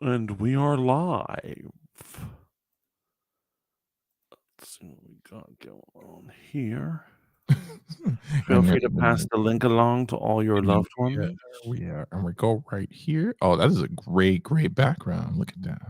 And we are live. Let's see what we got going on here. Feel free to pass the link along to all your loved ones. We are, and we go right here. Oh, that is a great background. Look at that.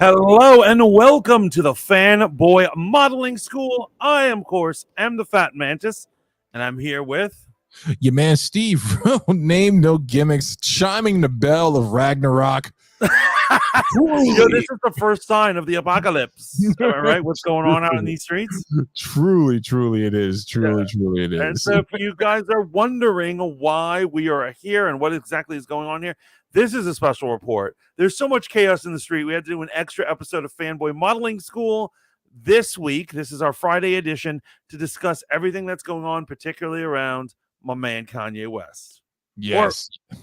Hello and welcome to the Fanboy Modeling School. I, of course, am the Fat Mantis, and I'm here with Your man Steve, name no gimmicks, chiming the bell of Ragnarok. Yo, this is the first sign of the apocalypse. Am I right? What's going on out in these streets? Truly it is. Truly it is. And so if you guys are wondering why we are here and what exactly is going on here, this is a special report. There's so much chaos in the street. We had to do an extra episode of Fanboy Modeling School this week. This is our Friday edition to discuss everything that's going on, particularly around my man Kanye West. Yes. Or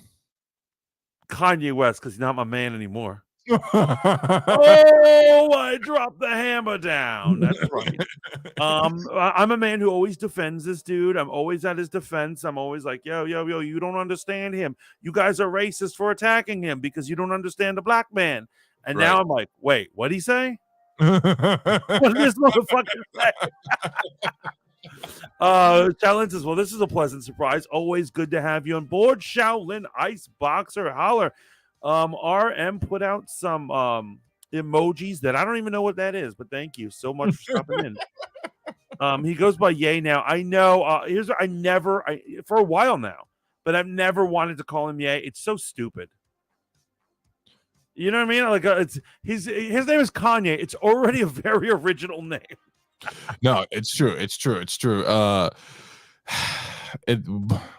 Kanye West, because he's not my man anymore. Oh, I dropped the hammer down. That's right. I'm a man who always defends this dude. I'm always at his defense. I'm always like, yo, you don't understand him. You guys are racist for attacking him because you don't understand the black man. And now I'm like, wait, what'd he say? What did this motherfucker say? Shaolin says, well, this is a pleasant surprise. Always good to have you on board. Shaolin Ice Boxer Holler. RM put out some emojis that I don't even know what that is, but thank you so much for stopping in. He goes by Ye now. I know. For a while now, but I've never wanted to call him Ye. It's so stupid. You know what I mean? Like his name is Kanye. It's already a very original name. No, it's true.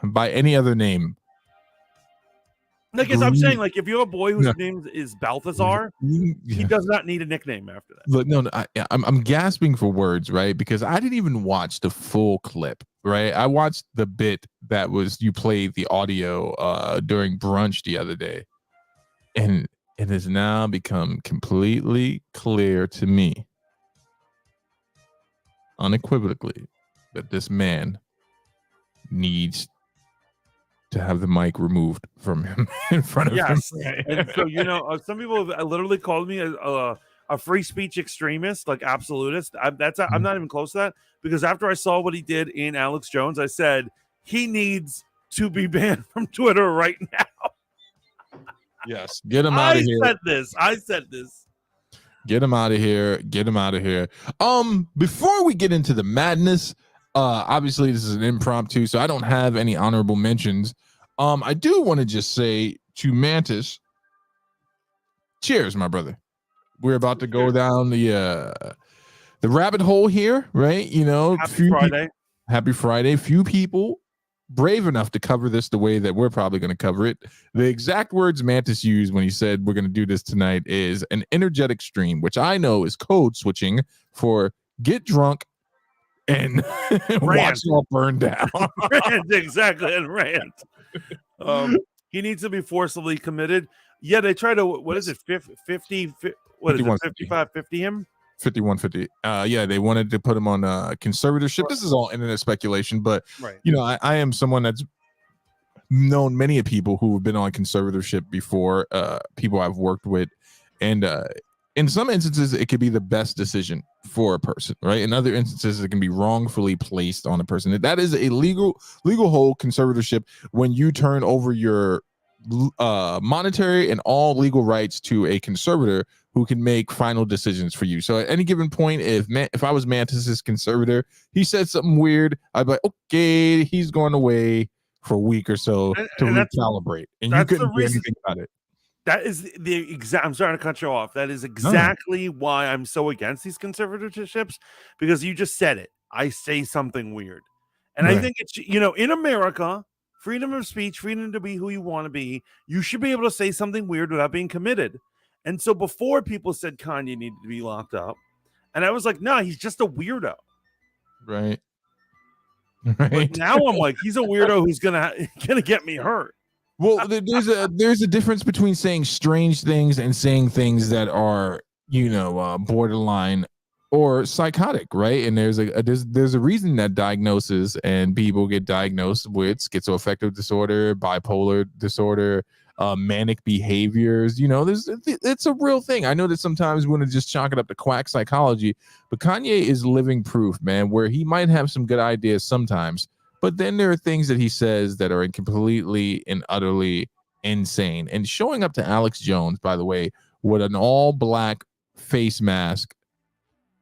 By any other name. Like as I'm saying, like if you have a boy whose name is Balthazar, he does not need a nickname after that. Look, I'm gasping for words, right? Because I didn't even watch the full clip, right? I watched the bit that was you played the audio during brunch the other day, and it has now become completely clear to me, unequivocally, that this man needs to have the mic removed from him in front of him. And so, some people have literally called me a free speech extremist, like absolutist. I'm not even close to that, because after I saw what he did in Alex Jones, I said he needs to be banned from Twitter right now. Yes, get him out of here. I said this. Get him out of here. Before we get into the madness, obviously this is an impromptu, so I don't have any honorable mentions. I do want to just say to Mantis, cheers, my brother. We're about to go down the rabbit hole here, right? Happy Friday. Few people brave enough to cover this the way that we're probably going to cover it. The exact words Mantis used when he said we're going to do this tonight is an energetic stream, which I know is code switching for get drunk and watch it all burn down. Exactly, and rant. He needs to be forcibly committed. Yeah, they try to, what is it, 50, what is it, 55, 50 him? 5150. Yeah, they wanted to put him on conservatorship. This is all internet speculation, but I am someone that's known many people who have been on conservatorship before, people I've worked with, and in some instances it could be the best decision for a person, right? In other instances it can be wrongfully placed on a person. That is a legal hold conservatorship when you turn over your monetary and all legal rights to a conservator who can make final decisions for you. So at any given point, if I was Mantis's conservator, he said something weird, I'd be like, okay, he's going away for a week or so to recalibrate, and you couldn't do anything about it. That is the exact. I'm sorry to cut you off. That is exactly why I'm so against these conservatorships, because you just said it. I say something weird, and I think it's in America, freedom of speech, freedom to be who you want to be. You should be able to say something weird without being committed. And so before, people said Kanye needed to be locked up, and I was like, no, he's just a weirdo. Right. But now I'm like, he's a weirdo who's gonna get me hurt. Well, there's a difference between saying strange things and saying things that are borderline or psychotic, right? And there's a reason that diagnosis and people get diagnosed with schizoaffective disorder, bipolar disorder, manic behaviors. It's a real thing. I know that sometimes we want to just chalk it up to quack psychology, but Kanye is living proof, man, where he might have some good ideas sometimes, but then there are things that he says that are completely and utterly insane. And showing up to Alex Jones, by the way, with an all-black face mask,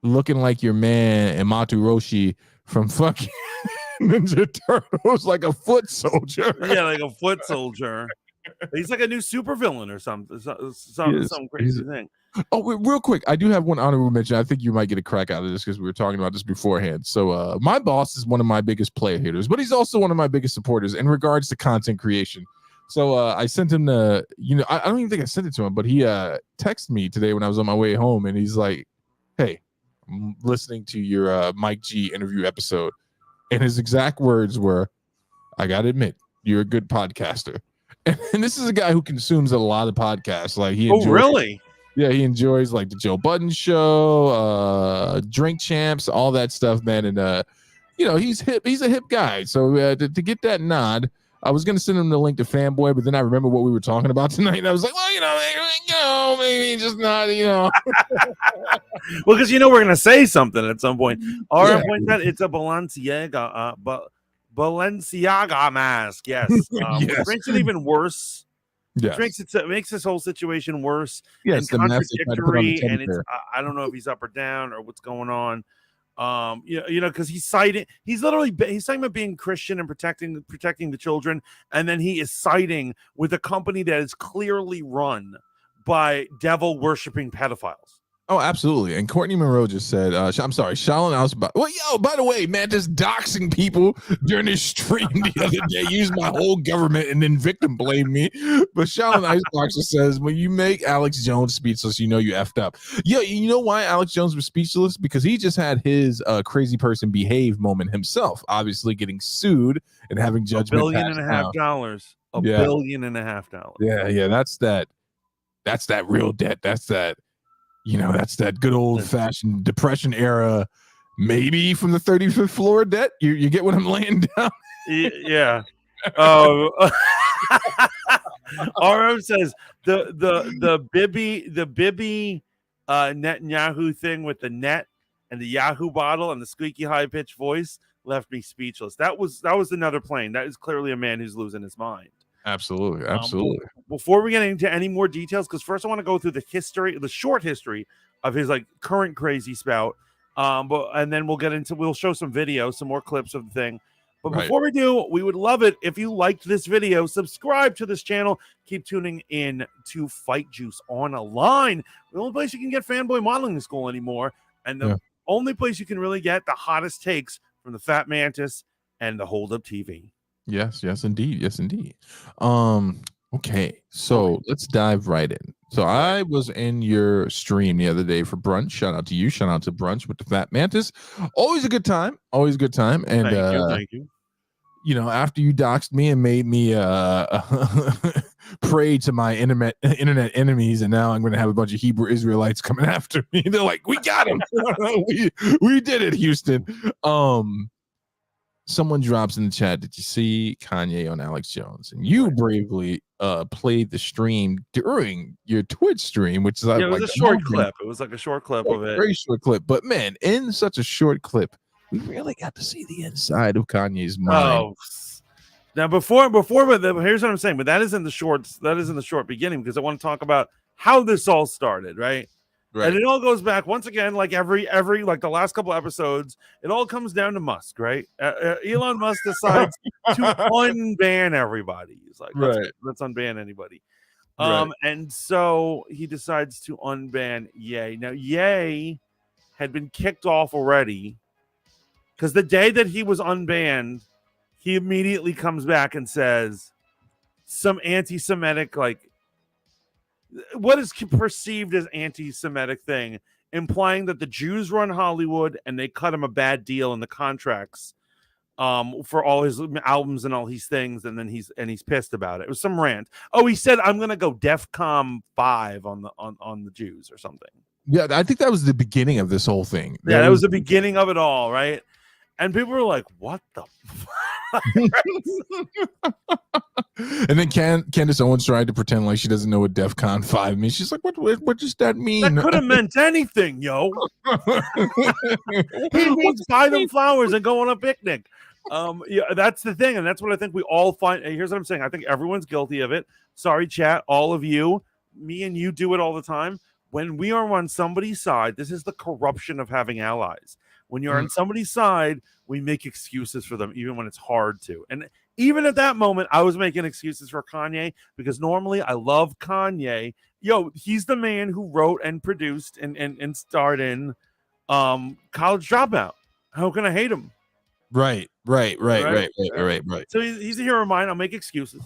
looking like your man Ematu Roshi from fucking Ninja Turtles, like a foot soldier. Yeah, like a foot soldier. He's like a new supervillain or something. Some crazy thing. Oh, real quick, I do have one honorable mention. I think you might get a crack out of this because we were talking about this beforehand. So my boss is one of my biggest player haters, but he's also one of my biggest supporters in regards to content creation. So I sent him I don't even think I sent it to him, but he texted me today when I was on my way home, and he's like, "Hey, I'm listening to your Mike G interview episode," and his exact words were, "I gotta admit, you're a good podcaster." And this is a guy who consumes a lot of podcasts. Like he enjoys, really? Yeah, he enjoys like the Joe Budden Show, Drink Champs, all that stuff, man. And he's hip. He's a hip guy. So to get that nod, I was gonna send him the link to Fanboy, but then I remember what we were talking about tonight, and I was like, well, maybe just not, Well, because we're gonna say something at some point. RM points out it's a Balenciaga mask. Yes, yes. Which makes it even worse. Yes. It makes this whole situation worse. Yes, and contradictory, and it's I don't know if he's up or down or what's going on. Because he's talking about being Christian and protecting the children, and then he is siding with a company that is clearly run by devil worshiping pedophiles. Oh, absolutely. And Courtney Monroe just said, I'm sorry, Shalin Ausbach. Well, by the way, Mantis doxing people during his stream the other day, used my whole government and then victim blamed me. But Shalin Iceboxer says, when you make Alex Jones speechless, you know you effed up. Yeah, you know why Alex Jones was speechless? Because he just had his crazy person behave moment himself, obviously getting sued and having judgment. $1.5 billion. $1.5 billion. Yeah. That's that real debt. That's that. That's that good old-fashioned Depression era, maybe from the 35th floor debt. You get what I'm laying down? Yeah. Oh. RM says the Bibi Netanyahu thing with the net and the Yahoo bottle and the squeaky high-pitched voice left me speechless. That was another plane. That is clearly a man who's losing his mind. Absolutely. Before we get into any more details, because first I want to go through the short history of his current crazy spout, and then we'll show some videos, some more clips of the thing. But before we do, we would love it if you liked this video, subscribe to this channel, keep tuning in to Fight Juice on a Line, the only place you can get Fanboy Modeling School anymore, and the only place you can really get the hottest takes from the Fat Mantis and the Hold Up TV. Yes, indeed. Okay, so let's dive right in. So I was in your stream the other day for brunch. Shout out to you. Shout out to brunch with the Fat Mantis. Always a good time. And thank you. After you doxed me and made me prey to my internet enemies, and now I'm going to have a bunch of Hebrew Israelites coming after me. They're like, we got him. we did it, Houston. Someone drops in the chat, did you see Kanye on Alex Jones? And you bravely played the stream during your Twitch stream, which is it was a short clip. It was like a short clip of it. Very short clip. But man, in such a short clip, we really got to see the inside of Kanye's mind. Now but here's what I'm saying. But that is in the short beginning, because I want to talk about how this all started, right? Right. And it all goes back once again, like every like the last couple episodes, it all comes down to Musk, right? Elon Musk decides to unban everybody. He's like, let's unban anybody. And so he decides to unban Ye. Now, Ye had been kicked off already, because the day that he was unbanned, he immediately comes back and says some anti-Semitic, what is perceived as anti-Semitic thing, implying that the Jews run Hollywood and they cut him a bad deal in the contracts for all his albums and all these things, and then he's pissed about it. It was some rant. Oh, he said, I'm gonna go DEFCON 5 on the Jews or something. Yeah, I think that was the beginning of this whole thing. That was the beginning of it all, right? And people were like, what the fuck? And then Candace Owens tried to pretend like she doesn't know what DEFCON 5 means. She's like, what does that mean? That could have meant anything, yo. He means buy them flowers and go on a picnic. That's the thing. And that's what I think we all find. Here's what I'm saying. I think everyone's guilty of it. Sorry, chat, all of you. Me and you do it all the time. when we are on somebody's side, this is the corruption of having allies. When you're on somebody's side, we make excuses for them, even when it's hard to. And even at that moment, I was making excuses for Kanye because normally I love Kanye. Yo, he's the man who wrote and produced and starred in College Dropout. How can I hate him? Right. So he's a hero of mine. I'll make excuses.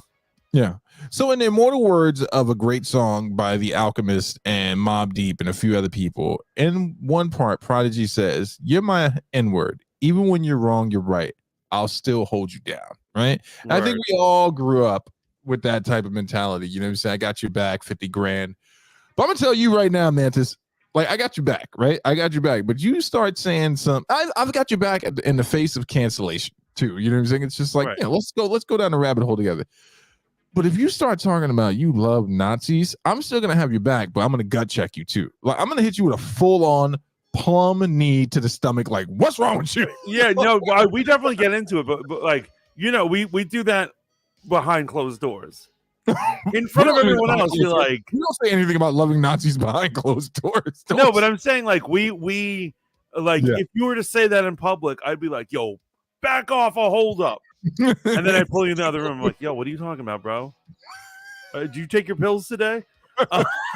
Yeah. So in the immortal words of a great song by The Alchemist and Mobb Deep and a few other people, in one part, Prodigy says, "You're my N-word. Even when you're wrong, you're right. I'll still hold you down." Right? I think we all grew up with that type of mentality. You know what I'm saying? I got your back, 50 grand. But I'm gonna tell you right now, Mantis, like, I got your back, right? I got your back. But you start saying I've got your back in the face of cancellation too. You know what I'm saying? It's just like, yeah, let's go down the rabbit hole together. But if you start talking about you love Nazis, I'm still gonna have your back, but I'm gonna gut check you too. Like, I'm gonna hit you with a full-on plumb knee to the stomach. Like, what's wrong with you? Yeah, no, we definitely get into it, but like, you know, we do that behind closed doors. In front of everyone else, you're like, you don't say anything about loving Nazis behind closed doors. No, but I'm saying, like, we like, if you were to say that in public, I'd be like, yo, back off, I'll hold up. And then I pull you in the other room. I'm like, yo, what are you talking about, bro? Did you take your pills today?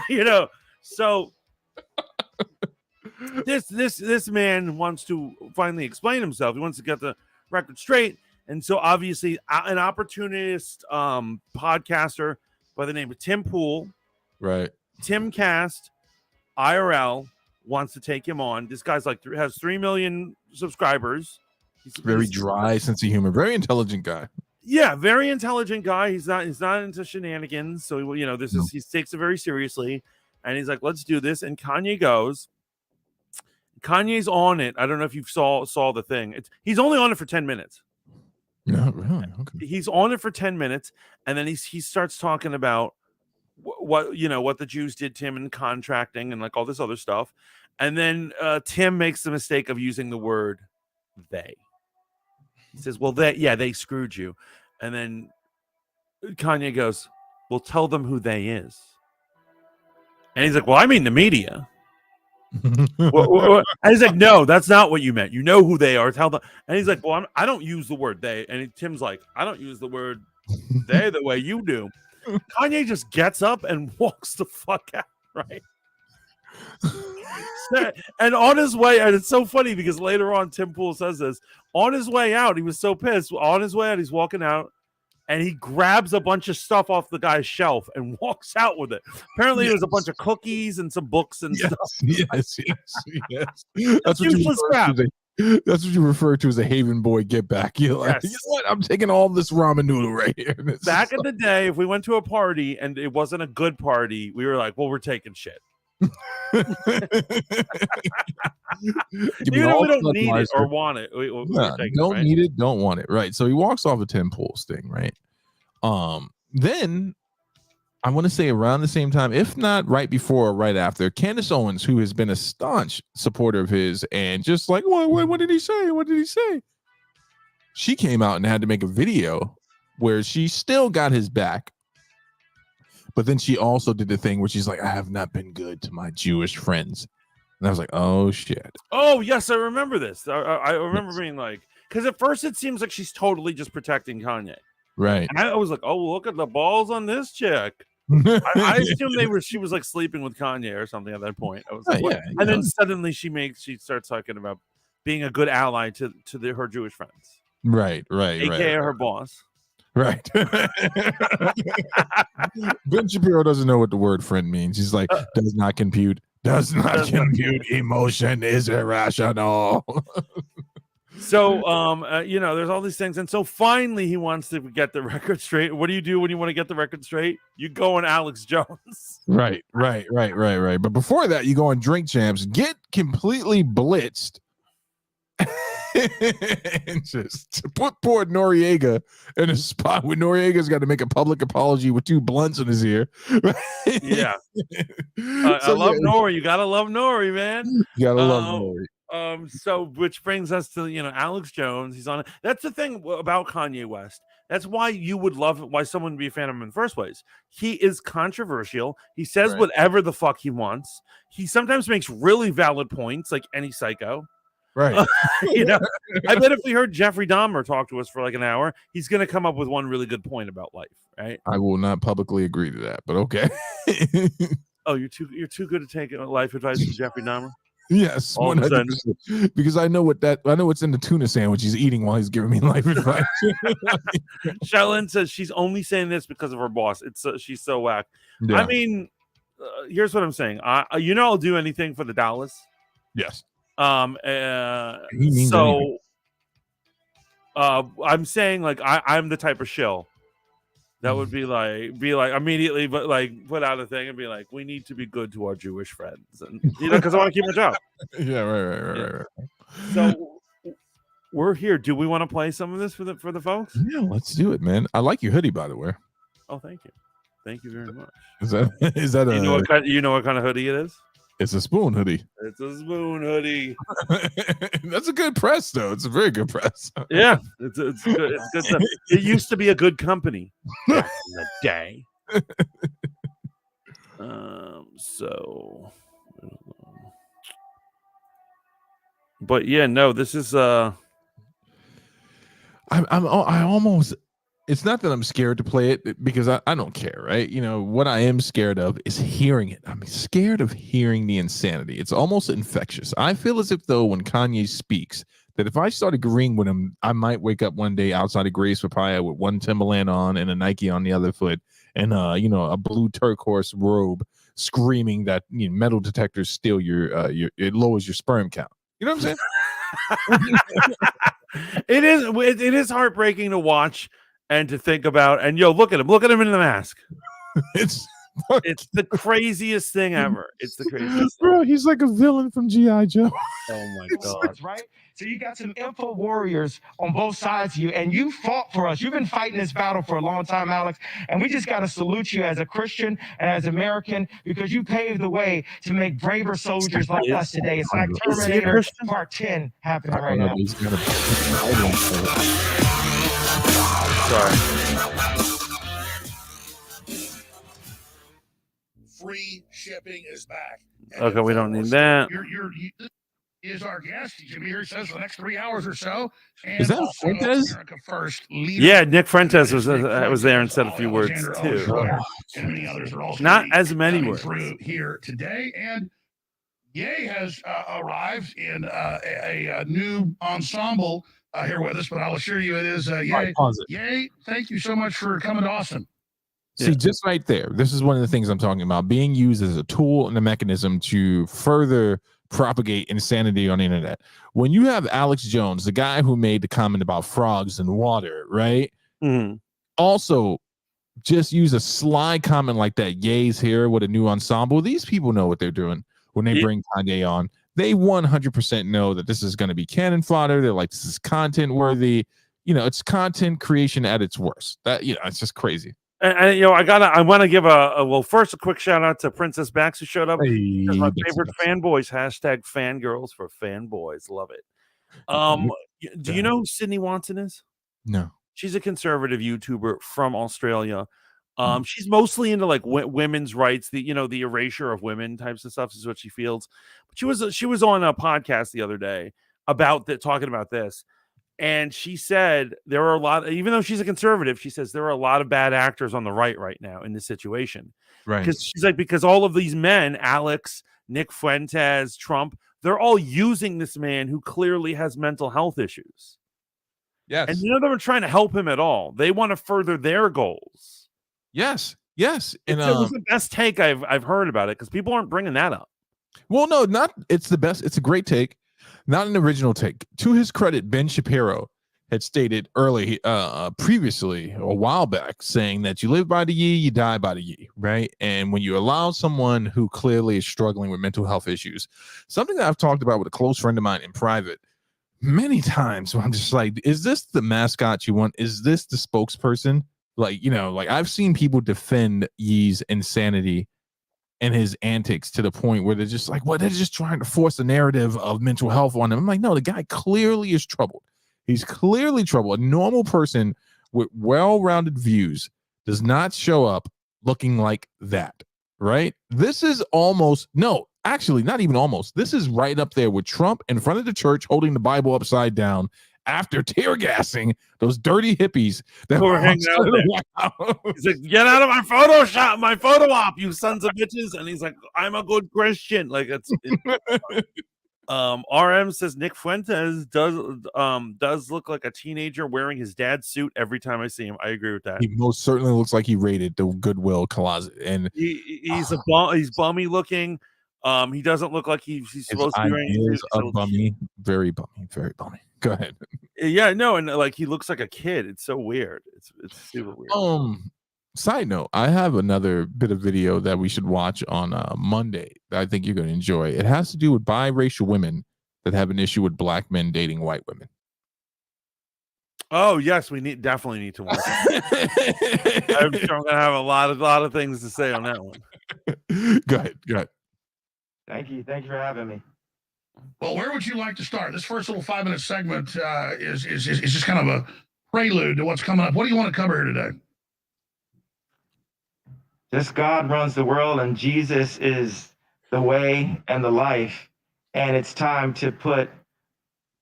You know, so this man wants to finally explain himself. He wants to get the record straight. And so obviously an opportunist podcaster by the name of Tim Pool, right? Timcast IRL wants to take him on. This guy's like has 3 million subscribers. He's very dry sense of humor, very intelligent guy. Yeah, very intelligent guy. He's not into shenanigans. So, you know, he takes it very seriously. And he's like, let's do this. And Kanye goes. Kanye's on it. I don't know if you saw the thing. He's only on it for 10 minutes. No, really? Okay. He's on it for 10 minutes. And then he starts talking about what the Jews did to him in contracting and like all this other stuff. And then Tim makes the mistake of using the word they. He says, well, they screwed you. And then Kanye goes, well, tell them who they is. And he's like, well, I mean the media. And he's like, no, that's not what you meant. You know who they are. Tell them. And he's like, well, I don't use the word they. And Tim's like, I don't use the word they the way you do. Kanye just gets up and walks the fuck out, right? And on his way, and it's so funny because later on, Tim Pool says this. On his way out, he was so pissed. On his way out, he's walking out, and he grabs a bunch of stuff off the guy's shelf and walks out with it. Apparently, there's a bunch of cookies and some books and stuff. Yes. That's what you refer to as a Haven Boy get back. You're like, you know what? I'm taking all this ramen noodle right here. Back in the day, if we went to a party and it wasn't a good party, we were like, well, we're taking shit. Even if we don't need it or want it, don't need it, don't want it, right? So he walks off a Tim Pool's thing, right? Then I want to say around the same time, if not right before or right after, Candace Owens, who has been a staunch supporter of his, and just like, what did he say? What did he say? She came out and had to make a video where she still got his back. But then she also did the thing where she's like, I have not been good to my Jewish friends. And I was like, oh, shit. Oh, yes, I remember this. I remember being like, because at first it seems like she's totally just protecting Kanye. Right. And I was like, oh, look at the balls on this chick. I assumed she was like sleeping with Kanye or something at that point. I was like, and then suddenly she starts talking about being a good ally to her Jewish friends. Right. AKA her boss. Right. Ben Shapiro doesn't know what the word friend means. He's like, does not compute. Emotion is irrational. So, there's all these things. And so finally he wants to get the record straight. What do you do when you want to get the record straight? You go on Alex Jones. Right. But before that, you go on Drink Champs, get completely blitzed. And just to put poor Noriega in a spot where Noriega's got to make a public apology with 2 blunts in his ear. Yeah. I love Nori. You gotta love Nori, man. You gotta love Nori. So which brings us to Alex Jones. He's on it. That's the thing about Kanye West. That's why you would love why someone would be a fan of him in the first place. He is controversial. He says whatever the fuck he wants. He sometimes makes really valid points, like any psycho. Right. You know, I bet if we heard Jeffrey Dahmer talk to us for like an hour, he's going to come up with one really good point about life, right? I will not publicly agree to that, but okay. Oh, you're too good to take life advice from Jeffrey Dahmer? Yes, 100%. Because I know what's in the tuna sandwich he's eating while he's giving me life advice. Shaolin says she's only saying this because of her boss. She's so whack. Yeah. I mean, here's what I'm saying. I'll do anything for the Dallas. Yes. I'm saying like I'm the type of shill that would be like immediately, but like put out a thing and be like, we need to be good to our Jewish friends, and because I want to keep my job. Yeah, right. So we're here. Do we want to play some of this for the folks? Yeah, let's do it, man. I like your hoodie, by the way. Oh, thank you very much. Is that you know what kind of hoodie it is? It's a spoon hoodie. It's a spoon hoodie. That's a good press, though. It's a very good press. Yeah, it's good. It's good stuff. It used to be a good company back in the day. But yeah, no, this is I almost. It's not that I'm scared to play it because I don't care, right? What I am scared of is hearing it. I'm scared of hearing the insanity. It's almost infectious. I feel as if, though, when Kanye speaks, that if I start agreeing with him, I might wake up one day outside of Grace Papaya with one Timberland on and a Nike on the other foot and, a blue turquoise robe screaming that metal detectors steal it lowers your sperm count. You know what I'm saying? It is heartbreaking to watch and to think about, and look at him in the mask. It's the craziest thing ever. It's the craziest bro thing. He's like a villain from G.I. Joe. Oh my god. Right? So you got some info warriors on both sides of you, and you fought for us. You've been fighting this battle for a long time, Alex, and we just got to salute you as a Christian and as American, because you paved the way to make braver soldiers like us today. It's like Terminator Part 10 happening right now. Sorry. Free shipping is back. Okay, we don't need that. Is our guest. He's going to be here, says, for the next 3 hours or so. And is that Fuentes? America First yeah, Nick Fuentes was there and said a few words too. And many others are also not as many words through here today. And Ye has arrived in a new ensemble here with us, but I'll assure you it is Ye. Ye, thank you so much for coming to Austin. See, just right there, this is one of the things I'm talking about, being used as a tool and a mechanism to further propagate insanity on the internet. When you have Alex Jones, the guy who made the comment about frogs and water, right? Mm-hmm. Also, just use a sly comment like that. Ye's here with a new ensemble. These people know what they're doing when they bring Kanye on. They 100% know that this is going to be cannon fodder. They're like, this is content worthy. It's content creation at its worst. It's just crazy. And I want to give first a quick shout out to Princess Bax who showed up. Hey, my favorite fanboys, #fangirls for fanboys. Love it. Do you know who Sydney Watson is? No. She's a conservative YouTuber from Australia. She's mostly into like women's rights, the erasure of women types of stuff is what she feels. But she was on a podcast the other day talking about this. And she said there are a lot, even though she's a conservative, she says there are a lot of bad actors on the right now in this situation. Right. Because she's like, because all of these men, Alex, Nick Fuentes, Trump, they're all using this man who clearly has mental health issues. Yes. And none of them are trying to help him at all. They want to further their goals. Yes. it And was the best take I've heard about it because people aren't bringing that up. Well, no, it's the best. It's a great take. Not an original take. To his credit, Ben Shapiro had stated previously, a while back, saying that you live by the ye, you die by the ye, right? And when you allow someone who clearly is struggling with mental health issues, something that I've talked about with a close friend of mine in private many times, where I'm just like, is this the mascot you want? Is this the spokesperson? Like I've seen people defend Ye's insanity and his antics to the point where they're just like, they're just trying to force a narrative of mental health on him. I'm like, no, the guy clearly is troubled. He's clearly troubled. A normal person with well-rounded views does not show up looking like that, right? This is almost, no, actually, not even almost. This is right up there with Trump in front of the church holding the Bible upside down after tear gassing those dirty hippies that were hanging out there. He's like, get out of my Photoshop, my photo op, you sons of bitches. And he's like, I'm a good Christian. Like it's RM says Nick Fuentes does look like a teenager wearing his dad's suit every time I see him. I agree with that. He most certainly looks like he raided the Goodwill closet, and he's bummy looking. He doesn't look like he's supposed to be wearing a bummy, very bummy. Go ahead. Yeah, no, and like he looks like a kid. It's so weird. It's super weird. Side note, I have another bit of video that we should watch on Monday that I think you're going to enjoy. It has to do with biracial women that have an issue with black men dating white women. Oh yes, definitely need to watch it. I'm sure I'm gonna have a lot of things to say on that one. Go ahead. Thank you for having me. Well, where would you like to start? This first little 5-minute segment is just kind of a prelude to what's coming up. What do you want to cover here today? Just God runs the world, and Jesus is the way and the life. And it's time to put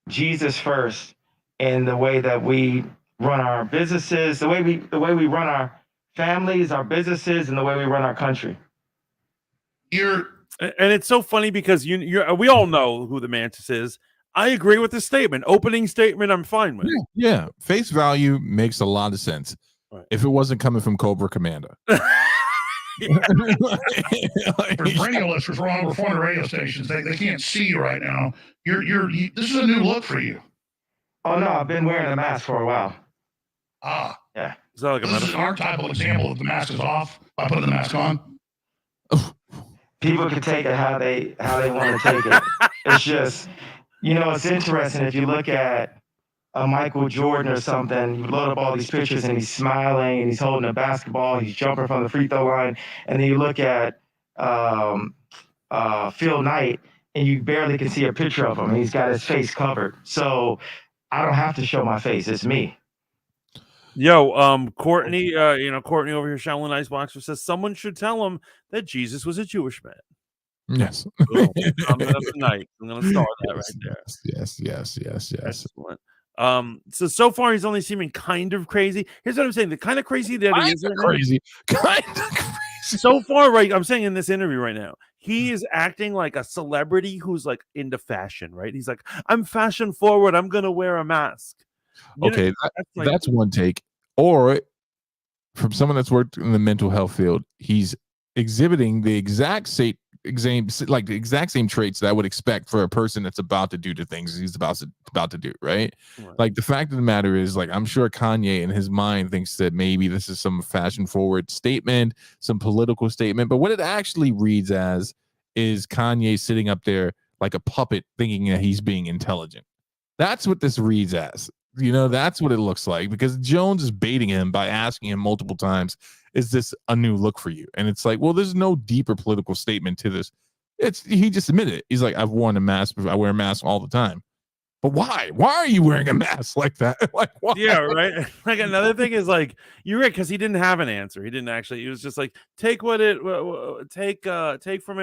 Jesus first in the way that we run our businesses, the way we run our families, our businesses, and the way we run our country. And it's so funny because we all know who the Mantis is. I agree with the statement. Opening statement, I'm fine with. Yeah. Face value makes a lot of sense. Right. If it wasn't coming from Cobra Commander. For radio listeners, we're on over 400 radio stations. They can't see you right now. This is a new look for you. Oh no, I've been wearing a mask for a while. Yeah. Is that like this is an archetypal example of the mask is off by putting the mask on. People can take it how they want to take it. It's just, it's interesting if you look at a Michael Jordan or something, you load up all these pictures and he's smiling and he's holding a basketball, he's jumping from the free throw line, and then you look at Phil Knight and you barely can see a picture of him and he's got his face covered. So I don't have to show my face, it's me. Yo, Courtney, Courtney over here, Shaolin Iceboxer says someone should tell him that Jesus was a Jewish man. Yes. I'm gonna start that right there. Yes. Excellent. So far he's only seeming kind of crazy. Here's what I'm saying: the kind of crazy that he is. Kind of crazy. So far, right? I'm saying in this interview right now, he is acting like a celebrity who's like into fashion, right? He's like, I'm fashion forward. I'm gonna wear a mask. Okay, that's one take. Or from someone that's worked in the mental health field, he's exhibiting the exact same traits that I would expect for a person that's about to do the things he's about to do, right? Like the fact of the matter is, like, I'm sure Kanye in his mind thinks that maybe this is some fashion forward statement, some political statement, but what it actually reads as is Kanye sitting up there like a puppet thinking that he's being intelligent. That's what this reads as. That's what it looks like, because Jones is baiting him by asking him multiple times, is this a new look for you? And it's like, well, there's no deeper political statement to this. He just admitted it. He's like, I've worn a mask. I wear a mask all the time. But why? Why are you wearing a mask like that? Like, why? Yeah, right. Like another thing is like, you're right, because he didn't have an answer. He didn't actually. He was just like, take from it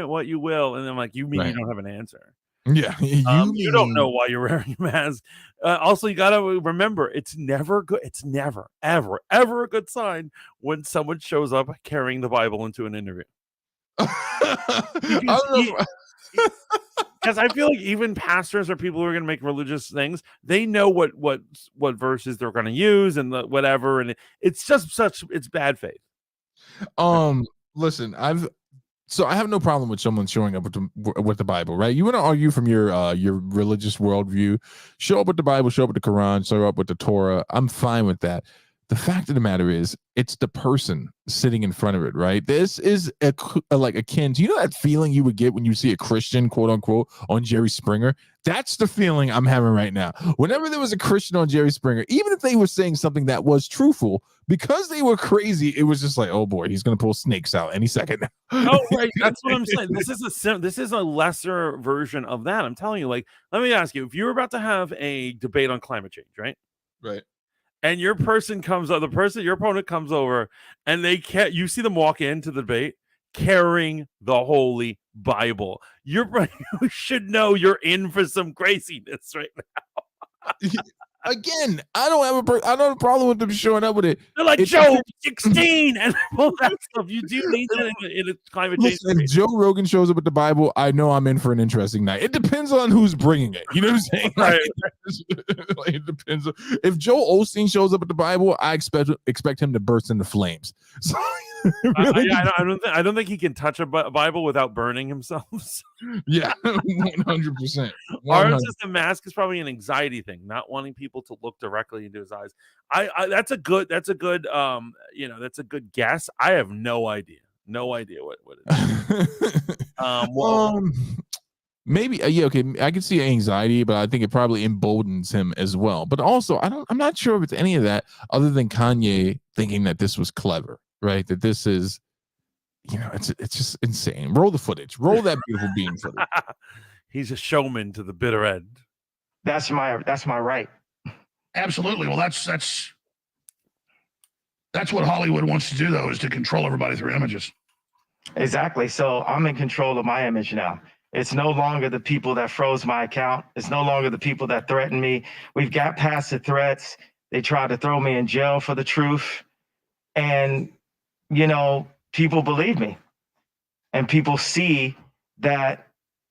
what you will, and then like, you mean you don't have an answer? Yeah, you don't know why you're wearing a mask. Also, you gotta remember, it's never good. It's never, ever a good sign when someone shows up carrying the Bible into an interview. Because I feel like even pastors or people who are going to make religious things, they know what verses they're going to use and whatever, and it's just it's bad faith. Listen, I have no problem with someone showing up with the Bible, right? You want to argue from your religious worldview, show up with the Bible, show up with the Quran, show up with the Torah. I'm fine with that. The fact of the matter is, it's the person sitting in front of it, right? This is like akin to, that feeling you would get when you see a Christian, quote unquote, on Jerry Springer. That's the feeling I'm having right now. Whenever there was a Christian on Jerry Springer, even if they were saying something that was truthful, because they were crazy, it was just like, oh boy, he's going to pull snakes out any second. Oh, right. That's what I'm saying. This is a lesser version of that. I'm telling you, like, let me ask you, if you were about to have a debate on climate change, right? Right. and your person comes up, your opponent comes over, and you see them walk into the debate carrying the Holy Bible. You should know you're in for some craziness right now. Again, I don't have a problem with them showing up with it. They're like Job 16 and all that stuff. You do need that in a climate change. Listen, if Joe Rogan shows up with the Bible, I know I'm in for an interesting night. It depends on who's bringing it. You know what I'm saying? Right. Like, it depends. If Joel Osteen shows up with the Bible, I expect him to burst into flames. So, really? I don't think he can touch a Bible without burning himself. Yeah, 100%. Ours is the mask is probably an anxiety thing, not wanting people to look directly into his eyes. That's a good that's a good guess. I have no idea what it is. Maybe yeah, okay, I can see anxiety, but I think it probably emboldens him as well. But also, I'm not sure if it's any of that other than Kanye thinking that this was clever, right? That this is, it's just insane. Roll the footage. Roll that beautiful bean footage. He's a showman to the bitter end. That's my right. Absolutely. Well, that's what Hollywood wants to do, though, is to control everybody through images. Exactly. So I'm in control of my image now. It's no longer the people that froze my account. It's no longer the people that threatened me. We've got past the threats. They tried to throw me in jail for the truth. And, people believe me. And people see that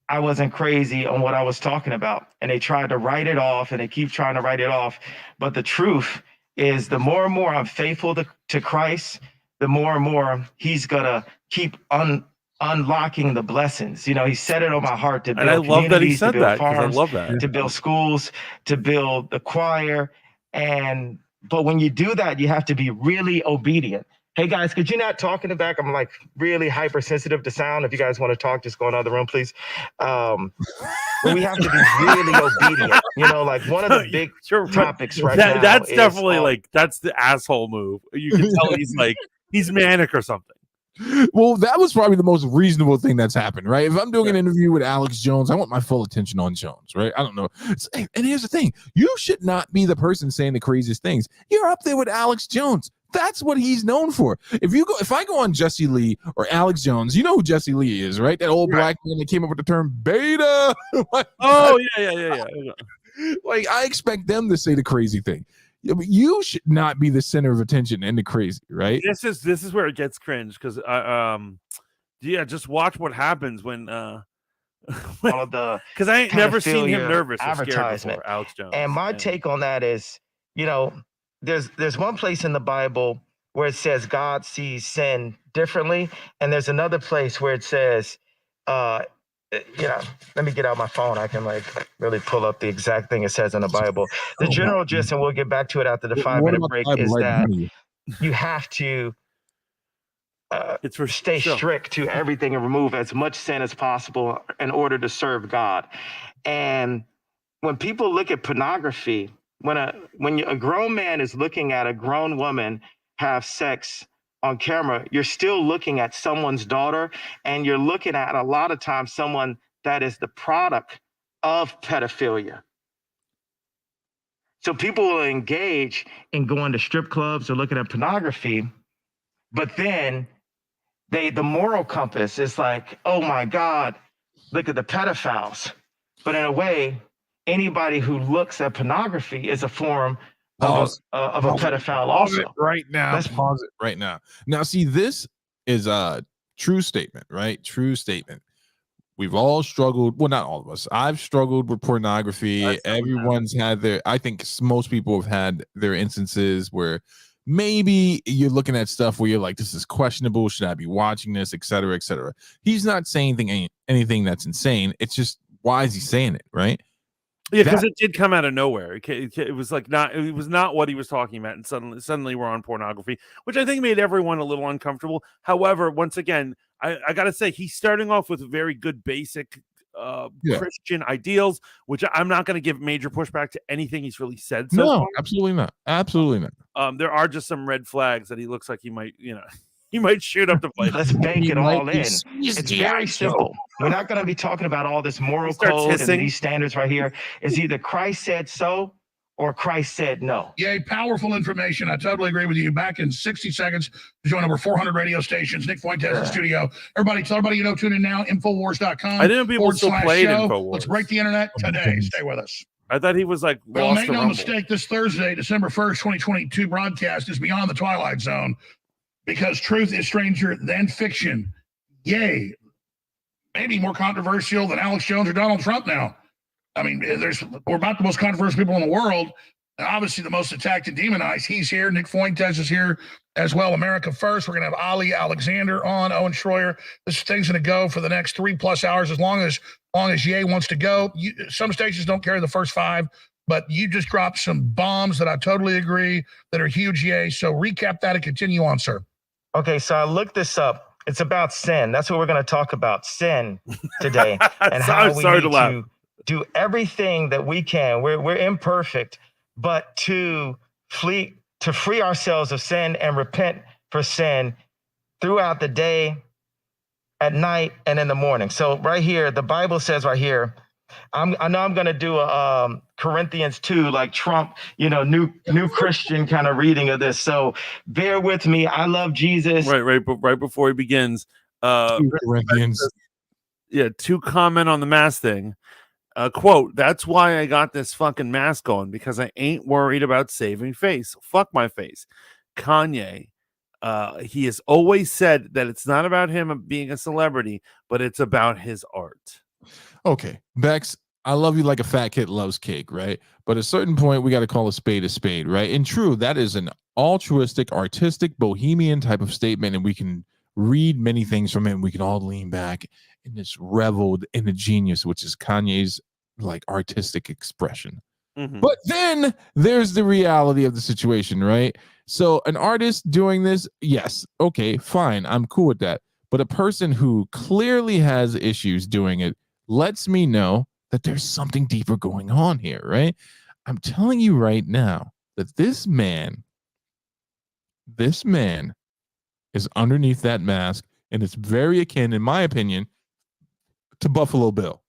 I wasn't crazy on what I was talking about. And they tried to write it off, and they keep trying to write it off. But the truth is, the more and more I'm faithful to Christ, the more and more he's going to keep unlocking the blessings. He set it on my heart to build communities, I love that he said to build that, farms, I love that. to build schools, to build the choir. But when you do that, you have to be really obedient. Hey guys, could you not talk in the back? I'm like really hypersensitive to sound. If you guys want to talk, just go in the other room, please. We have to be really obedient. Like one of the big topics right now. That's definitely that's the asshole move. You can tell he's manic or something. Well, that was probably the most reasonable thing that's happened, right? If I'm doing an interview with Alex Jones, I want my full attention on Jones, right? I don't know. And here's the thing. You should not be the person saying the craziest things. You're up there with Alex Jones. That's what he's known for. If I go on Jesse Lee or Alex Jones, you know who Jesse Lee is, right? That old black man that came up with the term beta. Yeah. Like, I expect them to say the crazy thing. You should not be the center of attention and the crazy, right? This is where it gets cringe because just watch what happens when all of the because I ain't never seen him nervous or scared before, Alex Jones. And my take on that is, there's one place in the Bible where it says God sees sin differently, and there's another place where it says, let me get out my phone. I can really pull up the exact thing it says in the Bible. The general gist, and we'll get back to it after the 5-minute break, is that you have to stay strict to everything and remove as much sin as possible in order to serve God. And when people look at pornography, when a grown man is looking at a grown woman have sex on camera, you're still looking at someone's daughter, and you're looking at a lot of times someone that is the product of pedophilia. So people will engage in going to strip clubs or looking at pornography, but then the moral compass is like, oh my God, look at the pedophiles. But in a way, anybody who looks at pornography is a form of a pedophile also. Right now. Let's pause it right now. Now, see, this is a true statement, right? True statement. We've all struggled. Well, not all of us. I've struggled with pornography. Everyone's had I think most people have had their instances where maybe you're looking at stuff where you're like, this is questionable. Should I be watching this, et cetera, et cetera. He's not saying anything that's insane. It's just, why is he saying it, right? Yeah, because it did come out of nowhere. It was it was not what he was talking about, and suddenly we're on pornography, which I think made everyone a little uncomfortable. However, once again, I gotta say he's starting off with very good basic Christian ideals, which I'm not going to give major pushback to anything he's really said. So far. Absolutely not. Absolutely not. There are just some red flags that he looks like he might, he might shoot up the place. Let's bank it all in. It's very simple. We're not going to be talking about all this moral code and these standards right here. It's either Christ said so or Christ said no. Yay, powerful information. I totally agree with you. Back in 60 seconds to join over 400 radio stations. Nick Fuentes in the studio. Everybody, tell everybody you know, tune in now, infowars.com. I didn't know people still played Infowars. Let's break the internet today. Stay with us. I thought he was like well, make no mistake, this Thursday, December 1st, 2022 broadcast is beyond the Twilight Zone because truth is stranger than fiction. Yay. Maybe more controversial than Alex Jones or Donald Trump now. I mean, we're about the most controversial people in the world. And obviously, the most attacked and demonized. He's here. Nick Fuentes is here as well. America First. We're going to have Ali Alexander on, Owen Schroyer. This thing's going to go for the next 3+ hours as long as Ye wants to go. Some stations don't carry the first 5, but you just dropped some bombs that I totally agree that are huge, Ye. So recap that and continue on, sir. Okay, so I looked this up. It's about sin. That's what we're going to talk about, sin today, and how we need to do everything that we can. We're imperfect, but to free ourselves of sin and repent for sin throughout the day, at night, and in the morning. So right here, the Bible says right here, I know I'm going to do a Corinthians 2, like Trump, new Christian kind of reading of this. So bear with me. I love Jesus. Right before he begins, Corinthians. Yeah, to comment on the mask thing. Quote, that's why I got this fucking mask going, because I ain't worried about saving face. Fuck my face. Kanye, he has always said that it's not about him being a celebrity, but it's about his art. Okay, Bex, I love you like a fat kid loves cake, right? But at a certain point, we got to call a spade, right? And true, that is an altruistic, artistic, bohemian type of statement, and we can read many things from it, and we can all lean back and just reveled in the genius, which is Kanye's like artistic expression. Mm-hmm. But then there's the reality of the situation, right? So an artist doing this, yes, okay, fine, I'm cool with that. But a person who clearly has issues doing it lets me know that there's something deeper going on here, right? I'm telling you right now that this man is underneath that mask, and it's very akin, in my opinion, to Buffalo Bill.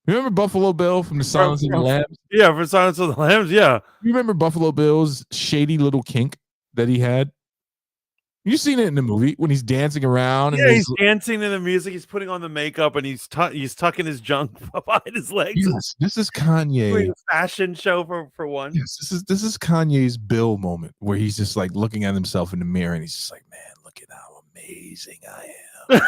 Remember Buffalo Bill from the Silence of the Lambs? Yeah, from Silence of the Lambs, yeah. You remember Buffalo Bill's shady little kink that he had? You seen it in the movie when he's dancing around. Yeah, he's dancing to the music. He's putting on the makeup and he's tucking his junk behind his legs. Yes, this is Kanye. Doing a fashion show for one. Yes, this is Kanye's Bill moment where he's just like looking at himself in the mirror and he's just like, man, look at how amazing I am.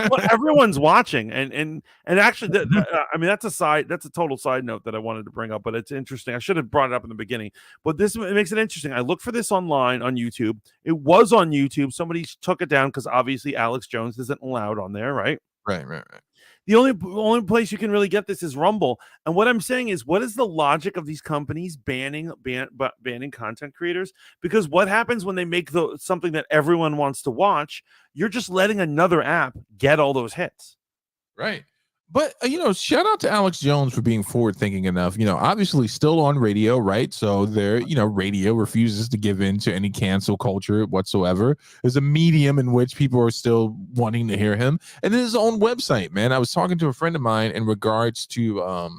Well, everyone's watching, and actually, I mean, that's a total side note that I wanted to bring up, but it's interesting. I should have brought it up in the beginning, but it makes it interesting. I looked for this online on YouTube. It was on YouTube. Somebody took it down because obviously Alex Jones isn't allowed on there, right? Right. The only place you can really get this is Rumble. And what I'm saying is, what is the logic of these companies banning content creators? Because what happens when they make something that everyone wants to watch? You're just letting another app get all those hits. Right. But, shout out to Alex Jones for being forward thinking enough, obviously still on radio, right? So radio refuses to give in to any cancel culture whatsoever. There's a medium in which people are still wanting to hear him. And then his own website, man. I was talking to a friend of mine in regards to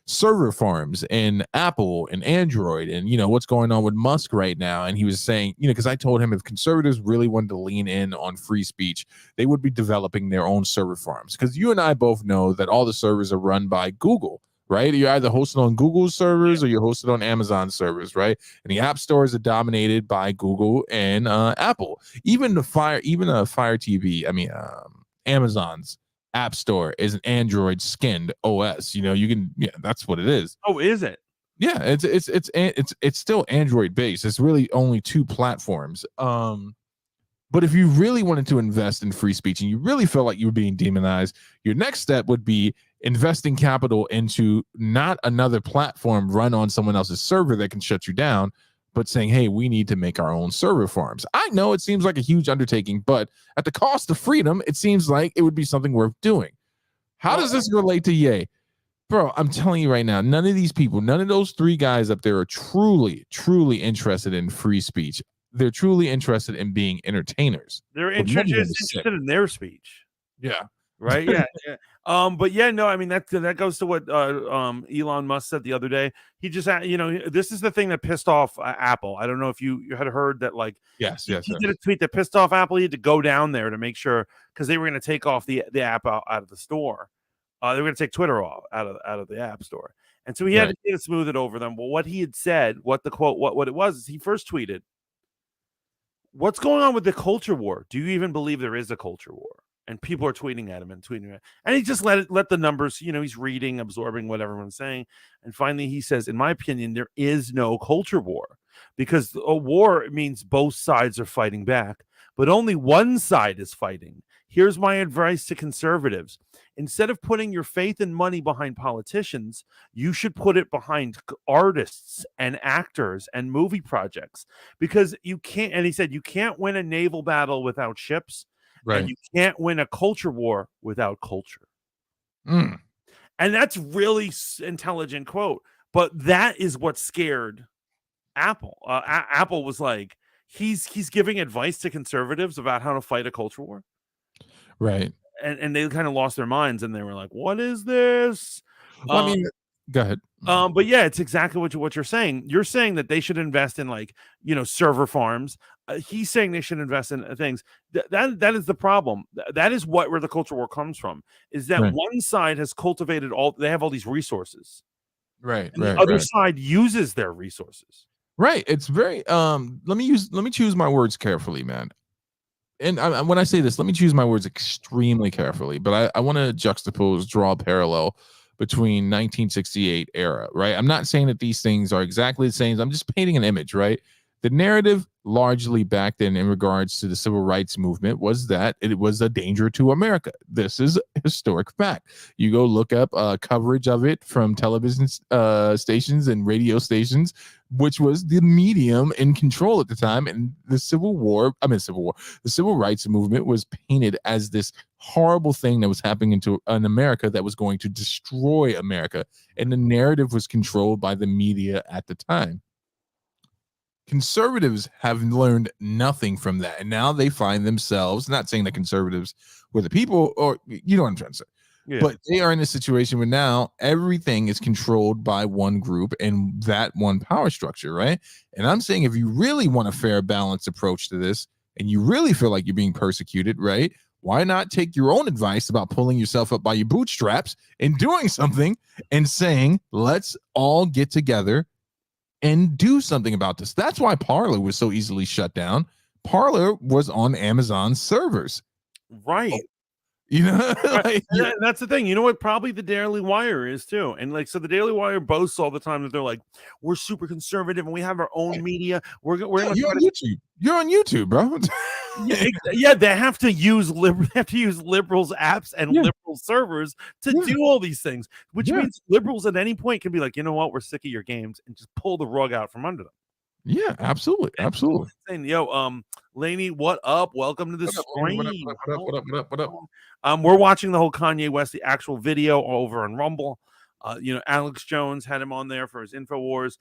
server farms and Apple and Android and, what's going on with Musk right now. And he was saying, because I told him if conservatives really wanted to lean in on free speech, they would be developing their own server farms. Because you and I both know that all the servers are run by Google, right? You're either hosted on Google's servers or you're hosted on Amazon servers, right? And the app stores are dominated by Google and Apple. Even Fire TV, Amazon's App Store is an Android skinned OS. That's what it is. Oh, is it? Yeah, it's still Android based. It's really only 2 platforms. But if you really wanted to invest in free speech and you really felt like you were being demonized, your next step would be investing capital into not another platform run on someone else's server that can shut you down, but saying, hey, we need to make our own server farms. I know it seems like a huge undertaking, but at the cost of freedom, it seems like it would be something worth doing. How does this relate to Ye? Bro, I'm telling you right now, none of those 3 guys up there are truly, truly interested in free speech. They're truly interested in being entertainers. They're interested in their speech. Yeah. Right? Yeah, yeah. But yeah, no, I mean that goes to what Elon Musk said the other day. He just this is the thing that pissed off Apple. I don't know if you had heard that, like, Yes, he yes. did a tweet that pissed off Apple. He had to go down there to make sure, because they were going to take off the app out of the store. They were going to take Twitter off out of the app store, and so he had to smooth it over them. Well, what he had said, what the quote, what it was, is he first tweeted, "What's going on with the culture war? Do you even believe there is a culture war?" And people are tweeting at him, and he just let the numbers. He's reading, absorbing what everyone's saying, and finally he says, "In my opinion, there is no culture war, because a war means both sides are fighting back, but only one side is fighting. Here's my advice to conservatives: instead of putting your faith and money behind politicians, you should put it behind artists and actors and movie projects, because you can't." And he said, "You can't win a naval battle without ships." Right. And you can't win a culture war without culture. Mm. And that's really intelligent quote. But that is what scared Apple. Apple was like, he's giving advice to conservatives about how to fight a culture war. Right. And they kind of lost their minds, and they were like, what is this? Well, I mean, go ahead. But yeah, it's exactly what you're saying. You're saying that they should invest in, like, server farms. He's saying they should invest in things. That is the problem. That is where the culture war comes from. Is that one side has cultivated they have all these resources, right? And the other side uses their resources. Right. It's very let me choose my words carefully, man. And when I say this, let me choose my words extremely carefully. But I want to draw a parallel between 1968 era, right? I'm not saying that these things are exactly the same. I'm just painting an image, right? The narrative largely back then in regards to the civil rights movement was that it was a danger to America. This is a historic fact. You go look up coverage of it from television stations and radio stations, which was the medium in control at the time. And the civil rights movement was painted as this horrible thing that was happening in America that was going to destroy America. And the narrative was controlled by the media at the time. Conservatives have learned nothing from that, and now they find themselves, not saying that conservatives were the people, or you know what I'm trying to say, but they are in a situation where now everything is controlled by one group and that one power structure, right? And I'm saying, if you really want a fair, balanced approach to this, and you really feel like you're being persecuted, right, why not take your own advice about pulling yourself up by your bootstraps and doing something and saying, let's all get together and do something about this? That's why Parler was so easily shut down. Parler was on Amazon servers. Right. Like, that's the thing. You know what? Probably the Daily Wire is too. And so the Daily Wire boasts all the time that they're like, we're super conservative and we have our own media. You're on YouTube. You're on YouTube, bro. They have to use liberals apps and liberal servers to do all these things, which means liberals at any point can be like, you know what, we're sick of your games, and just pull the rug out from under them. Yeah, absolutely. Yo, Laney, what up? Welcome to the stream. What up? We're watching the whole Kanye West, the actual video over on Rumble. Alex Jones had him on there for his InfoWars.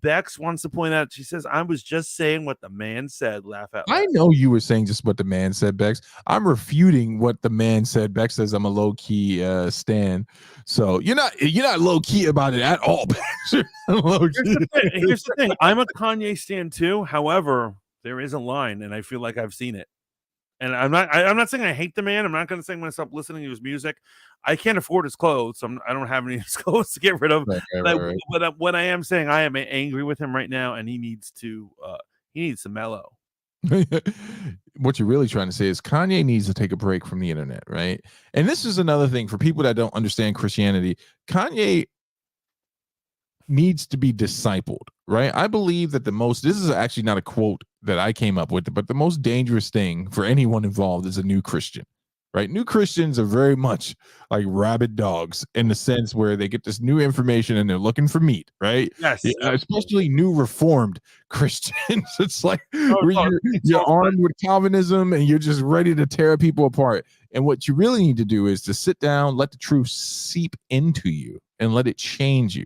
Bex wants to point out, she says, I was just saying what the man said. Laugh out loud. I know you were saying just what the man said, Bex. I'm refuting what the man said. Bex says I'm a low-key stan. So you're not low-key about it at all, Bex. Here's the thing. I'm a Kanye stan too. However, there is a line, and I feel like I've seen it. And I'm not saying I hate the man. I'm not going to say I'm going to stop listening to his music. I can't afford his clothes, so I don't have any of his clothes to get rid of. Right. But what I am saying, I am angry with him right now, and he needs to mellow. What you're really trying to say is Kanye needs to take a break from the internet, right? And this is another thing for people that don't understand Christianity. Kanye needs to be discipled, right? I believe that this is actually not a quote that I came up with, but the most dangerous thing for anyone involved is a new Christian, right? New Christians are very much like rabid dogs in the sense where they get this new information and they're looking for meat, right? Yes. Especially new Reformed Christians. It's like you're armed with Calvinism and you're just ready to tear people apart. And what you really need to do is to sit down, let the truth seep into you and let it change you.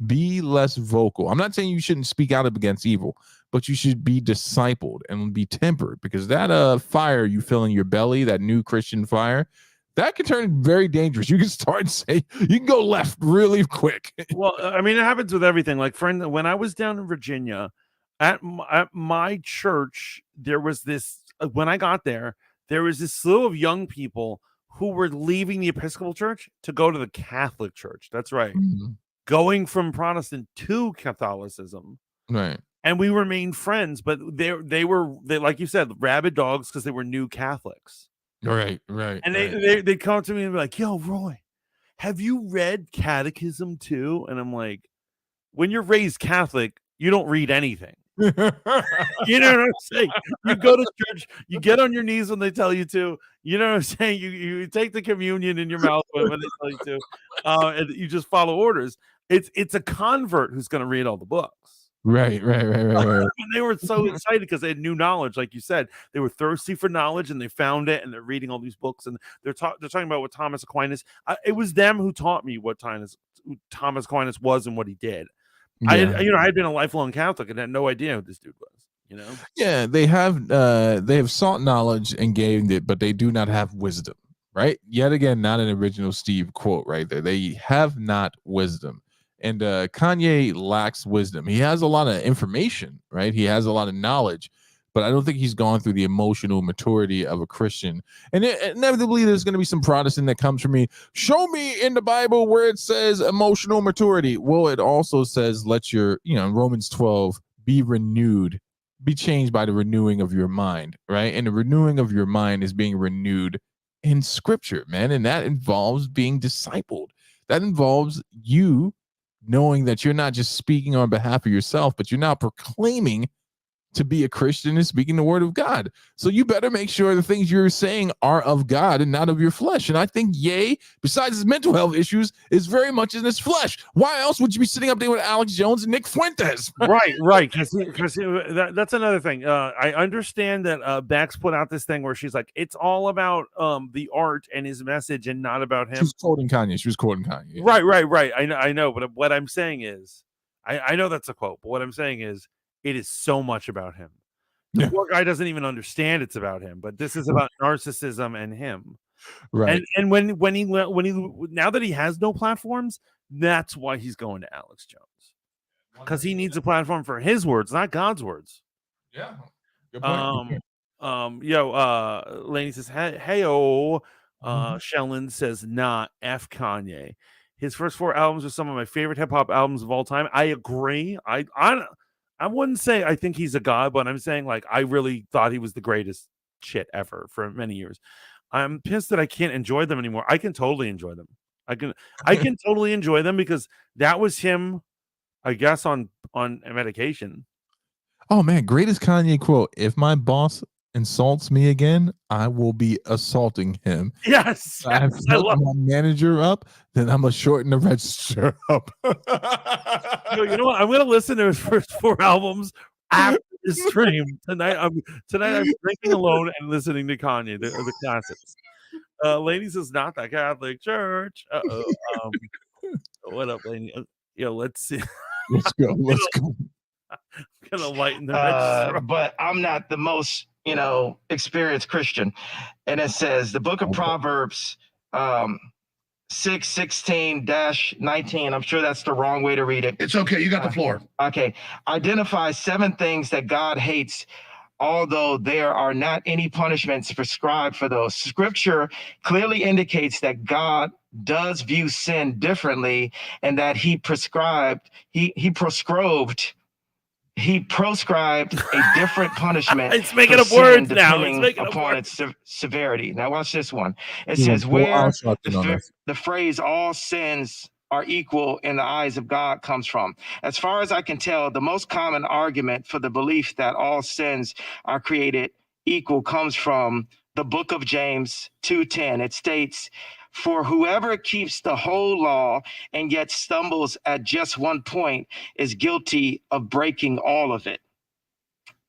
Be less vocal. I'm not saying you shouldn't speak out against evil, but you should be discipled and be tempered, because that fire you feel in your belly, that new Christian fire, that can turn very dangerous. You can start saying you can go left really quick. Well, I mean, it happens with everything. Like, friend, when I was down in Virginia at my church, there was this. When I got there was this slew of young people who were leaving the Episcopal Church to go to the Catholic Church. That's right, going from Protestant to Catholicism. Right. And we remained friends, but they were like you said, rabid dogs because they were new Catholics. Right. And they come to me and be like, "Yo, Roy, have you read Catechism too?" And I'm like, when you're raised Catholic, you don't read anything. You know what I'm saying? You go to church, you get on your knees when they tell you to. You know what I'm saying? You take the communion in your mouth when they tell you to, and you just follow orders. It's a convert who's going to read all the books. Right. And they were so excited because they had new knowledge, like you said. They were thirsty for knowledge, and they found it, and they're reading all these books, and they're talking about what Thomas Aquinas. It was them who taught me what Thomas Aquinas was and what he did. Yeah. I had been a lifelong Catholic and had no idea who this dude was. Yeah, they have sought knowledge and gained it, but they do not have wisdom. Right? Yet again, not an original Steve quote right there. They have not wisdom. And Kanye lacks wisdom. He has a lot of information, right? He has a lot of knowledge, but I don't think he's gone through the emotional maturity of a Christian. And inevitably, there's going to be some Protestant that comes from me. Show me in the Bible where it says emotional maturity. Well, it also says, let your, in Romans 12, be renewed, be changed by the renewing of your mind, right? And the renewing of your mind is being renewed in Scripture, man. And that involves being discipled. That involves you knowing that you're not just speaking on behalf of yourself, but you're now proclaiming to be a Christian and speaking the word of God. So you better make sure the things you're saying are of God and not of your flesh. And I think Ye, besides his mental health issues, is very much in his flesh. Why else would you be sitting up there with Alex Jones and Nick Fuentes? Right. Because that's another thing. I understand that Bex put out this thing where she's like, it's all about the art and his message and not about him. She was quoting Kanye. Yeah. Right. I know. But what I'm saying is, I know that's a quote, but what I'm saying is, it is so much about him. The poor guy doesn't even understand it's about him, but this is about narcissism and him. Right. And when he now that he has no platforms, that's why he's going to Alex Jones. Because he needs a platform for his words, not God's words. Yeah. Good point. Laney says, hey-o. Shellen says, nah, F Kanye. His first 4 albums are some of my favorite hip-hop albums of all time. I agree. I wouldn't say I think he's a god, but I'm saying like I really thought he was the greatest shit ever for many years. I'm pissed that I can't enjoy them anymore. I can totally enjoy them. I can totally enjoy them because that was him, I guess, on medication. Oh man, greatest Kanye quote: "If my boss insults me again, I will be assaulting him." Yes, I love my manager up, then I'm gonna shorten the register up. You know what? I'm gonna listen to his first 4 albums after this stream tonight. I'm drinking alone and listening to Kanye, the classics. Lady says, not the Catholic Church. What up, lady? Let's see. Let's go. I'm gonna lighten the register. But I'm not the most experienced Christian. And it says the book of Proverbs 6:16-19. I'm sure that's the wrong way to read it. It's okay. You got the floor. Okay. Identify 7 things that God hates, although there are not any punishments prescribed for those. Scripture clearly indicates that God does view sin differently and that he proscribed a different punishment. It's making up words now. It's making upon its severity. Now watch this one. It says where the phrase all sins are equal in the eyes of God comes from. As far as I can tell, the most common argument for the belief that all sins are created equal comes from the book of James 2:10. It states, "For whoever keeps the whole law and yet stumbles at just one point is guilty of breaking all of it."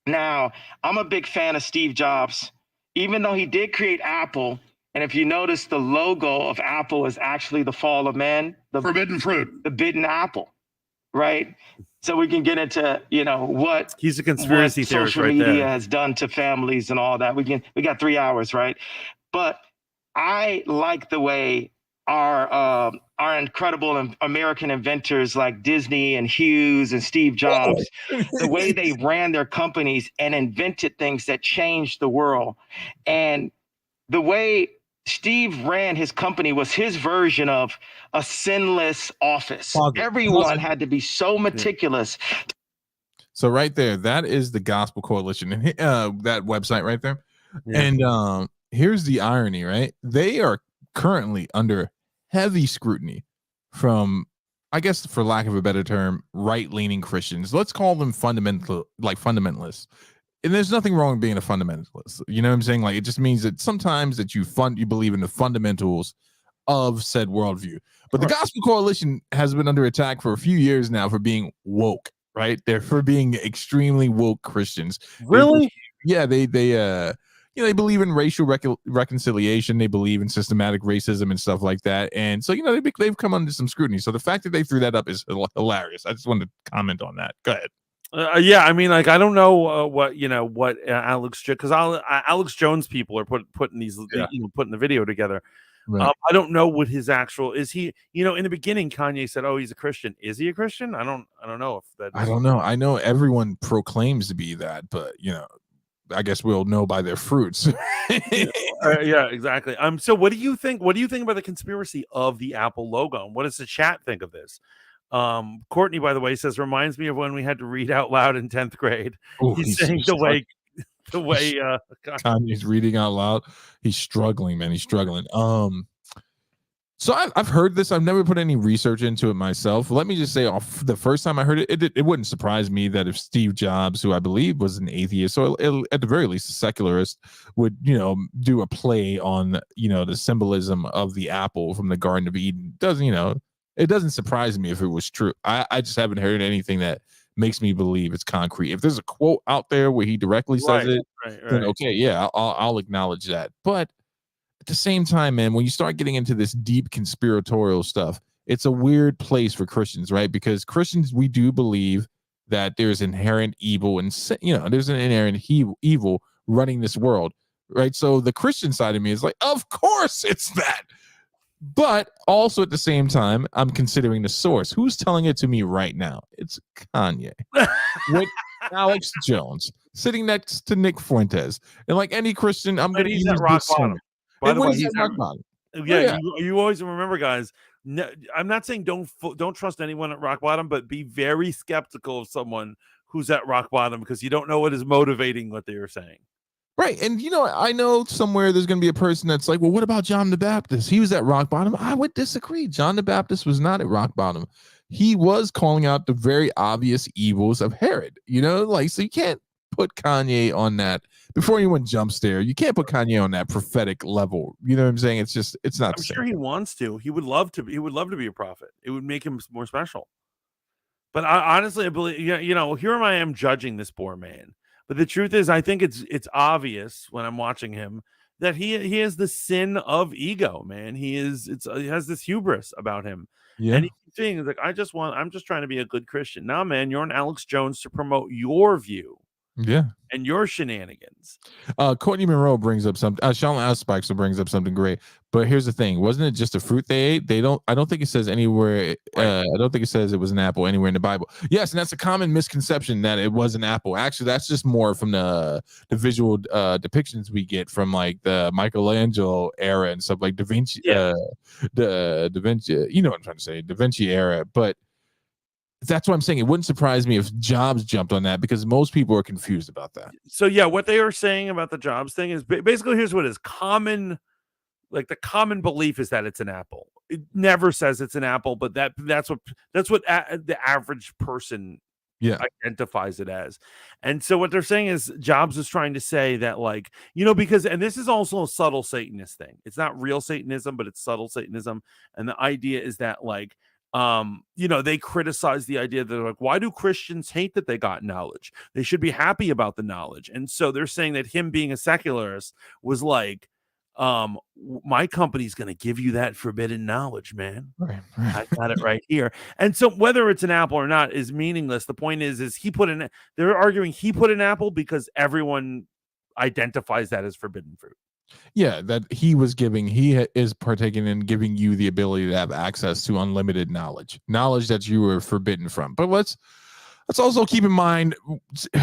Now, I'm a big fan of Steve Jobs, even though he did create Apple. And if you notice, the logo of Apple is actually the fall of man. The forbidden fruit. The bidden apple, right? So we can get into, what he's a conspiracy theorist social right media there has done to families and all that. We got 3 hours, right? But I like the way our incredible American inventors like Disney and Hughes and Steve Jobs, the way they ran their companies and invented things that changed the world. And the way Steve ran his company was his version of a sinless office. Everyone had to be so meticulous. So right there, that is the Gospel Coalition, and that website right there. Yeah. And here's the irony, right? They are currently under heavy scrutiny from, I guess, for lack of a better term, right-leaning Christians. Let's call them fundamentalists. And there's nothing wrong with being a fundamentalist. You know what I'm saying? Like, it just means that sometimes that you believe in the fundamentals of said worldview. But the Gospel Coalition has been under attack for a few years now for being woke, right? They're for being extremely woke Christians. Really? They believe in racial reconciliation. They believe in systematic racism and stuff like that. And so, they've come under some scrutiny. So the fact that they threw that up is hilarious. I just wanted to comment on that. Go ahead. Yeah, I mean, like, I don't know what Alex, because Alex Jones people are putting these, putting the video together. Right. I don't know what his actual is. He, in the beginning, Kanye said, "Oh, he's a Christian." Is he a Christian? I don't know if that. I don't know. I know everyone proclaims to be that, but I guess we'll know by their fruits. Yeah, exactly. So what do you think? What do you think about the conspiracy of the Apple logo? And what does the chat think of this? Courtney, by the way, says reminds me of when we had to read out loud in 10th grade. Ooh, he's saying the way Kanye's reading out loud. He's struggling, man. He's struggling. So I've heard this. I've never put any research into it myself. Let me just say, off the first time I heard it, it wouldn't surprise me that if Steve Jobs, who I believe was an atheist, or at the very least a secularist, would do a play on the symbolism of the apple from the Garden of Eden. It doesn't surprise me if it was true. I just haven't heard anything that makes me believe it's concrete. If there's a quote out there where he directly says it, then okay, yeah, I'll acknowledge that. But at the same time, man, when you start getting into this deep conspiratorial stuff, it's a weird place for Christians, right? Because Christians, we do believe that there's inherent evil and there's an inherent evil running this world, right? So the Christian side of me is like, of course it's that. But also at the same time, I'm considering the source. Who's telling it to me right now? It's Kanye with Alex Jones sitting next to Nick Fuentes. And like any Christian, I'm going to use rock bottom. By the way, he's at rock bottom. Yeah. You always remember, guys. No, I'm not saying don't trust anyone at rock bottom, but be very skeptical of someone who's at rock bottom because you don't know what is motivating what they are saying. Right. And, I know somewhere there's going to be a person that's like, well, what about John the Baptist? He was at rock bottom. I would disagree. John the Baptist was not at rock bottom. He was calling out the very obvious evils of Herod, so you can't put Kanye on that. Before anyone jumps there, you can't put Kanye on that prophetic level. You know what I'm saying? It's not. I'm sure he wants to. He would love to be a prophet. It would make him more special. But I honestly believe, here I am judging this poor man. But the truth is, I think it's obvious when I'm watching him that he has the sin of ego, man. He has this hubris about him. Yeah. And he's saying, like, I'm just trying to be a good Christian. Now, man, you're an Alex Jones to promote your view. Yeah. And your shenanigans. Courtney Monroe brings up something. Sean Spikes brings up something great. But here's the thing: wasn't it just a fruit they ate? I don't think it says anywhere. I don't think it says it was an apple anywhere in the Bible. Yes, and that's a common misconception that it was an apple. Actually, that's just more from the visual depictions we get from like the Michelangelo era and stuff like Da Vinci. Yeah. The Da Vinci. You know what I'm trying to say? Da Vinci era, but. That's what I'm saying. It wouldn't surprise me if Jobs jumped on that because most people are confused about that. So yeah, what they are saying about the Jobs thing is basically here's what is common. Like the common belief is that it's an apple. It never says it's an apple, but that's what the average person identifies it as. And so what they're saying is Jobs is trying to say that because and this is also a subtle Satanist thing. It's not real Satanism, but it's subtle Satanism. And the idea is that they criticize the idea that like, why do Christians hate that they got knowledge? They should be happy about the knowledge. And so they're saying that him being a secularist was like, my company's going to give you that forbidden knowledge, man. Right. I got it right here. And so whether it's an apple or not is meaningless. The point is they're arguing he put an apple because everyone identifies that as forbidden fruit. Yeah, that he is partaking in giving you the ability to have access to unlimited knowledge that you were forbidden from. But let's also keep in mind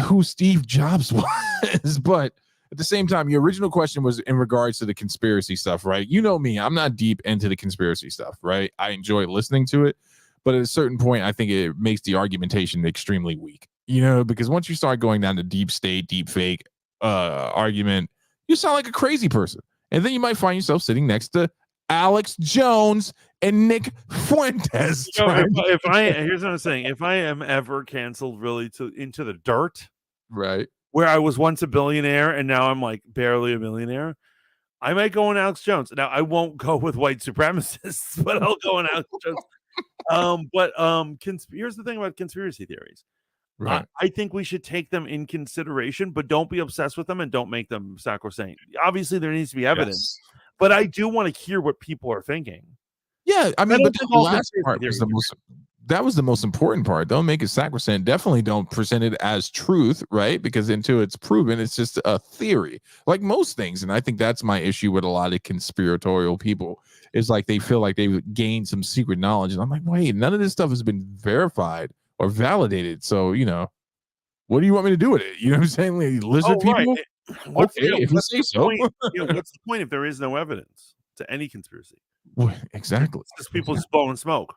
who Steve Jobs was. But at the same time, your original question was in regards to the conspiracy stuff, right? You know me, I'm not deep into the conspiracy stuff, right? I enjoy listening to it, but at a certain point, I think it makes the argumentation extremely weak, because once you start going down the deep state, deep fake argument, you sound like a crazy person. And then you might find yourself sitting next to Alex Jones and Nick Fuentes. Here's what I'm saying. If I am ever canceled really into the dirt, right, where I was once a billionaire and now I'm like barely a millionaire, I might go on Alex Jones. Now I won't go with white supremacists, but I'll go on Alex Jones. Here's the thing about conspiracy theories. Right. I think we should take them in consideration, but don't be obsessed with them and don't make them sacrosanct. Obviously, there needs to be evidence, but I do want to hear what people are thinking. Yeah, I mean, but the last part was that was the most important part. Don't make it sacrosanct. Definitely don't present it as truth, right? Because until it's proven, it's just a theory, like most things. And I think that's my issue with a lot of conspiratorial people, is like they feel like they've gained some secret knowledge. And I'm like, wait, none of this stuff has been verified or validated. So, what do you want me to do with it? You know what I'm saying? Like, lizard people? Right. If you say so. What's the point if there is no evidence to any conspiracy? Well, exactly. It's just people just blowing smoke.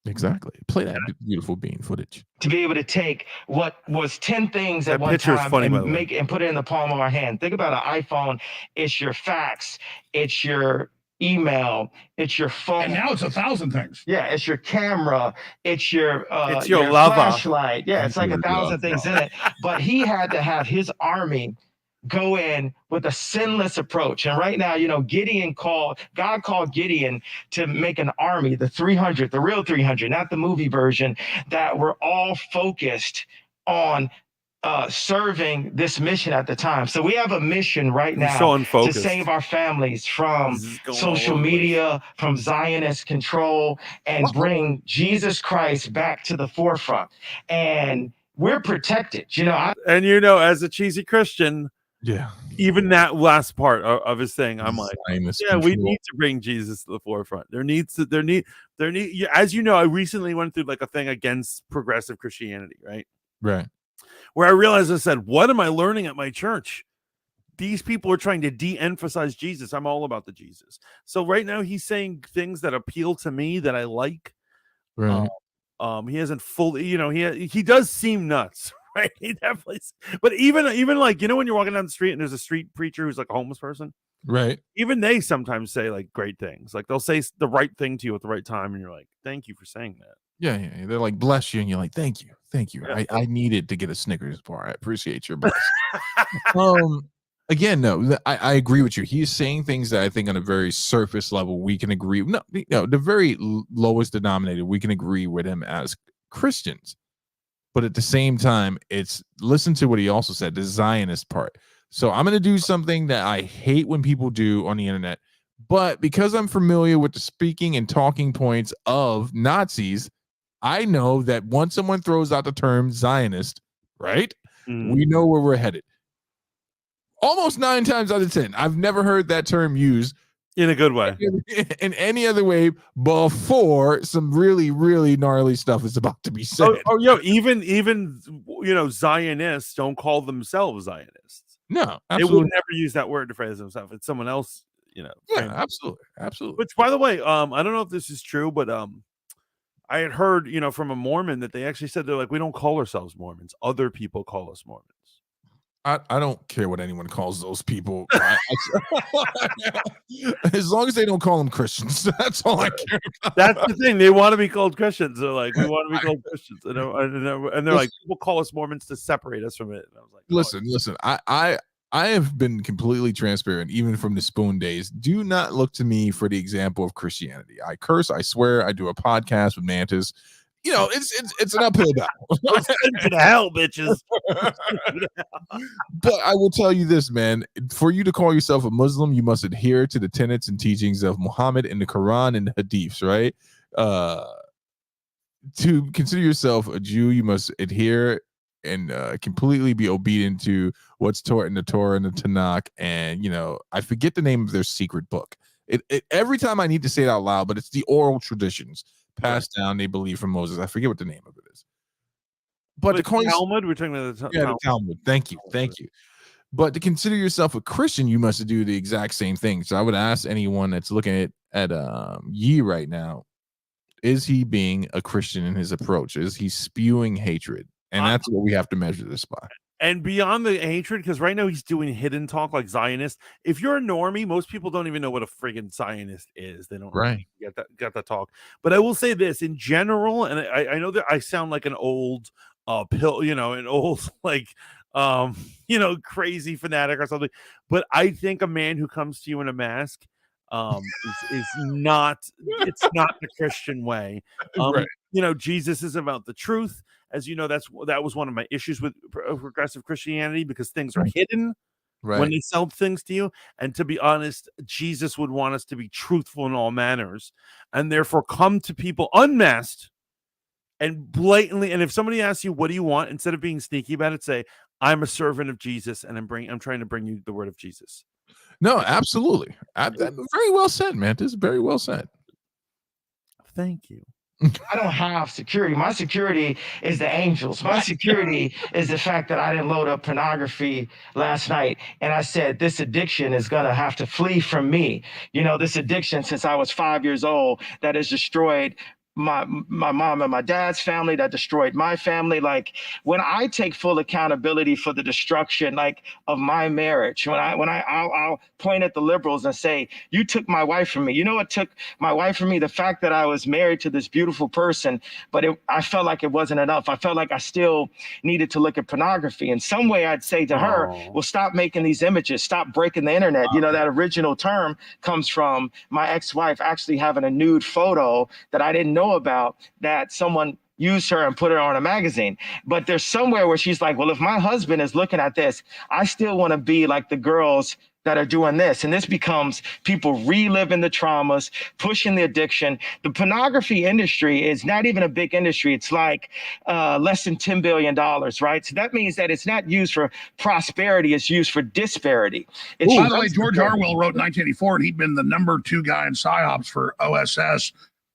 Exactly. Play that beautiful bean footage. To be able to take what was 10 things at one time and put it in the palm of our hand. Think about an iPhone. It's your fax. It's your email, it's your phone, and now it's 1,000 things. Yeah, it's your camera, it's your flashlight. Yeah, it's like 1,000 things in it. But he had to have his army go in with a sinless approach. And right now, God called Gideon to make an army, the 300, the real 300, not the movie version, that were all focused on serving this mission at the time. So we have a mission right now to save our families from social media, from Zionist control, and bring Jesus Christ back to the forefront. And we're protected, as a cheesy Christian, yeah, even that last part of his thing, I'm like, Zionist we need to bring Jesus to the forefront. As you know, I recently went through like a thing against progressive Christianity, right? Right. Where I realized, I said, what am I learning at my church? These people are trying to de-emphasize Jesus. I'm all about the Jesus. So right now he's saying things that appeal to me that I like. Right. He hasn't fully, he does seem nuts, right? He definitely, but even like, when you're walking down the street and there's a street preacher who's like a homeless person, right? Even they sometimes say like great things. Like they'll say the right thing to you at the right time, and you're like, thank you for saying that. Yeah. They're like, bless you, and you're like, thank you. Yeah. I needed to get a Snickers bar. I appreciate your blessing. Again, no, I agree with you. He's saying things that I think on a very surface level we can agree. No, the very lowest denominator we can agree with him as Christians. But at the same time, listen to what he also said, the Zionist part. So I'm going to do something that I hate when people do on the internet. But because I'm familiar with the speaking and talking points of Nazis, I know that once someone throws out the term Zionist, right, we know where we're headed. Almost 9 times out of 10, I've never heard that term used in a good way, in any other way before some really, really gnarly stuff is about to be said. Even Zionists don't call themselves Zionists. No, absolutely. They will never use that word to phrase themselves. It's someone else, Yeah, absolutely. Which, by the way, I don't know if this is true, but I had heard, from a Mormon that they actually said they're like, we don't call ourselves Mormons. Other people call us Mormons. I don't care what anyone calls those people. As long as they don't call them Christians, that's all I care about. That's the thing. They want to be called Christians. They're like, we want to be called Christians. And they're like, people call us Mormons to separate us from it. And I was like, listen. I have been completely transparent, even from the Spoon days. Do not look to me for the example of Christianity. I curse, I swear, I do a podcast with Mantis. It's an uphill battle. Send to the hell, bitches. But I will tell you this, man. For you to call yourself a Muslim, you must adhere to the tenets and teachings of Muhammad in the Quran and the Hadiths, right? To consider yourself a Jew, you must adhere and completely be obedient to what's taught in the Torah and the Tanakh. And I forget the name of their secret book. It every time I need to say it out loud, but it's the oral traditions passed down, they believe, from Moses. I forget what the name of it is. But the Talmud, we're talking about the Talmud. Thank you. But to consider yourself a Christian, you must do the exact same thing. So I would ask anyone that's looking at Yi right now, is he being a Christian in his approach? Is he spewing hatred? And that's what we have to measure this by. And beyond the hatred, because right now he's doing hidden talk like Zionist. If you're a normie, most people don't even know what a friggin' Zionist is. They don't really get that talk. But I will say this in general, and I know that I sound like an old an old crazy fanatic or something. But I think a man who comes to you in a mask is not, it's not the Christian way. Jesus is about the truth. As you know, that was one of my issues with progressive Christianity, because things are hidden when they sell things to you. And to be honest, Jesus would want us to be truthful in all manners, and therefore come to people unmasked and blatantly. And if somebody asks you, what do you want? Instead of being sneaky about it, say, I'm a servant of Jesus, and I'm trying to bring you the word of Jesus. No, absolutely. Very well said, Mantis. Very well said. Thank you. I don't have security. My security is the angels. My security is the fact that I didn't load up pornography last night. And I said, this addiction is going to have to flee from me. This addiction since I was 5 years old that has destroyed my mom and my dad's family, that destroyed my family. Like, when I take full accountability for the destruction, like, of my marriage, I'll point at the liberals and say, you took my wife from me. You know what took my wife from me? The fact that I was married to this beautiful person, but I felt like it wasn't enough. I felt like I still needed to look at pornography. In some way, I'd say to her, well, stop making these images, stop breaking the internet. That original term comes from my ex-wife actually having a nude photo that I didn't know about, that someone used her and put her on a magazine. But there's somewhere where she's like, well, if my husband is looking at this, I still want to be like the girls that are doing this. And this becomes people reliving the traumas, pushing the addiction. The pornography industry is not even a big industry. It's like less than $10 billion, right? So that means that it's not used for prosperity, it's used for disparity. By the way, George Orwell wrote in 1984, and he'd been the number 2 guy in PSYOPs for OSS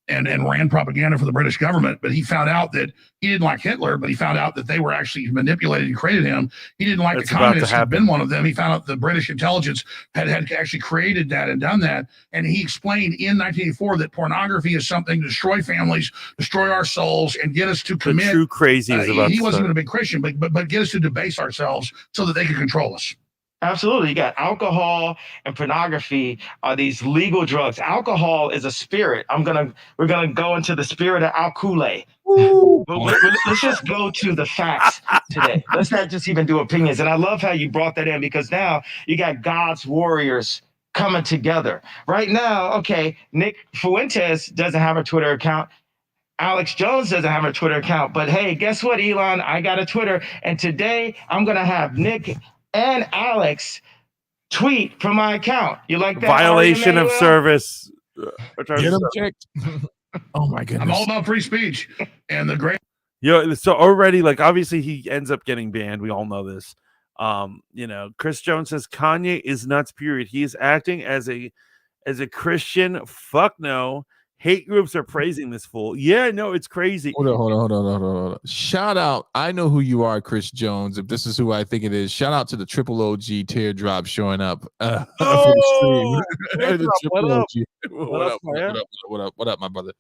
and ran propaganda for the British government. But he found out that he didn't like Hitler, but he found out that they were actually manipulated and created him. He didn't like the communists had been one of them. He found out the British intelligence had actually created that and done that. And he explained in 1984 that pornography is something to destroy families, destroy our souls, and get us to commit. The true crazy is about he wasn't even a big Christian, but get us to debase ourselves so that they could control us. Absolutely. You got alcohol and pornography are these legal drugs. Alcohol is a spirit. We're gonna go into the spirit of alcohol. But let's just go to the facts today. Let's not just even do opinions. And I love how you brought that in, because now you got God's warriors coming together. Right now, okay, Nick Fuentes doesn't have a Twitter account. Alex Jones doesn't have a Twitter account. But hey, guess what, Elon? I got a Twitter. And today I'm gonna have Nick and Alex tweet from my account. You like that? Violation of service. Get them checked. Oh my goodness. I'm all about free speech and the great. So already, like, obviously he ends up getting banned. We all know this. Chris Jones says Kanye is nuts, period. He is acting as a Christian. Fuck no. Hate groups are praising this fool. Yeah, no, it's crazy. Hold on. Shout out. I know who you are, Chris Jones. If this is who I think it is, shout out to the Triple OG Teardrop showing up for the stream. What up, my brother?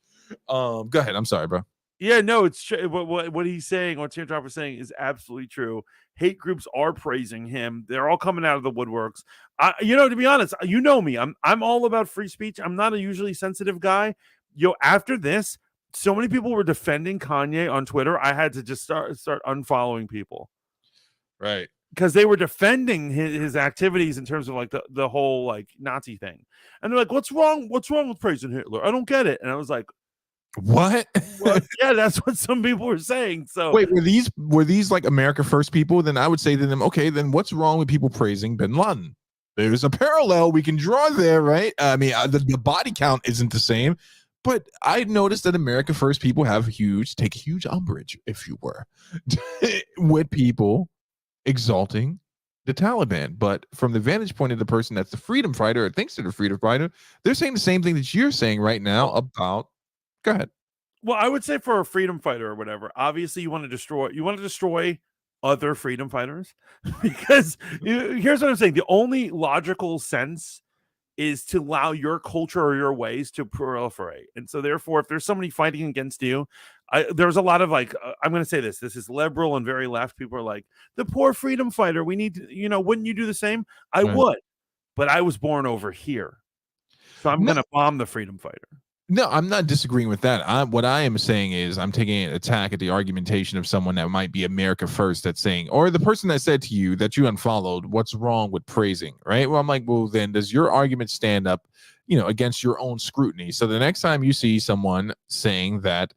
Go ahead. I'm sorry, bro. Yeah, no, it's true. What he's saying, what Teardrop is saying, is absolutely true. Hate groups are praising him. They're all coming out of the woodworks. To be honest, you know me. I'm all about free speech. I'm not a usually sensitive guy. After this, so many people were defending Kanye on Twitter. I had to just start unfollowing people, right? Because they were defending his activities in terms of like the whole like Nazi thing, and they're like, "What's wrong? What's wrong with praising Hitler? I don't get it." And I was like, what? Well, yeah, that's what some people were saying. So wait, were these like America First people? Then I would say to them, okay, then what's wrong with people praising Bin Laden? There's a parallel we can draw there, right? I mean, the body count isn't the same, But I noticed that America First people take huge umbrage, if you were, with people exalting the Taliban. But from the vantage point of the person that's the freedom fighter or thinks they're the freedom fighter, they're saying the same thing that you're saying right now about. Go ahead. Well, I would say for a freedom fighter or whatever, obviously you want to destroy other freedom fighters because here's what I'm saying. The only logical sense is to allow your culture or your ways to proliferate. And so therefore, if there's somebody fighting against you, there's a lot of like, I'm going to say this is liberal and very left. People are like, the poor freedom fighter, we need to, wouldn't you do the same? I would, but I was born over here. So I'm going to bomb the freedom fighter. No, I'm not disagreeing with that. What I am saying is I'm taking an attack at the argumentation of someone that might be America First that's saying, or the person that said to you that you unfollowed, what's wrong with praising, right? Well, I'm like, well, then does your argument stand up, against your own scrutiny? So the next time you see someone saying that,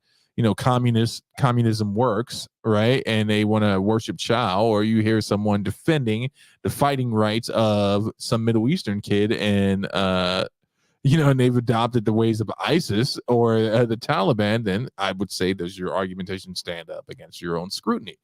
communism works, right, and they want to worship Chow, or you hear someone defending the fighting rights of some Middle Eastern kid and, and they've adopted the ways of ISIS or the Taliban, then I would say does your argumentation stand up against your own scrutiny?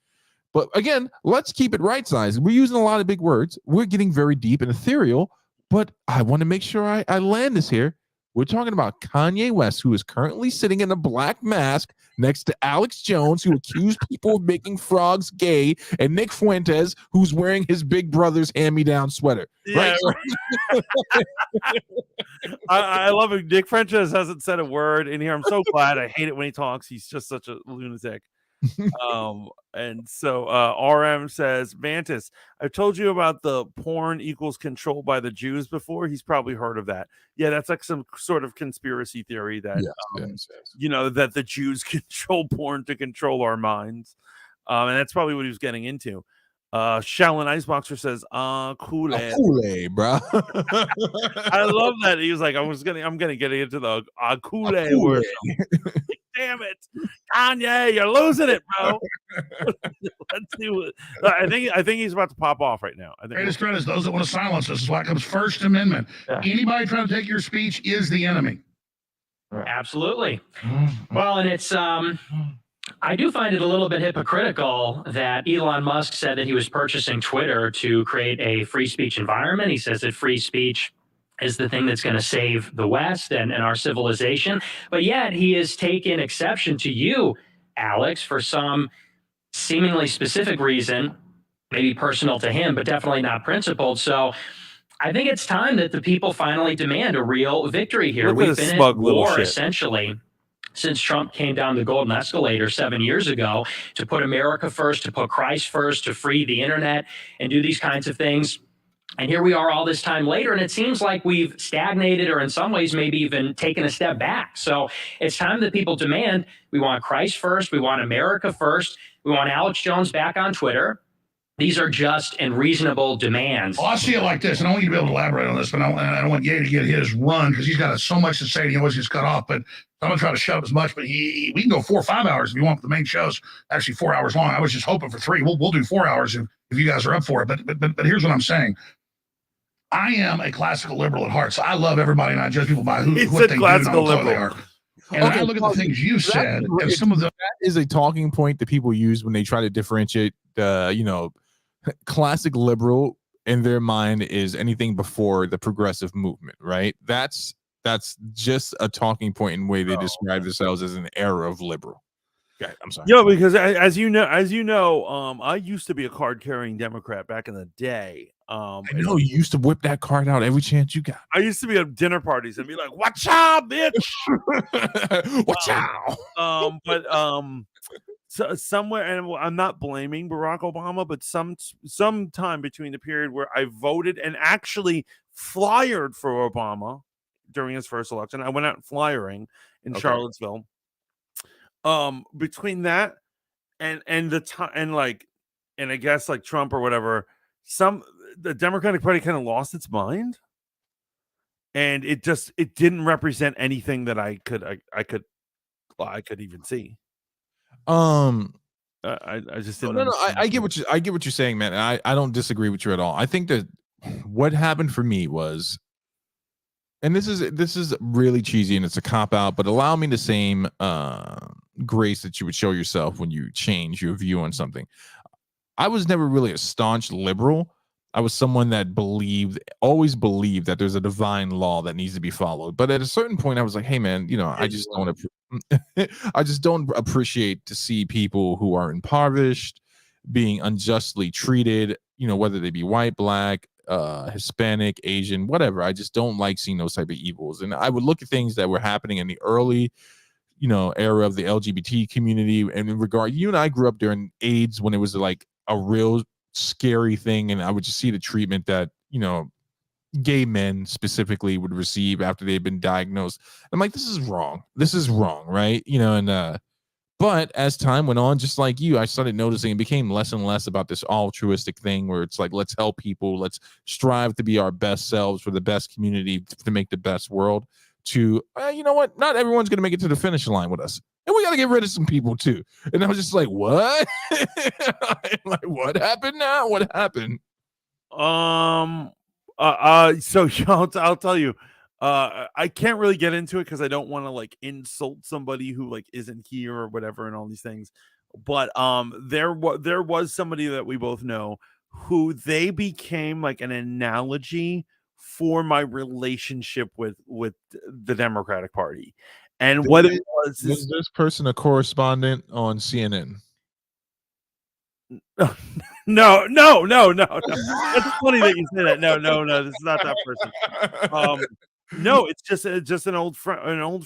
But again, let's keep it right-sized. We're using a lot of big words. We're getting very deep and ethereal, but I want to make sure I land this here. We're talking about Kanye West, who is currently sitting in a black mask next to Alex Jones, who accused people of making frogs gay, and Nick Fuentes, who's wearing his big brother's hand-me-down sweater. Yeah, right? I love it. Nick Fuentes hasn't said a word in here. I'm so glad. I hate it when he talks. He's just such a lunatic. And so RM says, Mantis, I've told you about the porn equals control by the Jews before. He's probably heard of that. Yeah, that's like some sort of conspiracy theory that yes. That the Jews control porn to control our minds. And that's probably what he was getting into. Shaolin Iceboxer says, Kool-Aid. Kool-Aid, bro. I love that. He was like, I'm gonna get into the Kool-Aid word. Damn it, Kanye, you're losing it, bro. Let's do it. I think he's about to pop off right now. I think greatest threat is those that want to silence us. This is why it comes First Amendment. Yeah. Anybody trying to take your speech is the enemy. Absolutely. Well, and it's I do find it a little bit hypocritical that Elon Musk said that he was purchasing Twitter to create a free speech environment. He says that free speech is the thing that's going to save the West and our civilization. But yet he has taken exception to you, Alex, for some seemingly specific reason, maybe personal to him, but definitely not principled. So I think it's time that the people finally demand a real victory here. We've been in war, essentially, since Trump came down the golden escalator 7 years ago to put America first, to put Christ first, to free the internet and do these kinds of things. And here we are all this time later, and it seems like we've stagnated or in some ways maybe even taken a step back. So it's time that people demand we want Christ first, we want America first, we want Alex Jones back on Twitter. These are just and reasonable demands. Well, I see it like this, and I want you to be able to elaborate on this, but I don't want Ye to get his run because he's got so much to say and he always gets cut off. But I'm going to try to shut up as much, but we can go 4 or 5 hours if you want. The main show's actually 4 hours long. I was just hoping for 3. We'll do 4 hours if you guys are up for it. But here's what I'm saying. I am a classical liberal at heart, so I love everybody, and I judge people by what they do, not what they are. And I look at the things you said, and some of them. That is a talking point that people use when they try to differentiate, classic liberal in their mind is anything before the progressive movement, right? That's just a talking point in the way they describe themselves as an era of liberal. Okay, I'm sorry. Yeah, because as you know, I used to be a card-carrying Democrat back in the day. I know you used to whip that card out every chance you got. I used to be at dinner parties and be like, "Watch out, bitch! Watch out!" So somewhere, and I'm not blaming Barack Obama, but some time between the period where I voted and actually flyered for Obama during his first election, I went out flyering in Charlottesville. Between that and the time and I guess like Trump or whatever, the Democratic Party kind of lost its mind, and it didn't represent anything that I could even see. I just didn't. No. I get what you're saying, man. And I don't disagree with you at all. I think that what happened for me was and this is really cheesy and it's a cop out, but allow me the same grace that you would show yourself when you change your view on something. I was never really a staunch liberal. I was someone that always believed that there's a divine law that needs to be followed. But at a certain point, I was like, hey man, I just don't I just don't appreciate to see people who are impoverished being unjustly treated, whether they be white, black, Hispanic, Asian, whatever. I just don't like seeing those type of evils. And I would look at things that were happening in the early era of the LGBT community. And in regard, you and I grew up during AIDS when it was like a real scary thing. And I would just see the treatment that, gay men specifically would receive after they've been diagnosed. I'm like, this is wrong. This is wrong. Right. But as time went on, just like you, I started noticing it became less and less about this altruistic thing where it's like, let's help people. Let's strive to be our best selves for the best community to make the best world. To, you know what? Not everyone's going to make it to the finish line with us. And we got to get rid of some people too. And I was just like, what? Like, what happened now? What happened? So I'll tell you, I can't really get into it because I don't want to like insult somebody who like isn't here or whatever and all these things. But there was somebody that we both know who they became like an analogy for my relationship with the Democratic Party. And what it was this person a correspondent on CNN? No. It's funny that you say that. No, this is not that person. No, it's just an old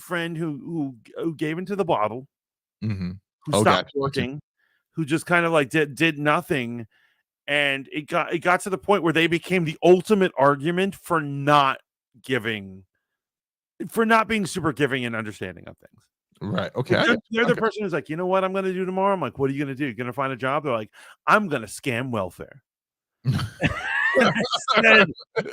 friend who gave into the bottle, mm-hmm. who stopped working, who just kind of like did nothing, and it got to the point where they became the ultimate argument for not being super giving and understanding of things. Right. Okay. They're the person who's like, you know what I'm going to do tomorrow? I'm like, what are you going to do? You're going to find a job? They're like, I'm going to scam welfare. Said,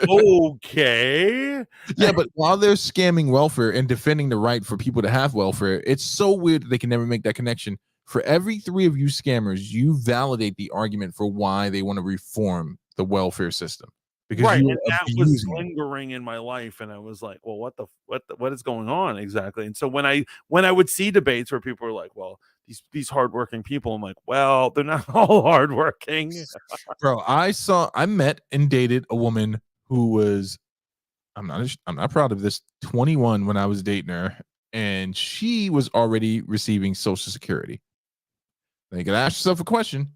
okay. Yeah, but while they're scamming welfare and defending the right for people to have welfare, it's so weird that they can never make that connection. For every 3 of you scammers, you validate the argument for why they want to reform the welfare system. Because right, and that was lingering in my life, and I was like, "Well, what is going on exactly?" And so when I would see debates where people were like, "Well, these hardworking people," I'm like, "Well, they're not all hardworking." Bro, I met and dated a woman who was, I'm not proud of this, 21 when I was dating her, and she was already receiving Social Security. Now you gotta ask yourself a question.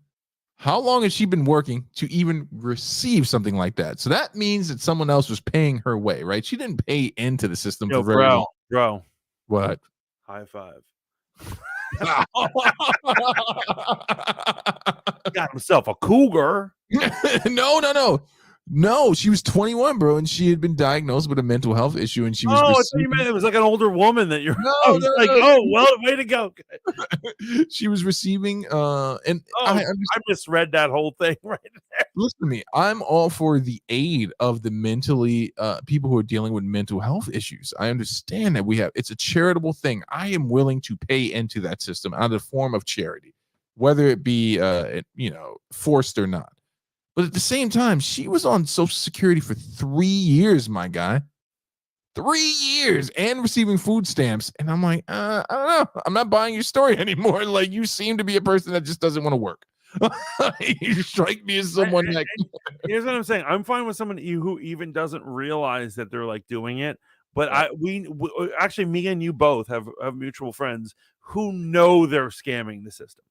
How long has she been working to even receive something like that? So that means that someone else was paying her way, right? She didn't pay into the system for very long. Bro. What? High five. Got himself a cougar. No, she was 21, bro, and she had been diagnosed with a mental health issue, and she was. Oh, I thought you meant it was like an older woman that you're. Oh, well, way to go. She was receiving, and I misread that whole thing right there. Listen to me. I'm all for the aid of the mentally people who are dealing with mental health issues. I understand that it's a charitable thing. I am willing to pay into that system out of the form of charity, whether it be forced or not. But at the same time, she was on Social Security for 3 years, my guy. 3 years and receiving food stamps. And I'm like, I don't know. I'm not buying your story anymore. Like, you seem to be a person that just doesn't want to work. You strike me as someone like. Here's what I'm saying. I'm fine with someone who even doesn't realize that they're like doing it. But we actually, me and you both have mutual friends who know they're scamming the system.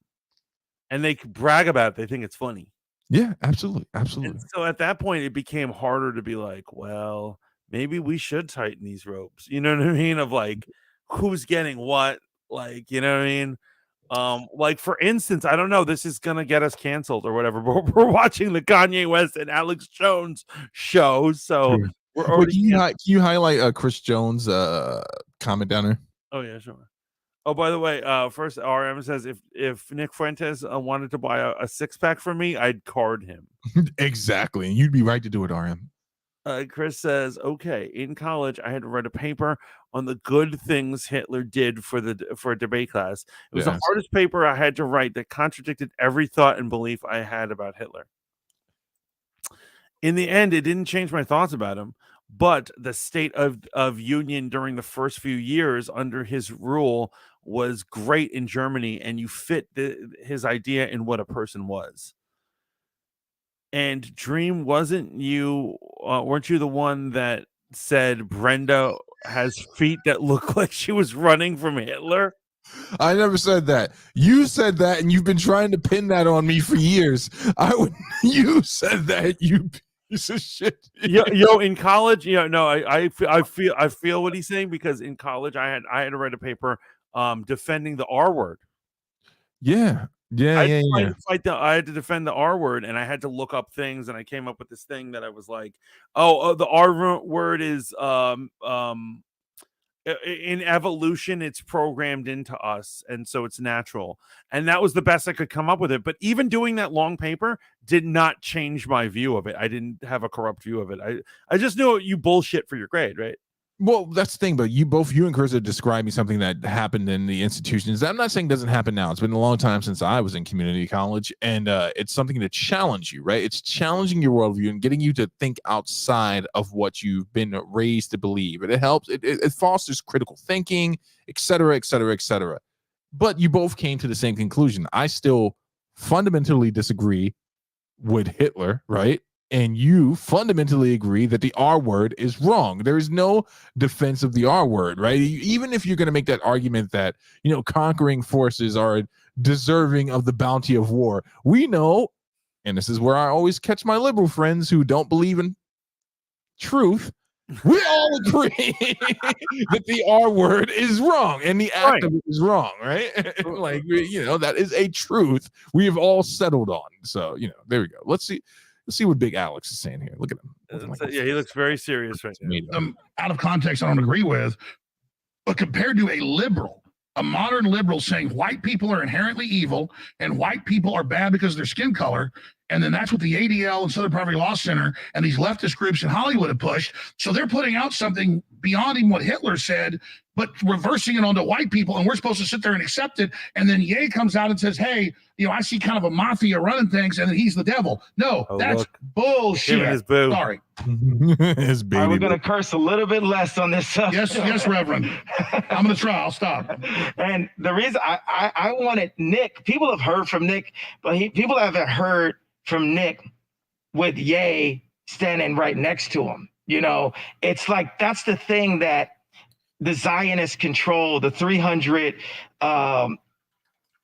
And they brag about it. They think it's funny. Yeah, absolutely. And so at that point, it became harder to be like, well, maybe we should tighten these ropes. You know what I mean? Of like, who's getting what? Like, you know what I mean? Like for instance, I don't know, this is gonna get us canceled or whatever, but we're watching the Kanye West and Alex Jones show. So we're already. Can you highlight Chris Jones' comment down there? Oh yeah, sure. Oh, by the way, first RM says if Nick Fuentes wanted to buy a 6-pack from me, I'd card him. Exactly, and you'd be right to do it, RM. Chris says, okay, in college, I had to write a paper on the good things Hitler did for a debate class. It was the hardest paper I had to write that contradicted every thought and belief I had about Hitler. In the end, it didn't change my thoughts about him. But the state of union during the first few years under his rule was great in Germany, and you fit his idea in what a person was. And Dream, weren't you the one that said Brenda has feet that look like she was running from Hitler? I never said that. You said that, and you've been trying to pin that on me for years. You said that, you piece of shit. Yo, in college, no, I feel what he's saying, because in college I had to write a paper defending the R word. Yeah. I had to defend the R word, and I had to look up things, and I came up with this thing that I was like, the R word is in evolution, it's programmed into us, and so it's natural. And that was the best I could come up with it. But even doing that long paper did not change my view of it. I didn't have a corrupt view of it. I just knew you bullshit for your grade, right? Well, that's the thing, but you and Chris are describing something that happened in the institutions. I'm not saying it doesn't happen now. It's been a long time since I was in community college, and it's something to challenge you, right? It's challenging your worldview and getting you to think outside of what you've been raised to believe. And it helps. It fosters critical thinking, et cetera, et cetera, et cetera. But you both came to the same conclusion. I still fundamentally disagree with Hitler, right? And you fundamentally agree that the R word is wrong. There is no defense of the R word, right? Even if you're going to make that argument that, conquering forces are deserving of the bounty of war, we know, and this is where I always catch my liberal friends who don't believe in truth, we all agree that the R word is wrong and the act of it is wrong, right? Like, that is a truth we have all settled on. So, there we go. Let's see what Big Alex is saying here. Look at him. He looks very serious right now. Out of context, I don't agree with. But compared to a modern liberal saying white people are inherently evil and white people are bad because of their skin color, and then that's what the ADL and Southern Poverty Law Center and these leftist groups in Hollywood have pushed. So they're putting out something beyond even what Hitler said, but reversing it onto white people, and we're supposed to sit there and accept it. And then Ye comes out and says, hey, I see kind of a mafia running things, and then he's the devil. No, that's bullshit. Sorry. His baby. We're going to curse a little bit less on this subject. Yes, Reverend. I'm going to try. I'll stop. And the reason I wanted Nick, people have heard from Nick, but people haven't heard from Nick with Ye standing right next to him. It's like, that's the thing that the Zionists control, the 300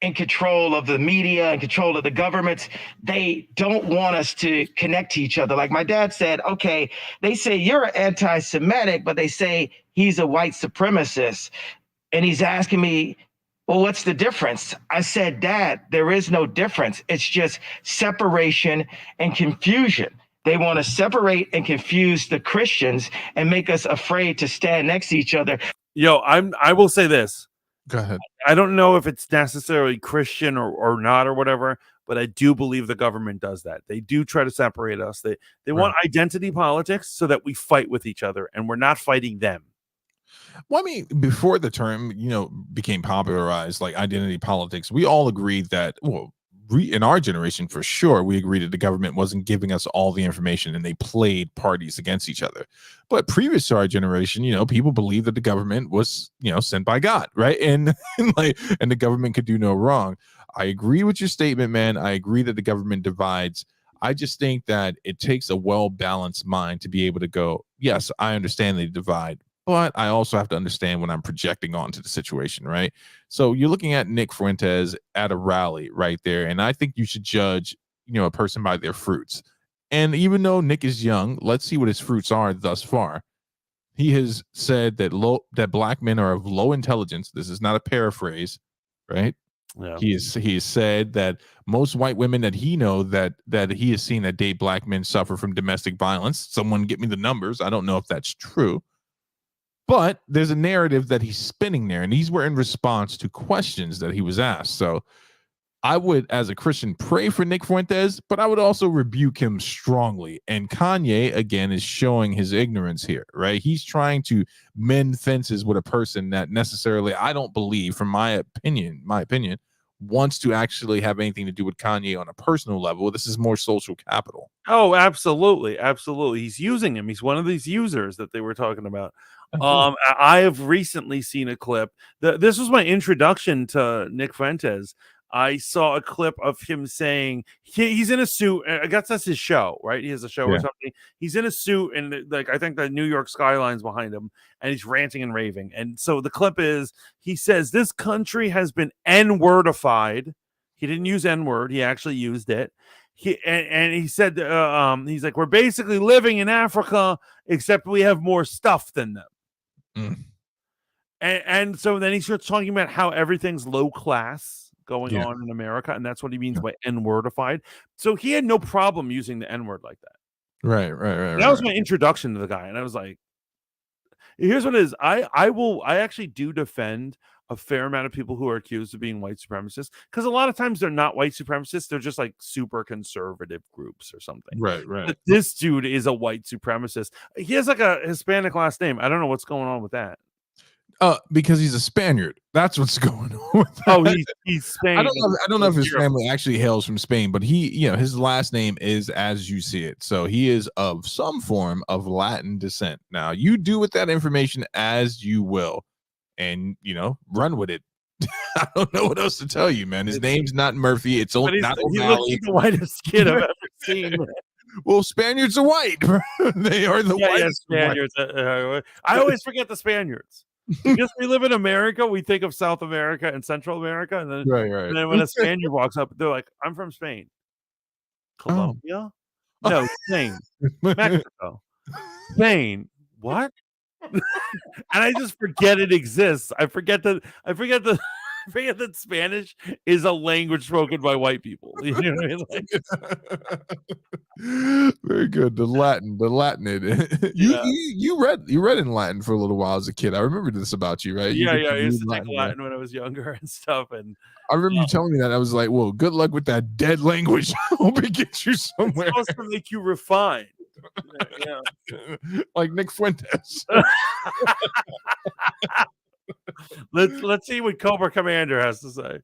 in control of the media and control of the governments. They don't want us to connect to each other. Like my dad said, okay, they say you're anti-Semitic, but they say he's a white supremacist. And he's asking me, well, what's the difference? I said, Dad, there is no difference. It's just separation and confusion. They want to separate and confuse the Christians and make us afraid to stand next to each other. Yo, I will say this. Go ahead. I don't know if it's necessarily Christian or not or whatever, but I do believe the government does that. They do try to separate us. They want identity politics so that we fight with each other, and we're not fighting them. Well, I mean, before the term, became popularized, like identity politics, we all agreed that, in our generation, for sure, we agreed that the government wasn't giving us all the information, and they played parties against each other. But previous to our generation, people believed that the government was, sent by God, right? And the government could do no wrong. I agree with your statement, man. I agree that the government divides. I just think that it takes a well-balanced mind to be able to go, yes, I understand they divide, but I also have to understand when I'm projecting onto the situation, right? So you're looking at Nick Fuentes at a rally right there, and I think you should judge, a person by their fruits. And even though Nick is young, let's see what his fruits are thus far. He has said that black men are of low intelligence. This is not a paraphrase, right? Yeah. He has said that most white women that he know that he has seen that date black men suffer from domestic violence. Someone get me the numbers. I don't know if that's true. But there's a narrative that he's spinning there, and these were in response to questions that he was asked. So I would, as a Christian, pray for Nick Fuentes, but I would also rebuke him strongly. And Kanye, again, is showing his ignorance here, right? He's trying to mend fences with a person that necessarily, I don't believe, from my opinion, wants to actually have anything to do with Kanye on a personal level. This is more social capital. Oh, absolutely, absolutely. He's using him. He's one of these users that they were talking about. I have recently seen a clip. This was my introduction to Nick Fuentes. I saw a clip of him saying he's in a suit. I guess that's his show, right? He has a show or something. He's in a suit, and like I think the New York skyline's behind him, and he's ranting and raving. And so the clip is he says this country has been N-wordified. He didn't use N-word. He actually used it. And he said he's like, we're basically living in Africa, except we have more stuff than them. And so then he starts talking about how everything's low class going on in America, and that's what he means by N-wordified. So he had no problem using the N-word like that. Right. That was my introduction to the guy, and I was like, here's what it is. I actually do defend a fair amount of people who are accused of being white supremacists, because a lot of times they're not white supremacists, they're just like super conservative groups or something. Right. But this dude is a white supremacist. He has like a Hispanic last name. I don't know what's going on with that. Because he's a Spaniard. That's what's going on with that. Oh, he's Spain. I don't know if his family actually hails from Spain, but his last name is as you see it. So he is of some form of Latin descent. Now you do with that information as you will, and run with it. I don't know what else to tell you, man. His name's not Murphy. It's not O'Malley. He looks like the whitest kid I've ever seen. Well, Spaniards are white. They are the whitest Spaniards. I always forget the Spaniards. Because we live in America, we think of South America and Central America, and then, and then when a Spaniard walks up, they're like, "I'm from Spain, Colombia, no, Spain, Mexico, Spain, what?" And I just forget it exists. I forget that Spanish is a language spoken by white people. You know what I mean? Very good. The Latin. You read in Latin for a little while as a kid. I remember this about you, right? I used to take Latin when I was younger and stuff. And I remember you telling me that. I was like, "Well, good luck with that dead language. I hope it gets you somewhere." It's supposed to make you refined. Like Nick Fuentes. Let's see what Cobra Commander has to say.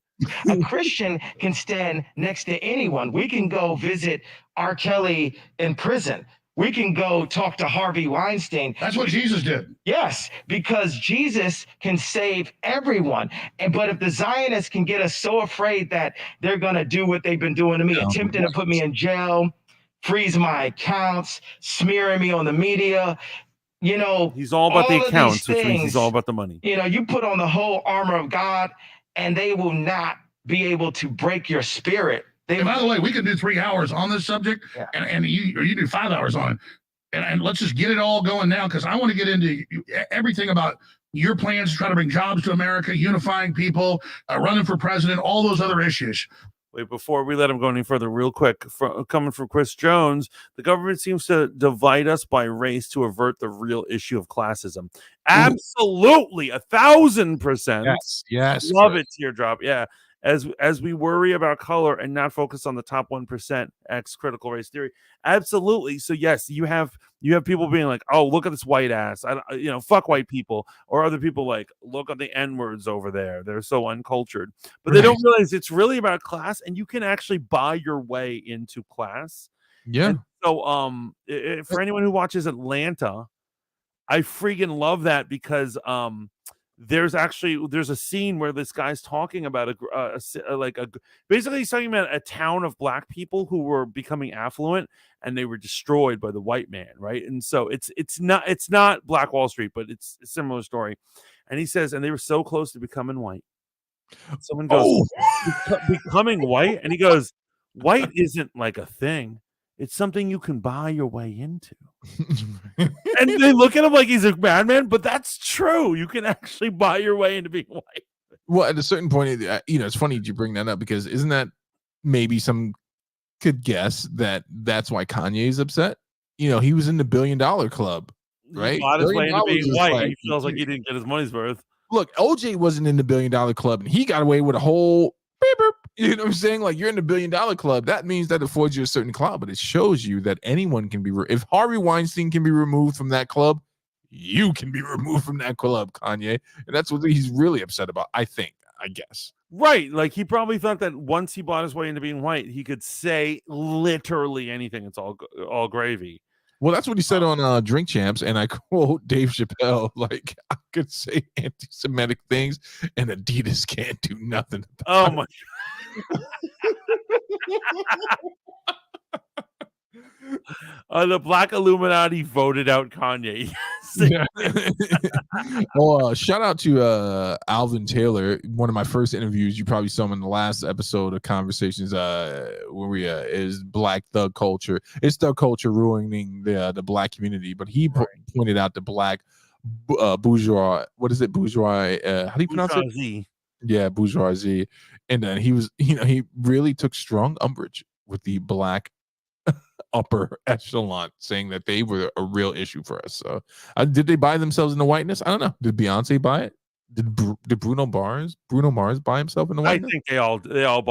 A Christian can stand next to anyone. We can go visit R. Kelly in prison. We can go talk to Harvey Weinstein. That's what Jesus did. Yes, because Jesus can save everyone. But if the Zionists can get us so afraid that they're going to do what they've been doing to me, attempting to put me in jail, freeze my accounts, smearing me on the media, he's all about the accounts, which means he's all about the money. You put on the whole armor of God, and they will not be able to break your spirit. And by the way, we could do 3 hours on this subject, and you do 5 hours on it. And let's just get it all going now, because I want to get into everything about your plans to try to bring jobs to America, unifying people, running for president, all those other issues. Wait, before we let him go any further, real quick, coming from Chris Jones, the government seems to divide us by race to avert the real issue of classism. Absolutely, 1,000%. Yes, love it. Teardrop, yeah. As we worry about color and not focus on the top 1%, X critical race theory. Absolutely. So yes, you have people being like, "Oh, look at this white ass. Fuck white people," or other people like, "Look at the N-words over there. They're so uncultured." But they don't realize it's really about class, and you can actually buy your way into class. Yeah. And so for anyone who watches Atlanta, I freaking love that, because there's a scene where this guy's talking about basically he's talking about a town of black people who were becoming affluent, and they were destroyed by the white man, right? And so it's not Black Wall Street, but it's a similar story. And he says, and they were so close to becoming white. Someone goes, becoming white, and he goes, "White isn't like a thing. It's something you can buy your way into." And they look at him like he's a madman, but that's true. You can actually buy your way into being white. Well, at a certain point, it's funny you bring that up, because isn't that maybe some could guess that's why Kanye is upset? He was in the $1 billion club, right? He bought his way into being white. He feels like he didn't get his money's worth. Look, OJ wasn't in the $1 billion club, and he got away with a whole beep, beep. You know what I'm saying? Like, you're in the $1 billion club. That means that affords you a certain clout, but it shows you that anyone can be. If Harvey Weinstein can be removed from that club, you can be removed from that club, Kanye. And that's what he's really upset about, I think. I guess. Right. Like he probably thought that once he bought his way into being white, he could say literally anything. It's all gravy. Well, that's what he said on Drink Champs, and I quote Dave Chappelle, like, I could say anti-Semitic things, and Adidas can't do nothing about my the Black Illuminati voted out Kanye. Well, shout out to Alvin Taylor, one of my first interviews. You probably saw him in the last episode of Conversations where we is Black Thug Culture. It's thug culture ruining the Black community, but he pointed out the Black bourgeois. What is it? Bourgeois. How do you pronounce it? Yeah, bourgeoisie. And then he was, he really took strong umbrage with the Black upper echelon, saying that they were a real issue for us. So did they buy themselves into whiteness? I don't know. Did Beyonce buy it? Did Bruno Mars buy himself into whiteness? I think they all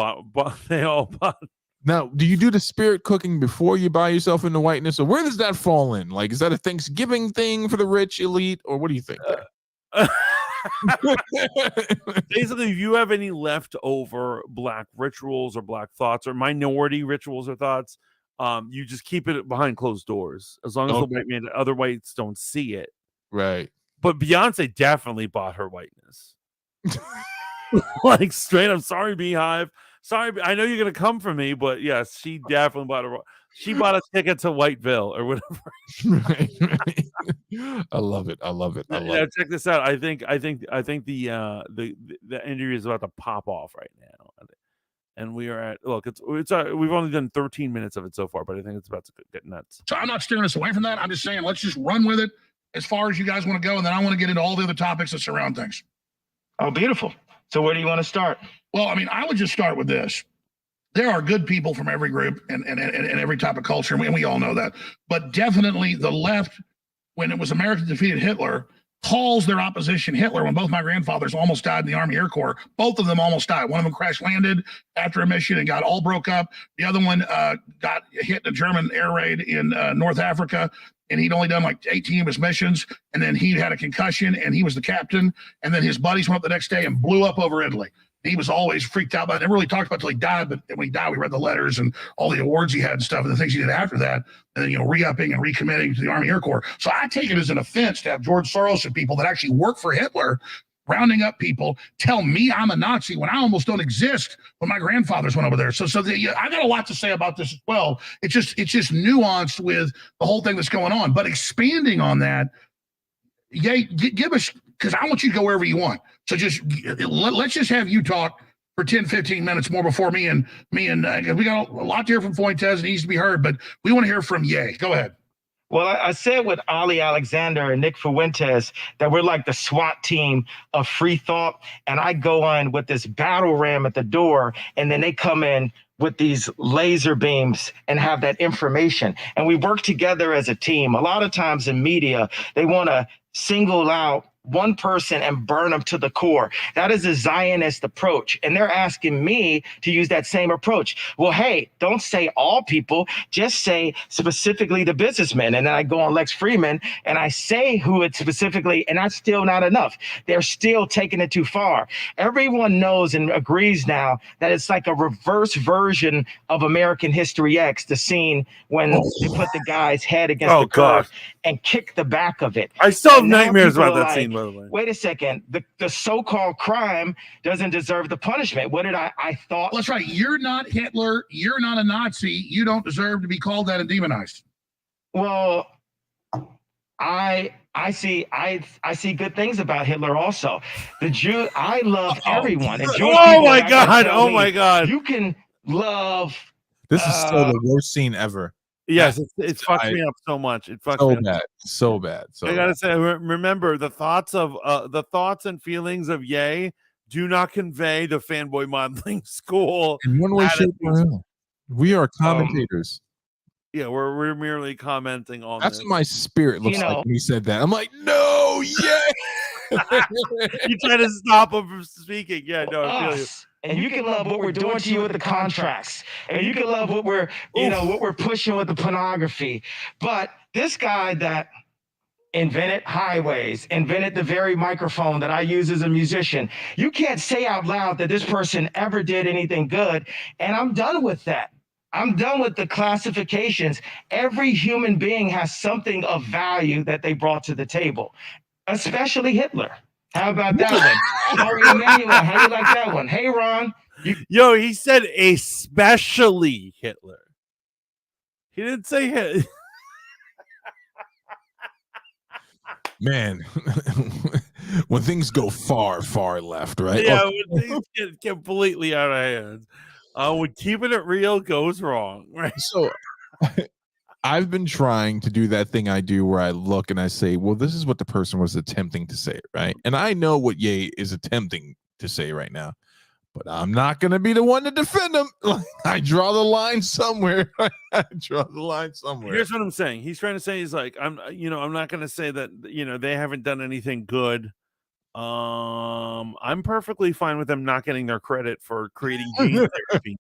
bought. Now, do you do the spirit cooking before you buy yourself into whiteness, or where does that fall in? Like, is that a Thanksgiving thing for the rich elite, or what do you think there? Basically, if you have any leftover Black rituals or Black thoughts or minority rituals or thoughts, you just keep it behind closed doors as long as the white man, other whites don't see it. Right. But Beyonce definitely bought her whiteness. Like straight up, sorry, Beehive. Sorry, I know you're gonna come for me, but yes, she definitely bought her. She bought a ticket to Whiteville or whatever. I love it. Check this out. I think the interview is about to pop off right now. And we are at we've only done 13 minutes of it so far, but I think it's about to get nuts. So I'm not steering us away from that. I'm just saying let's just run with it as far as you guys want to go, and then I want to get into all the other topics that surround things. Oh, beautiful. So where do you want to start? Well, I mean, I would just start with this. There are good people from every group and every type of culture, and we all know that. But definitely the left, when it was America defeated Hitler, calls their opposition Hitler. When both my grandfathers almost died in the Army Air Corps, both of them almost died. One of them crash landed after a mission and got all broke up. The other one got hit in a German air raid in North Africa, and he'd only done like 18 of his missions, and then he had a concussion, and he was the captain, and then his buddies went up the next day and blew up over Italy. He was always freaked out about it. Never really talked about it until he died, but when he died, we read the letters and all the awards he had and stuff and the things he did after that, and then, re-upping and recommitting to the Army Air Corps. So I take it as an offense to have George Soros and people that actually work for Hitler rounding up people tell me I'm a Nazi when I almost don't exist when my grandfathers went over there. So I got a lot to say about this as well. It's just nuanced with the whole thing that's going on. But expanding on that, give us, because I want you to go wherever you want. So let's just have you talk for 10, 15 minutes more before me and we got a lot to hear from Fuentes. It needs to be heard, but we want to hear from Ye. Go ahead. Well, I said with Ali Alexander and Nick Fuentes that we're like the SWAT team of free thought. And I go on with this battle ram at the door, and then they come in with these laser beams and have that information. And we work together as a team. A lot of times in media, they want to single out one person and burn them to the core. That is a Zionist approach. And they're asking me to use that same approach. Well, hey, don't say all people, just say specifically the businessmen. And then I go on Lex Fridman and I say who it specifically, and that's still not enough. They're still taking it too far. Everyone knows and agrees now that it's like a reverse version of American History X, the scene when they put the guy's head against the curve and kick the back of it. I still have nightmares about that scene. Wait a second. The so-called crime doesn't deserve the punishment. What did I thought? Well, that's right. You're not Hitler. You're not a Nazi. You don't deserve to be called that and demonized. Well, I see good things about Hitler also. The Jew, I love everyone. And oh my God. You can love. This is still the worst scene ever. Yes, it's fucked me up so much. It fucked me up. So bad. I gotta say, remember the thoughts and feelings of Ye do not convey the fanboy modeling school. In one way, shape, or another. We are commentators. Yeah, we're merely commenting on. That's what my spirit looks like when he said that. I'm like, no, yeah. You try to stop him from speaking. Yeah, no, I feel you. And you can love what we're doing to you with the contracts. And you can love what we're, what we're pushing with the pornography. But this guy that invented highways, invented the very microphone that I use as a musician. You can't say out loud that this person ever did anything good. And I'm done with that. I'm done with the classifications. Every human being has something of value that they brought to the table, especially Hitler. How about that one? Harry Emanuel, how you like that one? Hey, Ron. Yo, he said especially Hitler. He didn't say Hitler. Man, when things go far, far left, right? Yeah, when things get completely out of hands. When keeping it real goes wrong, right? So I've been trying to do that thing I do where I look and I say, well, this is what the person was attempting to say, right? And I know what Ye is attempting to say right now, but I'm not going to be the one to defend him. I draw the line somewhere. I draw the line somewhere. Here's what I'm saying. He's trying to say, he's like, I'm not going to say that, they haven't done anything good. I'm perfectly fine with them not getting their credit for creating gene therapy.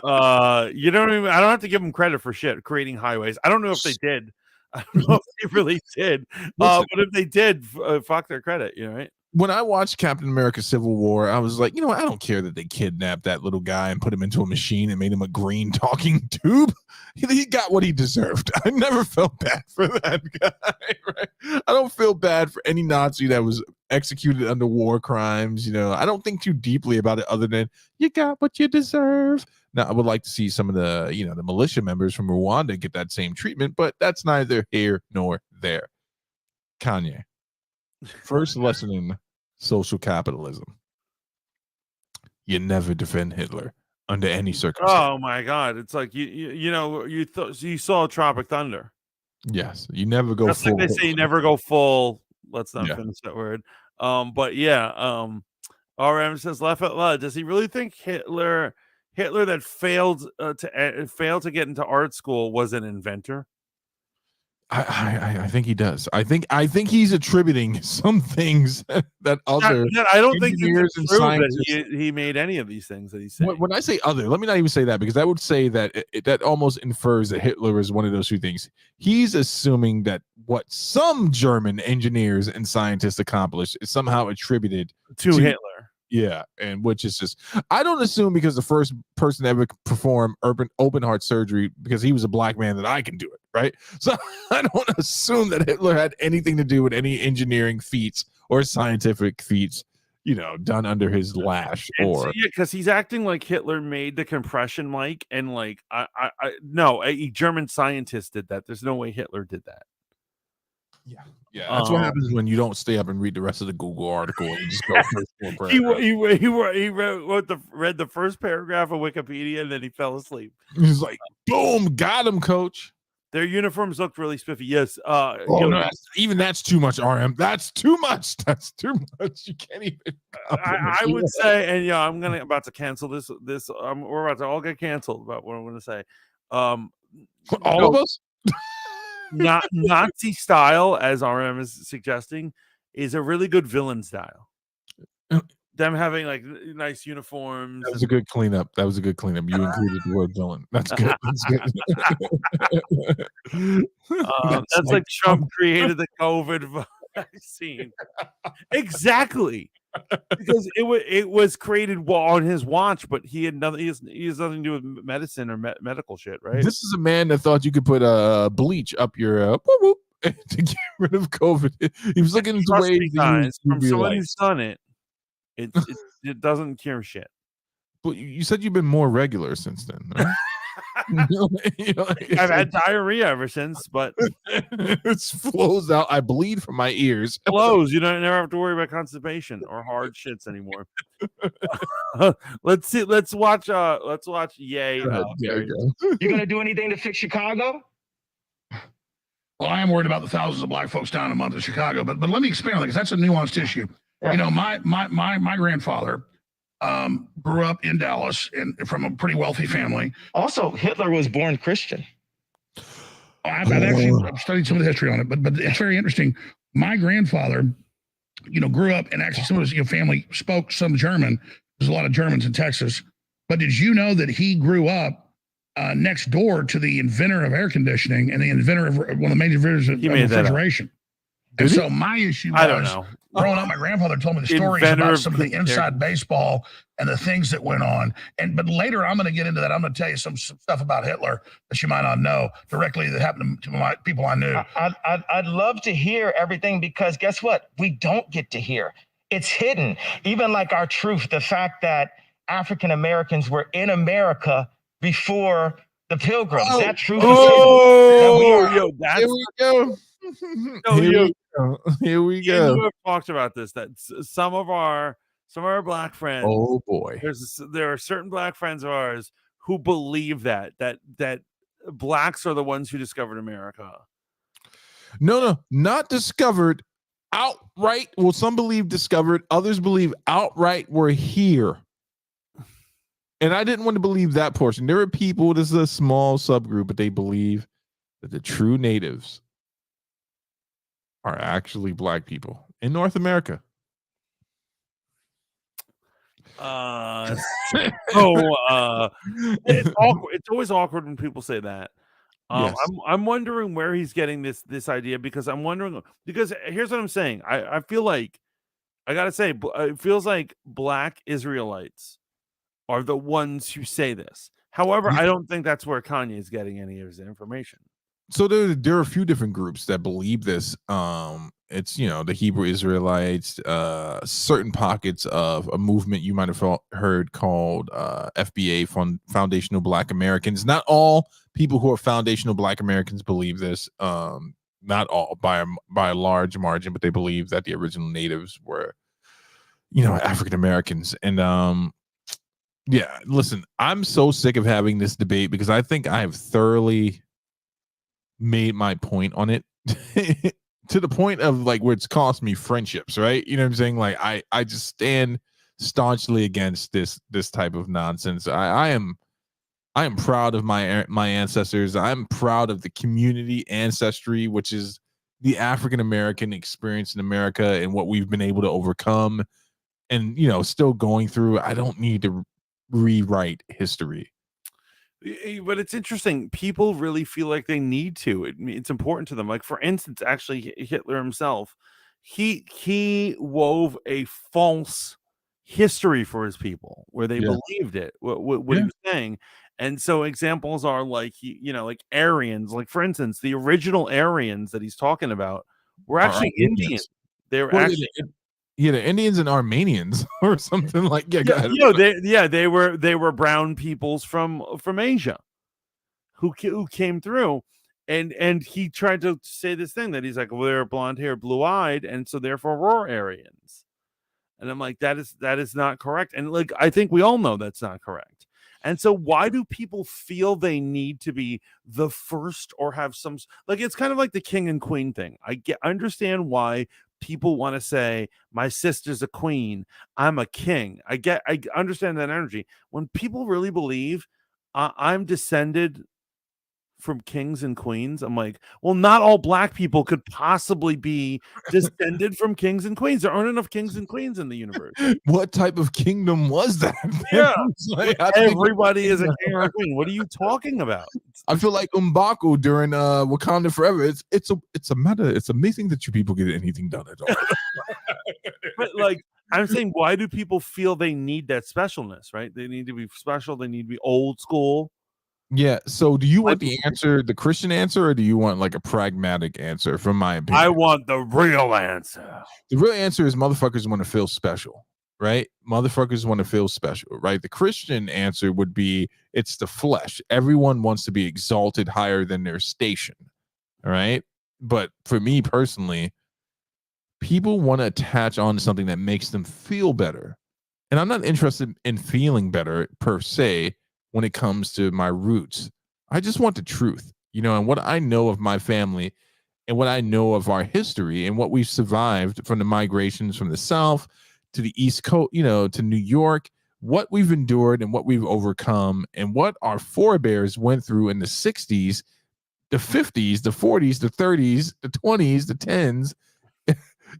I don't have to give them credit for shit creating highways. I don't know if they did. I don't know if they really did. But if they did, fuck their credit, right? When I watched Captain America Civil War, I was like, I don't care that they kidnapped that little guy and put him into a machine and made him a green talking tube. He got what he deserved. I never felt bad for that guy. Right? I don't feel bad for any Nazi that was executed under war crimes. I don't think too deeply about it other than you got what you deserve. Now, I would like to see some of the, the militia members from Rwanda get that same treatment, but that's neither here nor there. Kanye, first lesson in social capitalism: you never defend Hitler under any circumstance. Oh my God! It's like you saw Tropic Thunder. Yes, you never go. That's full. Like they say, you never go full. Let's not finish that word. But yeah. RM says, does he really think Hitler that failed to get into art school was an inventor? I think he does. I think he's attributing some things that other I don't think you can and prove scientists that he made any of these things that he's saying. When I say other, let me not even say that, because I would say that that almost infers that Hitler is one of those two things. He's assuming that what some German engineers and scientists accomplished is somehow attributed to Hitler. Yeah, and which is just, I don't assume because the first person to ever perform open heart surgery because he was a black man that I can do it, right? So I don't assume that Hitler had anything to do with any engineering feats or scientific feats, done under his lash. Or because he's acting like Hitler made the compression mic, and like no, a German scientist did that. There's no way Hitler did that. Yeah, that's what happens when you don't stay up and read the rest of the Google article and you just go first he read the first paragraph of Wikipedia and then he fell asleep. He's like, boom, got him, coach. Their uniforms looked really spiffy. Yes. That's too much, RM. That's too much. That's too much. You can't even. I would say, and I'm about to cancel this. We're about to all get canceled about what I'm going to say. All of us. Not Nazi style, as RM is suggesting, is a really good villain style. Them having like nice uniforms. That was a good cleanup. You included the word villain. That's good. That's like Trump created the COVID vaccine. Exactly. Because it was created on his watch, but he has nothing to do with medicine or medical shit, right? This is a man that thought you could put bleach up your to get rid of COVID. He was looking into ways from someone who's done it. It doesn't cure shit. But you said you've been more regular since then, right? I've had diarrhea ever since, but it flows out. I bleed from my ears. Flows. You don't never have to worry about constipation or hard shits anymore. Let's see. Let's watch. Ye. You gonna do anything to fix Chicago? Well, I am worried about the thousands of black folks down in the month of Chicago, but let me expand on that because that's a nuanced issue. Yeah. My grandfather grew up in Dallas and from a pretty wealthy family. Also, Hitler was born Christian. I've studied some of the history on it, but it's very interesting. My grandfather, grew up and actually some of his family spoke some German. There's a lot of Germans in Texas. But did you know that he grew up next door to the inventor of air conditioning and the inventor of one of the major inventors of refrigeration. And so my issue was, I don't know. Growing up, my grandfather told me the stories about some of the inside baseball and the things that went on. But later, I'm going to get into that. I'm going to tell you some stuff about Hitler that you might not know directly that happened to my people I knew. I'd love to hear everything, because guess what? We don't get to hear. It's hidden. Even like our truth, the fact that African Americans were in America before the Pilgrims. That truth is hidden. Yo, that's here we go. Here we go. You have talked about this, that some of our black friends. Oh boy, there are certain black friends of ours who believe that blacks are the ones who discovered America. No, not discovered. Outright. Well, some believe discovered. Others believe outright we're here. And I didn't want to believe that portion. There are people. This is a small subgroup, but they believe that the true natives are actually black people in North America. It's awkward. It's always awkward when people say that. Yes. I'm wondering where he's getting this idea, because here's what I'm saying. I feel like, I gotta say, it feels like black Israelites are the ones who say this. However, I don't think that's where Kanye is getting any of his information. So there are a few different groups that believe this. It's, the Hebrew Israelites, certain pockets of a movement you might have heard called FBA, Foundational Black Americans. Not all people who are Foundational Black Americans believe this. Not all, by a large margin, but they believe that the original natives were, African Americans. And yeah, listen, I'm so sick of having this debate, because I think I have thoroughly made my point on it to the point of like where it's cost me friendships, right? You know what I'm saying? Like I just stand staunchly against this type of nonsense. I am proud of my ancestors. I'm proud of the community ancestry, which is the African American experience in America and what we've been able to overcome, and still going through. I don't need to rewrite history. But it's interesting. People really feel like they need to. It's important to them. Like, for instance, actually, Hitler himself, he wove a false history for his people where they believed it. What he was saying. And so examples are like, like Aryans. Like, for instance, the original Aryans that he's talking about were actually Indians. They were actually. The Indians and Armenians or something like they were brown peoples from Asia who came through, and he tried to say this thing that he's like, well, they're blonde hair, blue eyed, and so therefore we're Aryans. And I'm like, that is not correct. And like, I think we all know that's not correct. And so why do people feel they need to be the first or have some, like, it's kind of like the king and queen thing. I understand why people want to say, my sister's a queen, I'm a king. I understand that energy. When people really believe I'm descended from kings and queens, I'm like, well, not all black people could possibly be descended from kings and queens. There aren't enough kings and queens in the universe. What type of kingdom was that? Yeah, like, everybody is a king or a queen. What are you talking about? I feel like M'Baku during Wakanda Forever. It's amazing that you people get anything done at all. But like, I'm saying, why do people feel they need that specialness, right? They need to be special. They need to be old school. Yeah. So do you want the Christian answer, or do you want like a pragmatic answer? From my opinion, I want the real answer. The real answer is motherfuckers want to feel special, right? Motherfuckers want to feel special, right? The Christian answer would be, it's the flesh. Everyone wants to be exalted higher than their station. All right. But for me personally, people want to attach on to something that makes them feel better. And I'm not interested in feeling better per se when it comes to my roots. I just want the truth, and what I know of my family and what I know of our history and what we've survived from the migrations from the South to the East Coast, to New York, what we've endured and what we've overcome, and what our forebears went through in the 60s, the 50s, the 40s, the 30s, the 20s, the 10s,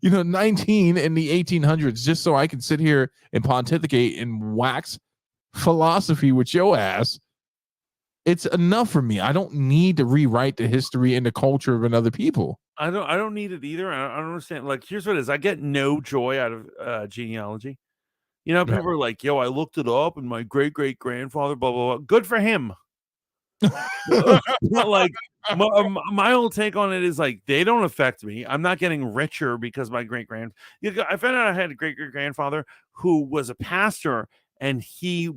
19 in the 1800s, just so I can sit here and pontificate and wax philosophy with your ass it's enough for me. I don't need to rewrite the history and the culture of another people. I don't need it either. I don't understand. Like, here's what it is. I get no joy out of genealogy. You know, people are like, yo, I looked it up and my great-great-grandfather, blah, blah, blah. Good for him. But like, my whole take on it is like, they don't affect me. I'm not getting richer because my I found out I had a great-great-grandfather who was a pastor, and he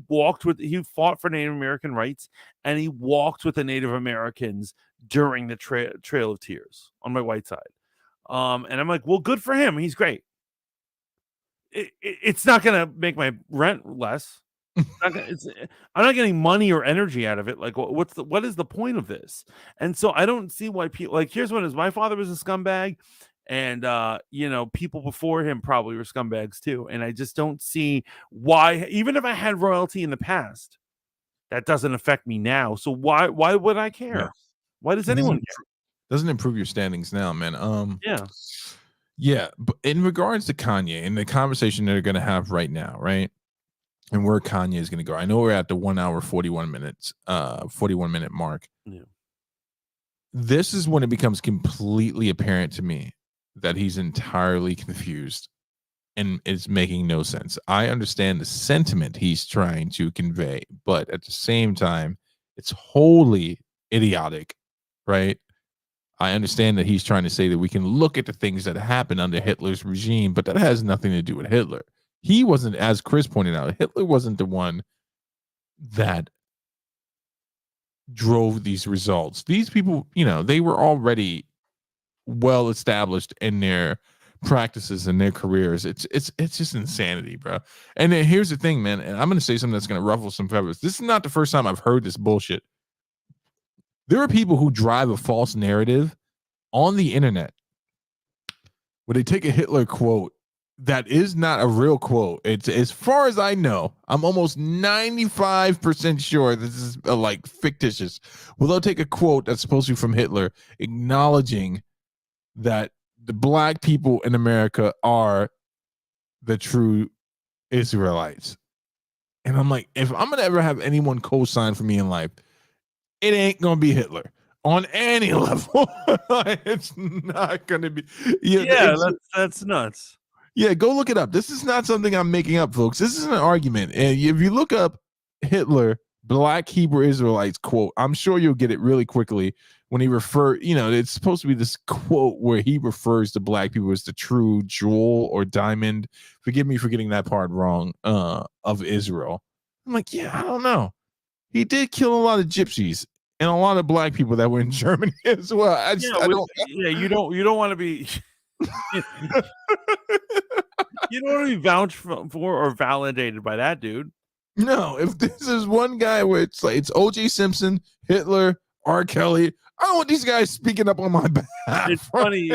fought for Native American rights, and he walked with the Native Americans during the Trail of Tears on my white side. And I'm like, well, good for him. He's great. It's not going to make my rent less. I'm not getting money or energy out of it. Like, what is the point of this? And so I don't see why people, like, here's what it is. My father was a scumbag, and you know, people before him probably were scumbags too. And I just don't see why, even if I had royalty in the past, that doesn't affect me now. So why would I care? Yeah. Why does anyone care? Doesn't improve your standings now, man. Yeah. But in regards to Kanye and the conversation they're going to have right now, right? And where Kanye is going to go. I know we're at the 1 hour, 41 minutes, 41-minute mark. Yeah. This is when it becomes completely apparent to me that he's entirely confused and it's making no sense. I understand the sentiment he's trying to convey, but at the same time, it's wholly idiotic, right? I understand that he's trying to say that we can look at the things that happened under Hitler's regime, but that has nothing to do with Hitler. He wasn't, as Chris pointed out, Hitler wasn't the one that drove these results. These people, you know, they were already well established in their practices and their careers. It's just insanity, bro. And then here's the thing, man, and I'm going to say something that's going to ruffle some feathers. This is not the first time I've heard this bullshit. There are people who drive a false narrative on the internet where they take a Hitler quote that is not a real quote. It's, as far as I know, I'm almost 95% sure this is like fictitious. Well, they'll take a quote that's supposed to be from Hitler, acknowledging that the black people in America are the true Israelites. And I'm like, if I'm gonna ever have anyone co-sign for me in life, it ain't gonna be Hitler on any level. It's not gonna be. Yeah, that's nuts. Yeah, go look it up. This is not something I'm making up, folks. This is an argument. And if you look up Hitler, Black Hebrew Israelites quote, I'm sure you'll get it really quickly when he it's supposed to be this quote where he refers to black people as the true jewel or diamond. Forgive me for getting that part wrong, of Israel. I'm like, yeah, I don't know. He did kill a lot of gypsies and a lot of black people that were in Germany as well. You don't want to be you don't want to be vouched for or validated by that dude. No, if this is one guy where it's like it's O.J. Simpson, Hitler, R. Kelly, I don't want these guys speaking up on my behalf. It's funny.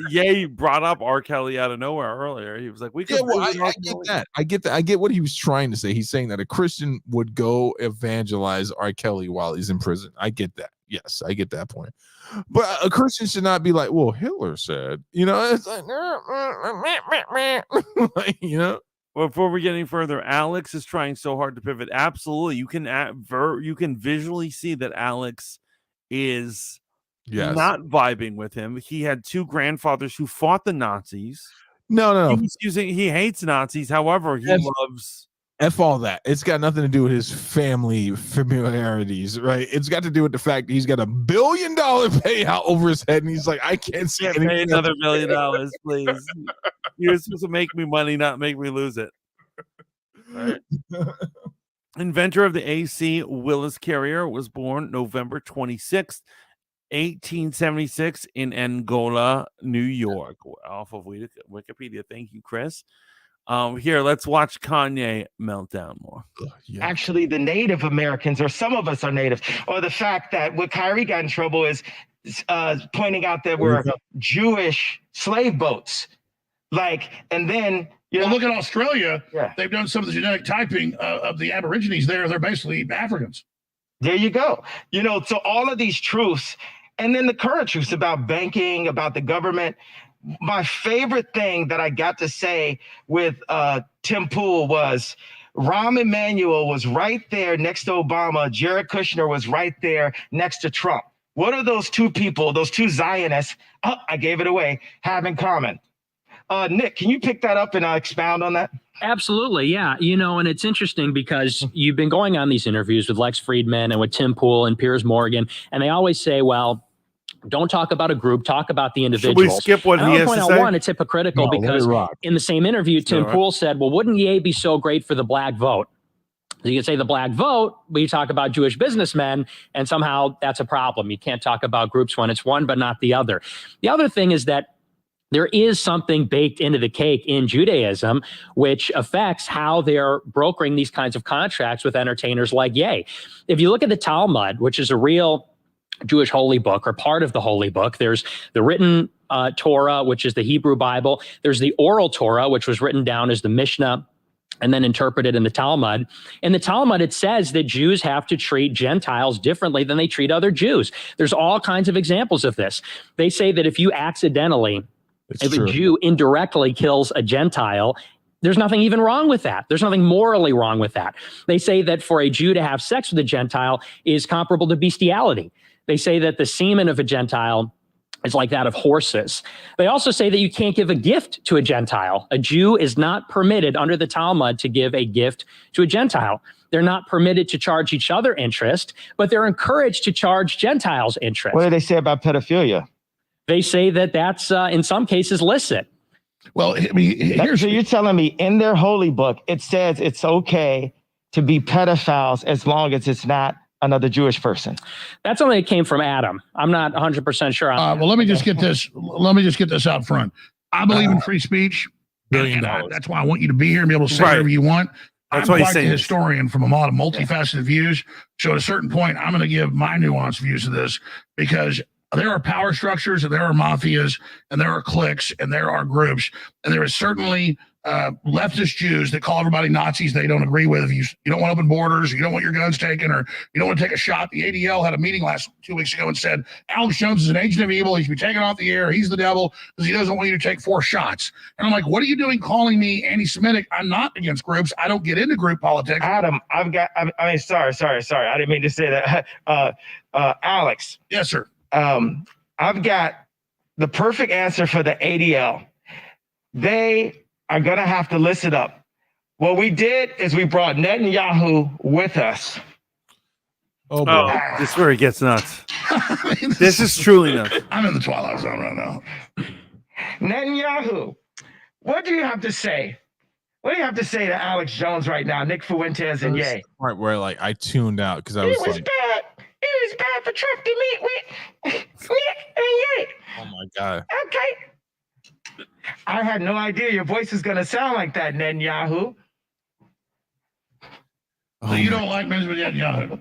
Ye brought up R. Kelly out of nowhere earlier. He was like, "We could." Yeah, well, I get that. I get that. I get what he was trying to say. He's saying that a Christian would go evangelize R. Kelly while he's in prison. I get that. Yes, I get that point. But a Christian should not be like, "Well, Hitler said," it's like, you know. Before we get any further, Alex is trying so hard to pivot. Absolutely, you can visually see that Alex is not vibing with him. He had two grandfathers who fought the Nazis. No. He hates Nazis. However, he loves F all that. It's got nothing to do with his family familiarities, right? It's got to do with the fact that he's got $1 billion payout over his head, and he's like, I can't see pay another $1 million, please. You're supposed to make me money, not make me lose it. Right? Inventor of the AC Willis carrier was born November 26th, 1876 in Angola, New York. Off of Wikipedia. Thank you, Chris. Here, let's watch Kanye meltdown more. Yeah. Actually, the Native Americans, or some of us are Native, or the fact that what Kyrie got in trouble is pointing out that we're Jewish slave boats. And then look at Australia. Yeah. They've done some of the genetic typing of the Aborigines there. They're basically Africans. There you go. So all of these truths, and then the current truths about banking, about the government. My favorite thing that I got to say with Tim Pool was, Rahm Emanuel was right there next to Obama. Jared Kushner was right there next to Trump. What are those two people, those two Zionists, I gave it away, have in common? Nick, can you pick that up and expound on that? Absolutely, yeah. And it's interesting because you've been going on these interviews with Lex Friedman and with Tim Pool and Piers Morgan, and they always say, well, don't talk about a group, talk about the individuals. Should we skip what he has to say? One, it's hypocritical because in the same interview, Tim Pool said, well, wouldn't Ye be so great for the black vote? You can say the black vote, but you talk about Jewish businessmen, and somehow that's a problem. You can't talk about groups when it's one, but not the other. The other thing is that there is something baked into the cake in Judaism, which affects how they're brokering these kinds of contracts with entertainers like Ye. If you look at the Talmud, which is a real Jewish holy book or part of the holy book, there's the written Torah, which is the Hebrew Bible. There's the oral Torah, which was written down as the Mishnah and then interpreted in the Talmud. In the Talmud, it says that Jews have to treat Gentiles differently than they treat other Jews. There's all kinds of examples of this. They say that if you accidentally, if a Jew indirectly kills a Gentile, there's nothing even wrong with that. There's nothing morally wrong with that. They say that for a Jew to have sex with a Gentile is comparable to bestiality. They say that the semen of a Gentile is like that of horses. They also say that you can't give a gift to a Gentile. A Jew is not permitted under the Talmud to give a gift to a Gentile. They're not permitted to charge each other interest, but they're encouraged to charge Gentiles interest. What do they say about pedophilia? They say that that's in some cases licit. Well, I mean, so you're telling me in their holy book, it says it's okay to be pedophiles as long as it's not another Jewish person. That's something that came from Adam. I'm not 100% sure. Well, let me just get this. Let me just get this out front. I believe in free speech. And that's why I want you to be here and be able to say whatever you want. That's I'm why quite a historian from a lot of multifaceted views. So at a certain point, I'm going to give my nuanced views of this because there are power structures and there are mafias and there are cliques and there are groups. And there is certainly leftist Jews that call everybody Nazis they don't agree with. If you don't want open borders, you don't want your guns taken, or you don't want to take a shot. The ADL had a meeting 2 weeks ago and said, Alex Jones is an agent of evil. He should be taken off the air. He's the devil because he doesn't want you to take 4 shots. And I'm like, what are you doing calling me anti-Semitic? I'm not against groups. I don't get into group politics. Adam, sorry. I didn't mean to say that. Alex. Yes, sir. I've got the perfect answer for the ADL. They are going to have to listen up. What we did is we brought Netanyahu with us. Oh, boy. This is where it gets nuts. This is truly nuts. I'm in the twilight zone right now. Netanyahu, what do you have to say? What do you have to say to Alex Jones right now, Nick Fuentes and Ye? Right where I tuned out because I was like, bad. It was bad for Trump to meet with Nick and Ye. oh my God. Okay. I had no idea your voice is going to sound like that, Netanyahu. So you don't like Benjamin Netanyahu?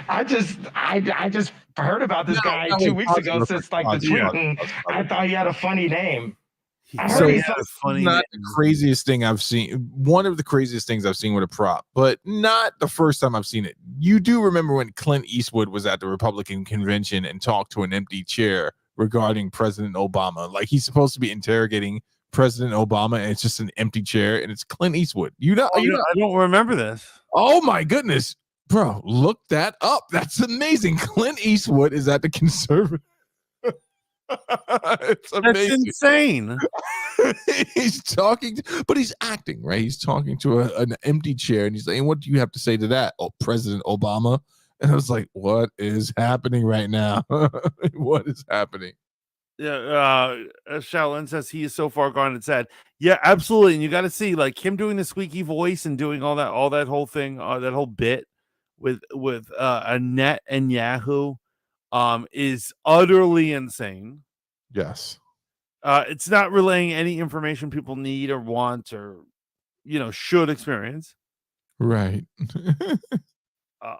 I just heard about this guy 2 weeks ago since the tweet, and I thought he had a funny name. So not the craziest thing I've seen. One of the craziest things I've seen with a prop, but not the first time I've seen it. You do remember when Clint Eastwood was at the Republican convention and talked to an empty chair regarding President Obama? Like he's supposed to be interrogating President Obama, and it's just an empty chair, and it's Clint Eastwood. I don't remember this. Oh my goodness, bro! Look that up. That's amazing. Clint Eastwood is at the conservative. It's amazing. That's insane. He's talking, but he's acting, right? He's talking to an empty chair, and he's saying, "What do you have to say to that?" Oh, President Obama. And I was like, "What is happening right now? What is happening?" Yeah, Shaolin says he is so far gone and said, "Yeah, absolutely." And you got to see like him doing the squeaky voice and doing all that whole thing, that whole bit with Annette and Yahoo. Is utterly insane. Yes. It's not relaying any information people need or want or, should experience. Right.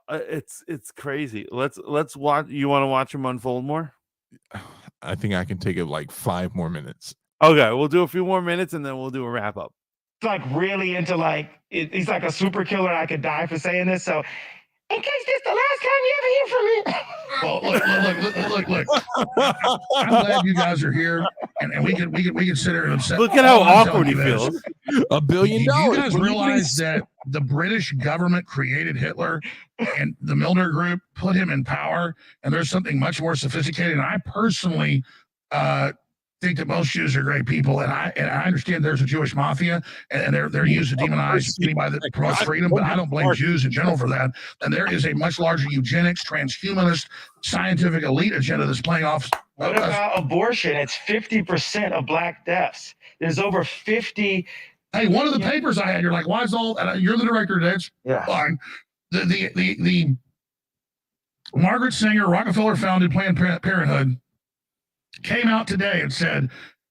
It's crazy. Let's watch. You want to watch him unfold more? I think I can take it like 5 more minutes. Okay, we'll do a few more minutes and then we'll do a wrap up. It's like really into he's like a super killer. I could die for saying this. So In case this the last time you ever hear from me. Well, look. I'm glad you guys are here, and we can sit here and upset. Look at how awkward he feels. $1 billion. Do you guys realize that the British government created Hitler, and the Milner Group put him in power? And there's something much more sophisticated. And I personally think that most Jews are great people, and I understand there's a Jewish mafia, and they're used to demonize anybody that promotes freedom. But I don't blame Jews in general for that. And there is a much larger eugenics, transhumanist, scientific elite agenda that's playing off. What about abortion? It's 50% of Black deaths. There's over 50. Hey, one of the papers I had, you're like, why is all? You're the director, Dave. Yeah. Fine. The Margaret Sanger Rockefeller founded Planned Parenthood came out today and said,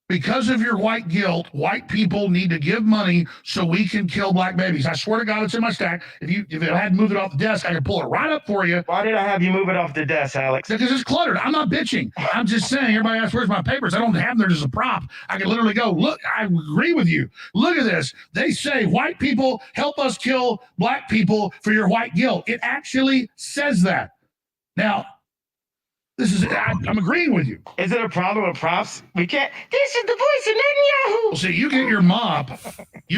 because of your white guilt, white people need to give money so we can kill Black babies. I swear to God, it's in my stack. If I hadn't moved it off the desk, I could pull it right up for you. Why did I have you move it off the desk, Alex? Because it's cluttered. I'm not bitching. I'm just saying, everybody asks, where's my papers? I don't have them there as a prop. I can literally go, look, I agree with you. Look at this. They say white people help us kill Black people for your white guilt. It actually says that. Now, I'm agreeing with you. Is it a problem with props? We can't. This is the voice of Netanyahu. Well, see, you get your mop. I'm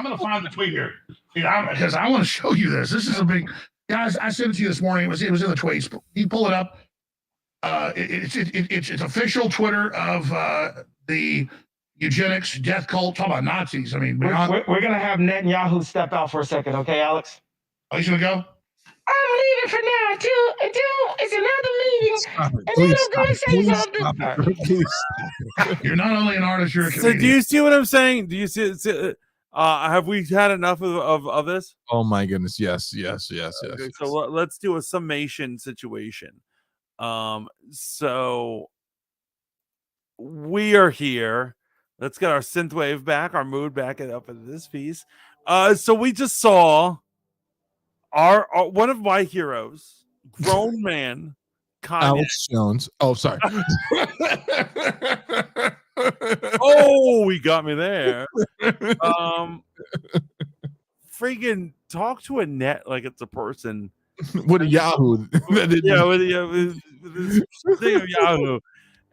going to find the tweet here because I want to show you this. This is a big, guys. I sent it to you this morning. It was in the tweets. You pull it up. It's official Twitter of the eugenics death cult. Talk about Nazis. I mean, we're going to have Netanyahu step out for a second, okay, Alex? Oh, he's going to go? I'm leaving for now until it's another meeting. You're not only an artist, you're a So comedian. do you see what I'm saying? Do you see? Have we had enough of this? Oh my goodness! Yes. Okay, so let's do a summation situation. So we are here. Let's get our synthwave back, our mood back up into this piece. So we just saw our one of my heroes, grown man, KANYE. Alex Jones. Oh, sorry. Oh, he got me there. Freaking talk to a net like it's a person. With a Yahoo. Yeah, with this thing of Yahoo,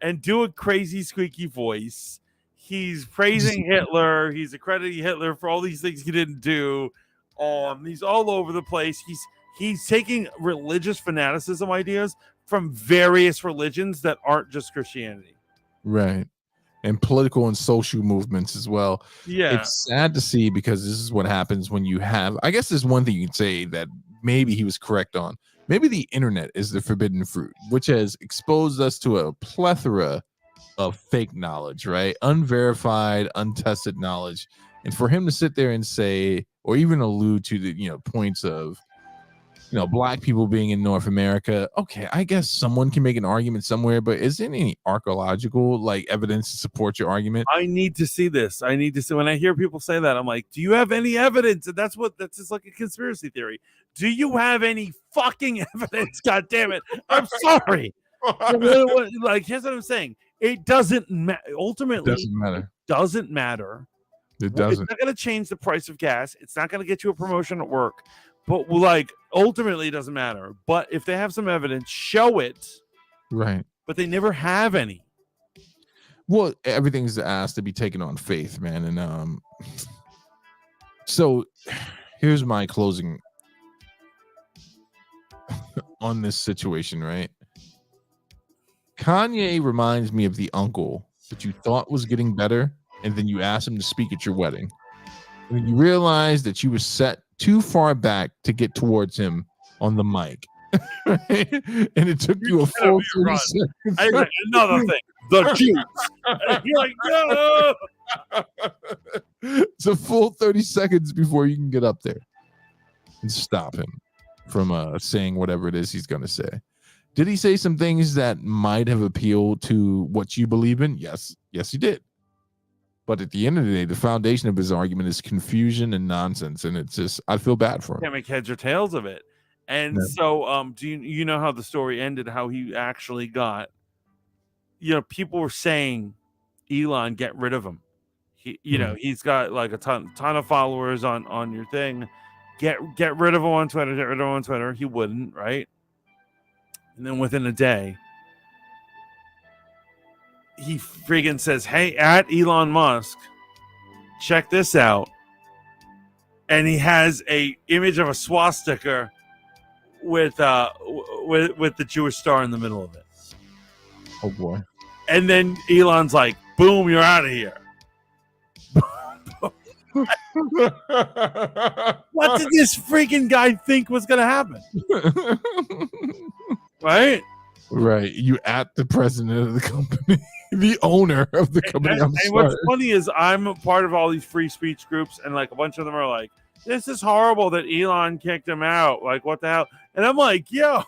and do a crazy squeaky voice. He's praising Hitler. He's accrediting Hitler for all these things he didn't do. He's all over the place. He's taking religious fanaticism ideas from various religions that aren't just Christianity. Right. And political and social movements as well. Yeah. It's sad to see because this is what happens when you have, I guess there's one thing you can say that maybe he was correct on. Maybe the internet is the forbidden fruit, which has exposed us to a plethora of fake knowledge, right? Unverified, untested knowledge. And for him to sit there and say, or even allude to the, points of, Black people being in North America. Okay, I guess someone can make an argument somewhere, but is there any archaeological evidence to support your argument? I need to see this. I need to see. When I hear people say that, I'm like, do you have any evidence? And that's just like a conspiracy theory. Do you have any fucking evidence? God damn it. I'm sorry. Here's what I'm saying. It doesn't matter. Ultimately, it doesn't matter. It doesn't. It's not going to change the price of gas. It's not going to get you a promotion at work. But ultimately, it doesn't matter. But if they have some evidence, show it. Right. But they never have any. Well, everything's asked to be taken on faith, man. And so here's my closing on this situation, right? KANYE reminds me of the uncle that you thought was getting better, and then you asked him to speak at your wedding. And you realized that you were set too far back to get towards him on the mic. Right? And it took you a full 30 seconds. Another thing, the Jews. You're like, no. It's a full 30 seconds before you can get up there and stop him from saying whatever it is he's going to say. Did he say some things that might have appealed to what you believe in? Yes, he did. But at the end of the day, the foundation of his argument is confusion and nonsense, and it's just I feel bad for him. Can't make heads or tails of it. And so, do you know how the story ended? How he actually got? People were saying, Elon, get rid of him. He's got like a ton of followers on your thing. get rid of him on Twitter, get rid of him on Twitter. He wouldn't, right? And then within a day, he friggin' says, "Hey, at Elon Musk, check this out." And he has a image of a swastika with the Jewish star in the middle of it. Oh boy. And then Elon's like, "Boom, you're out of here." What did this freaking guy think was going to happen? Right? Right. You at the president of the company, the owner of the company. And what's funny is I'm a part of all these free speech groups, and like a bunch of them are like, "This is horrible that Elon kicked him out. Like, what the hell?" And I'm like, "Yo."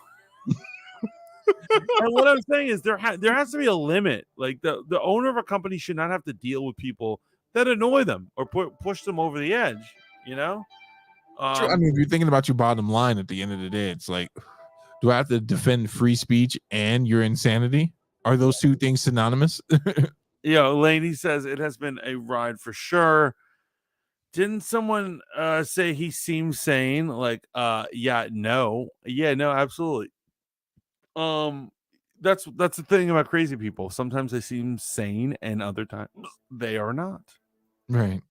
And what I'm saying is there has to be a limit. Like the owner of a company should not have to deal with people that annoy them or push them over the edge. You know. I mean, if you're thinking about your bottom line at the end of the day, it's like, do I have to defend free speech and your insanity? Are those two things synonymous? Laney says it has been a ride for sure. Didn't someone say he seems sane? Like, no, absolutely. That's the thing about crazy people. Sometimes they seem sane, and other times they are not. Right.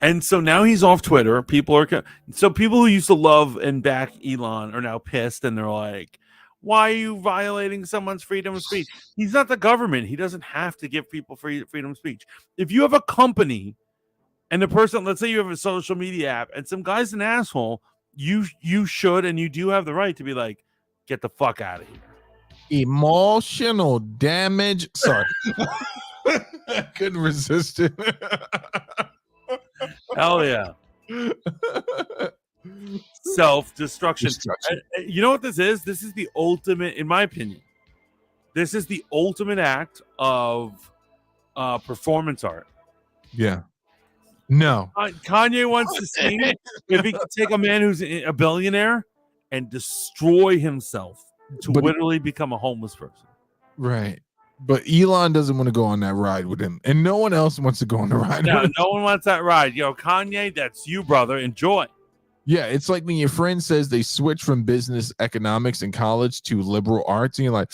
And so now he's off Twitter. People who used to love and back Elon are now pissed, and they're like, "Why are you violating someone's freedom of speech?" He's not the government. He doesn't have to give people freedom of speech. If you have a company and the person, let's say you have a social media app, and some guy's an asshole, you should and you do have the right to be like, "Get the fuck out of here." Emotional damage. Sorry. I couldn't resist it. Hell yeah. Self-destruction. You know what this is? This is the ultimate, in my opinion, this is the ultimate act of performance art. Yeah. No. Kanye wants to see if he could take a man who's a billionaire and destroy himself to literally become a homeless person. Right. But Elon doesn't want to go on that ride with him. And no one else wants to go on the ride with him. No one wants that ride. Kanye, that's you, brother. Enjoy. Yeah, it's like when your friend says they switch from business economics in college to liberal arts, and you're like,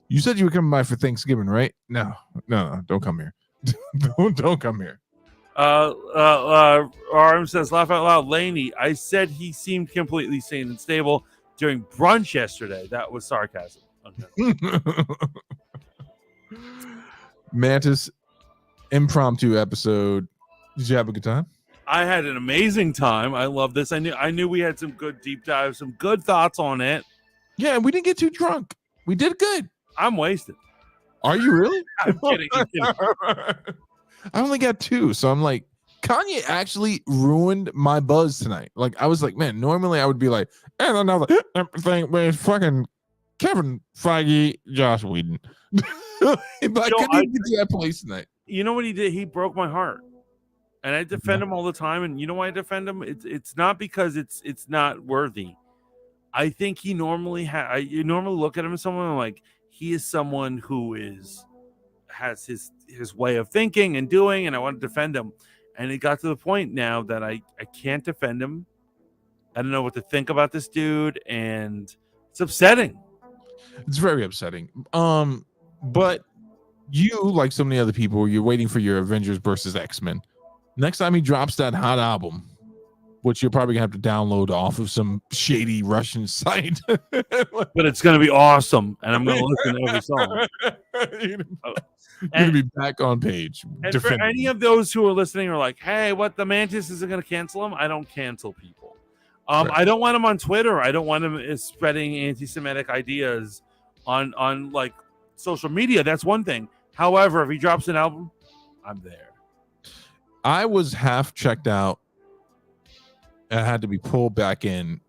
"You said you were coming by for Thanksgiving, right?" No, don't come here. don't come here. RM says, laugh out loud. Laney, I said he seemed completely sane and stable during brunch yesterday. That was sarcasm. Okay. Mantis, impromptu episode. Did you have a good time? I had an amazing time. I love this. I knew we had some good deep dives, some good thoughts on it. Yeah, we didn't get too drunk. We did good. I'm wasted. Are you really? I'm kidding. I only got 2, so I'm like, Kanye actually ruined my buzz tonight. Like, I was like, man, normally I would be like, and another thing with fucking Kevin Feige, Josh Whedon. But I couldn't even get to that place tonight. You know what he did? He broke my heart. And I defend him all the time. And you know why I defend him? It's not because it's not worthy. I think he normally you normally look at him as someone like he is someone who has his way of thinking and doing, and I want to defend him. And it got to the point now that I can't defend him. I don't know what to think about this dude, and it's upsetting. It's very upsetting. But you, like so many other people, you're waiting for your Avengers versus X-Men. Next time he drops that hot album, which you're probably gonna have to download off of some shady Russian site, but it's gonna be awesome, and I'm gonna listen to every song. You're gonna be back on page. And for any of those who are listening are like, "Hey, what, the Mantis isn't gonna cancel him?" I don't cancel people. Right. I don't want him on Twitter. I don't want him spreading anti-Semitic ideas on like social media. That's one thing. However, if he drops an album, I'm there. I was half checked out. I had to be pulled back in.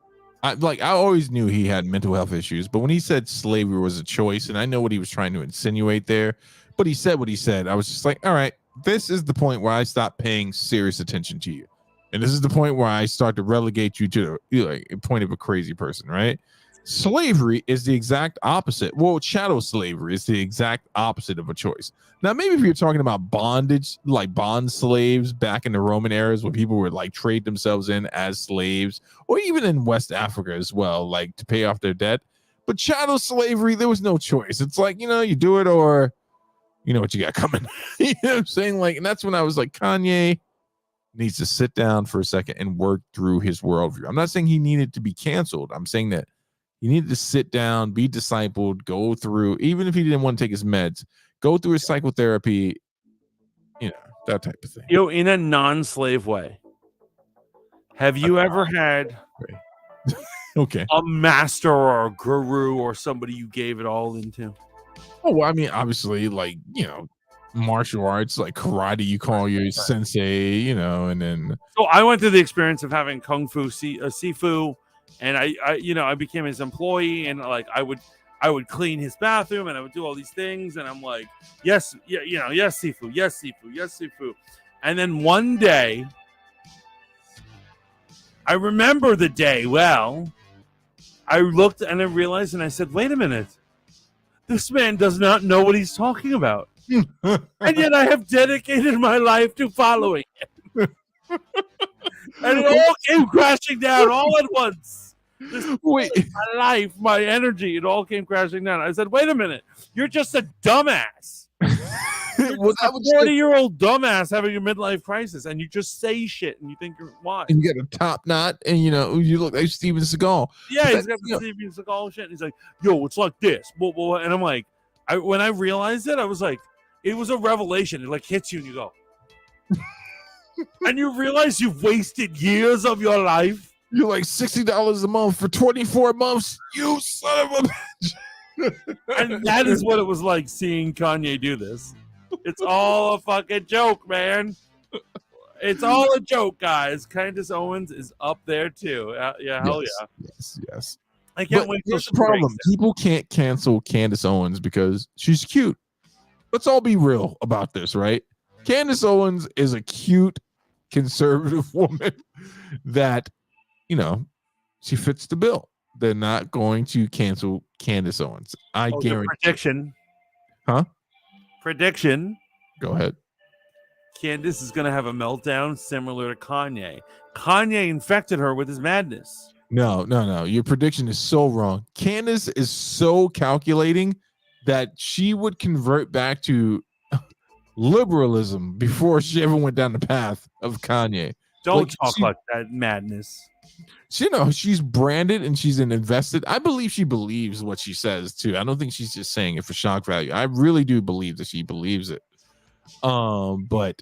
I always knew he had mental health issues, but when he said slavery was a choice, and I know what he was trying to insinuate there, but he said what he said, I was just like, all right, this is the point where I stop paying serious attention to you. And this is the point where I start to relegate you to like a point of a crazy person, right? Slavery is the exact opposite. Well, chattel slavery is the exact opposite of a choice. Now, maybe if you're talking about bondage, like bond slaves back in the Roman eras where people would like trade themselves in as slaves, or even in West Africa as well, like to pay off their debt. But chattel slavery, there was no choice. It's like, you do it or you know what you got coming. You know what I'm saying? Like, and that's when I was like, Kanye needs to sit down for a second and work through his worldview. I'm not saying he needed to be canceled. I'm saying that he needed to sit down, be discipled, go through, even if he didn't want to take his meds, go through his psychotherapy, that type of thing. In a non-slave way. Have you ever had a master or a guru or somebody you gave it all into? Oh, well, I mean, obviously, like, martial arts, like karate, you call your sensei, and then. So I went through the experience of having Kung Fu Sifu, and I became his employee, and like I would clean his bathroom, and I would do all these things, and I'm like, yes, yes, Sifu, yes, Sifu, yes, Sifu. And then one day, I remember the day well. I looked and I realized, and I said, wait a minute. This man does not know what he's talking about. And yet I have dedicated my life to following him. And it all came crashing down all at once. My life, my energy, it all came crashing down. I said, wait a minute. You're just a dumbass. You're a 40-year-old dumbass having a midlife crisis, and you just say shit, and you think you're wise. And you get a top knot, and you look like Steven Seagal. Yeah, he's got the Steven Seagal shit. And he's like, "Yo, it's like this," and I'm like, when I realized it, I was like, it was a revelation. It like hits you, and you go, and you realize you've wasted years of your life. You're like $60 a month for 24 months. You son of a bitch. And that is what it was like seeing Kanye do this. It's all a fucking joke, man. It's all a joke, guys. Candace Owens is up there too. Hell yeah. Yes. I can't wait. Here's the problem: people can't cancel Candace Owens because she's cute. Let's all be real about this, right? Candace Owens is a cute conservative woman that, she fits the bill. They're not going to cancel Candace Owens. I guarantee. Prediction. Huh? Prediction. Go ahead. Candace is going to have a meltdown similar to Kanye. Kanye infected her with his madness. No. Your prediction is so wrong. Candace is so calculating that she would convert back to liberalism before she ever went down the path of Kanye. Don't talk like that madness. She's branded and she's invested. I believe she believes what she says too. I don't think she's just saying it for shock value. I really do believe that she believes it. But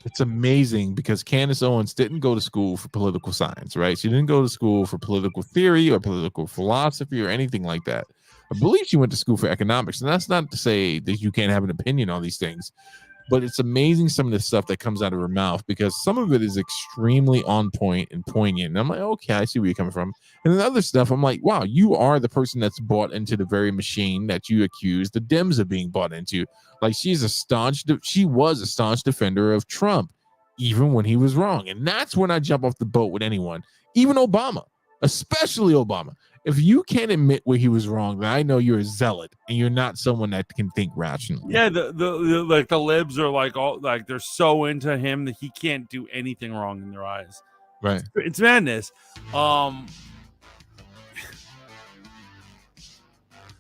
it's amazing because Candace Owens didn't go to school for political science, right? She didn't go to school for political theory or political philosophy or anything like that. I believe she went to school for economics, and that's not to say that you can't have an opinion on these things. But it's amazing some of the stuff that comes out of her mouth because some of it is extremely on point and poignant. And I'm like, okay, I see where you're coming from. And then other stuff, I'm like, wow, you are the person that's bought into the very machine that you accuse the Dems of being bought into. Like she was a staunch defender of Trump, even when he was wrong. And that's when I jump off the boat with anyone, even Obama, especially Obama. If you can't admit where he was wrong, then I know you're a zealot and you're not someone that can think rationally. Yeah, the libs are like all like they're so into him that he can't do anything wrong in their eyes. Right. It's madness. I'm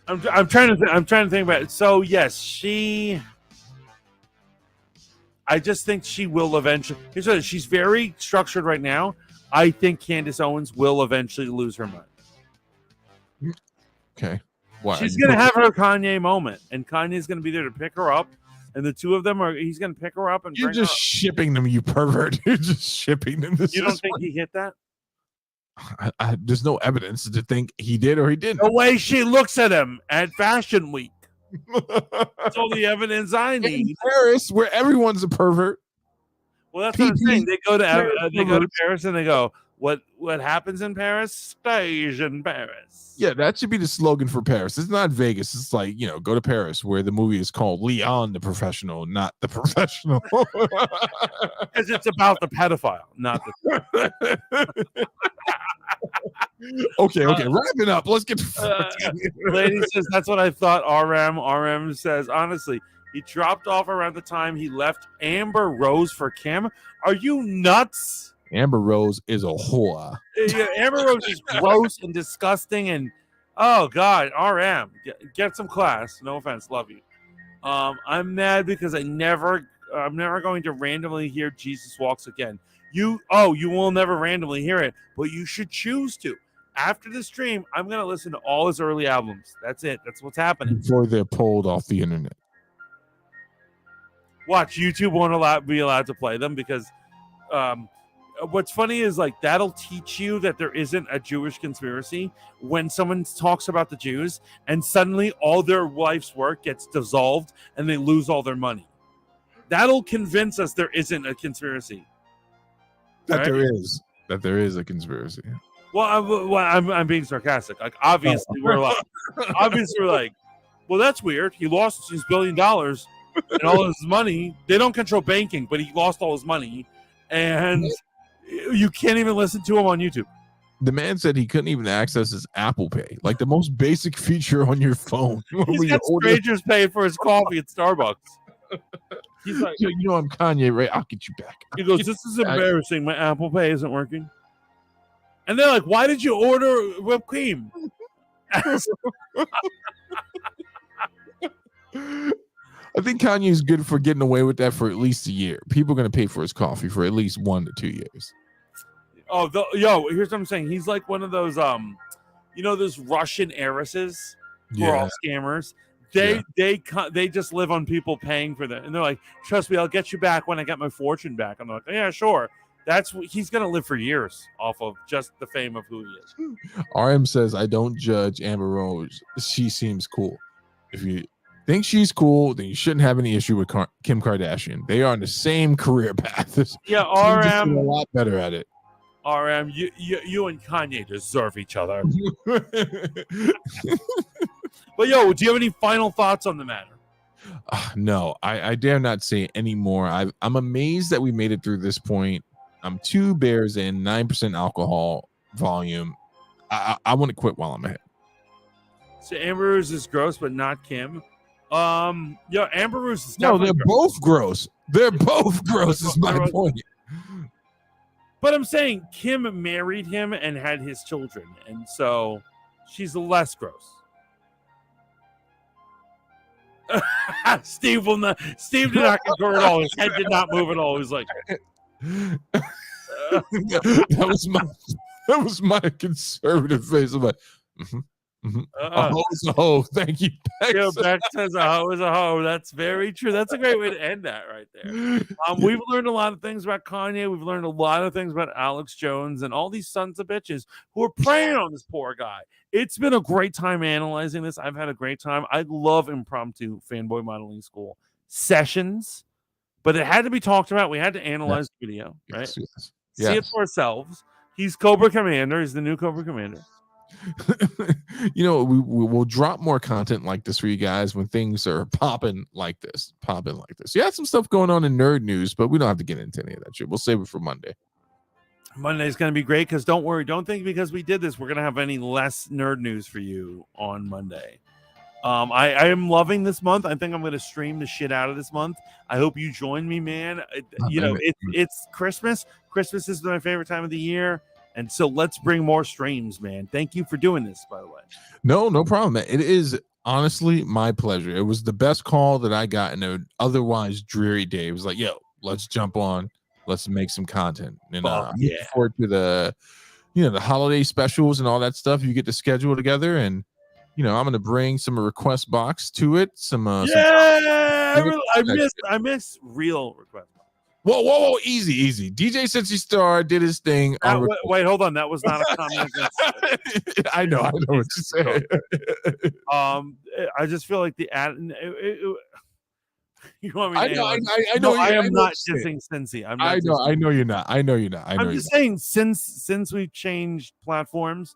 trying to think about it. So yes, I just think she will eventually. Here's what, she's very structured right now. I think Candace Owens will eventually lose her mind. Okay. Why? She's going to have her Kanye moment, and Kanye's going to be there to pick her up, and the two of them he's going to pick her up and You're bring her just up. shipping them, you pervert. You're just shipping them. You don't think he hit that? There's no evidence to think he did or he didn't. The way she looks at him at Fashion Week. That's all the evidence I need. In Paris, where everyone's a pervert. Well, that's what I'm saying. They go to Paris and they go, what happens in Paris stays in Paris. Yeah, that should be the slogan for Paris. It's not Vegas. It's like, go to Paris, where the movie is called Leon the Professional, not the Professional. Because it's about the pedophile, not the Okay, wrap it up. Let's get. Lady says that's what I thought. RM says honestly, he dropped off around the time he left Amber Rose for Kim. Are you nuts? Amber Rose is a whore. Yeah, Amber Rose is gross and disgusting, and oh god, RM, get some class. No offense, love you. I'm mad because I'm never going to randomly hear Jesus Walks again. You will never randomly hear it, but you should choose to. After the stream, I'm going to listen to all his early albums. That's it. That's what's happening. Before they're pulled off the internet. Watch, YouTube won't be allowed to play them because what's funny is like that'll teach you that there isn't a Jewish conspiracy when someone talks about the Jews and suddenly all their life's work gets dissolved and they lose all their money. That'll convince us there isn't a conspiracy. That right? there is a conspiracy. Well, I'm being sarcastic. Like obviously we're like, well, that's weird. He lost his $1 billion and all his money. They don't control banking, but he lost all his money, and you can't even listen to him on YouTube. The man said he couldn't even access his Apple Pay, like the most basic feature on your phone. He's got strangers paying for his coffee at Starbucks. He's like, you know, I'm Kanye, right? I'll get you back. He goes, this is embarrassing. My Apple Pay isn't working. And they're like, why did you order whipped cream? I think Kanye's good for getting away with that for at least a year. People are going to pay for his coffee for at least 1 to 2 years. Oh, here's what I'm saying. He's like one of those, those Russian heiresses who are all scammers. They just live on people paying for them, and they're like, "Trust me, I'll get you back when I get my fortune back." I'm like, "Yeah, sure." He's gonna live for years off of just the fame of who he is. RM says, "I don't judge Amber Rose. She seems cool. If you think she's cool, then you shouldn't have any issue with Kim Kardashian. They are on the same career path. Yeah, RM a lot better at it. RM, you and Kanye deserve each other." But do you have any final thoughts on the matter? No, I dare not say any more. I'm amazed that we made it through this point. I'm 2 beers in, 9% alcohol volume. I want to quit while I'm ahead. So Amber Rose is gross, but not Kim. Amber Rose is no, they're both gross. They're both gross. Is my point. But I'm saying Kim married him and had his children, and so she's less gross. Steve did not concur at all. His head did not move at all. He was like, that was my conservative face. I'm like, a hoe's a hoe. Thank you, Bex. Bex says a hoe is a hoe. That's very true. That's a great way to end that right there. We've learned a lot of things about Kanye. We've learned a lot of things about Alex Jones and all these sons of bitches who are preying on this poor guy. It's been a great time analyzing this. I've had a great time. I love impromptu fanboy modeling school sessions, but it had to be talked about. We had to analyze the video, right? Yes. See it for ourselves. He's Cobra Commander. He's the new Cobra Commander. We'll drop more content like this for you guys when things are popping like this. Yeah, some stuff going on in nerd news, but we don't have to get into any of that shit. We'll save it for Monday. Monday's going to be great because don't worry. Don't think because we did this, we're going to have any less nerd news for you on Monday. I am loving this month. I think I'm going to stream the shit out of this month. I hope you join me, man. It's Christmas. Christmas is my favorite time of the year. And so let's bring more streams, man. Thank you for doing this, by the way. No problem, man. It is honestly my pleasure. It was the best call that I got in an otherwise dreary day. It was like, let's jump on. Let's make some content. And I'm looking forward to the holiday specials and all that stuff you get to schedule together. And, I'm going to bring some request box to it. I miss real request. Whoa, easy. DJ Cincy Star did his thing. Wait, hold on. That was not a comment. I know what you say. I just feel like the ad. You want me to I know. I am not dissing Cincy. I know you're not. I'm just saying since we've changed platforms,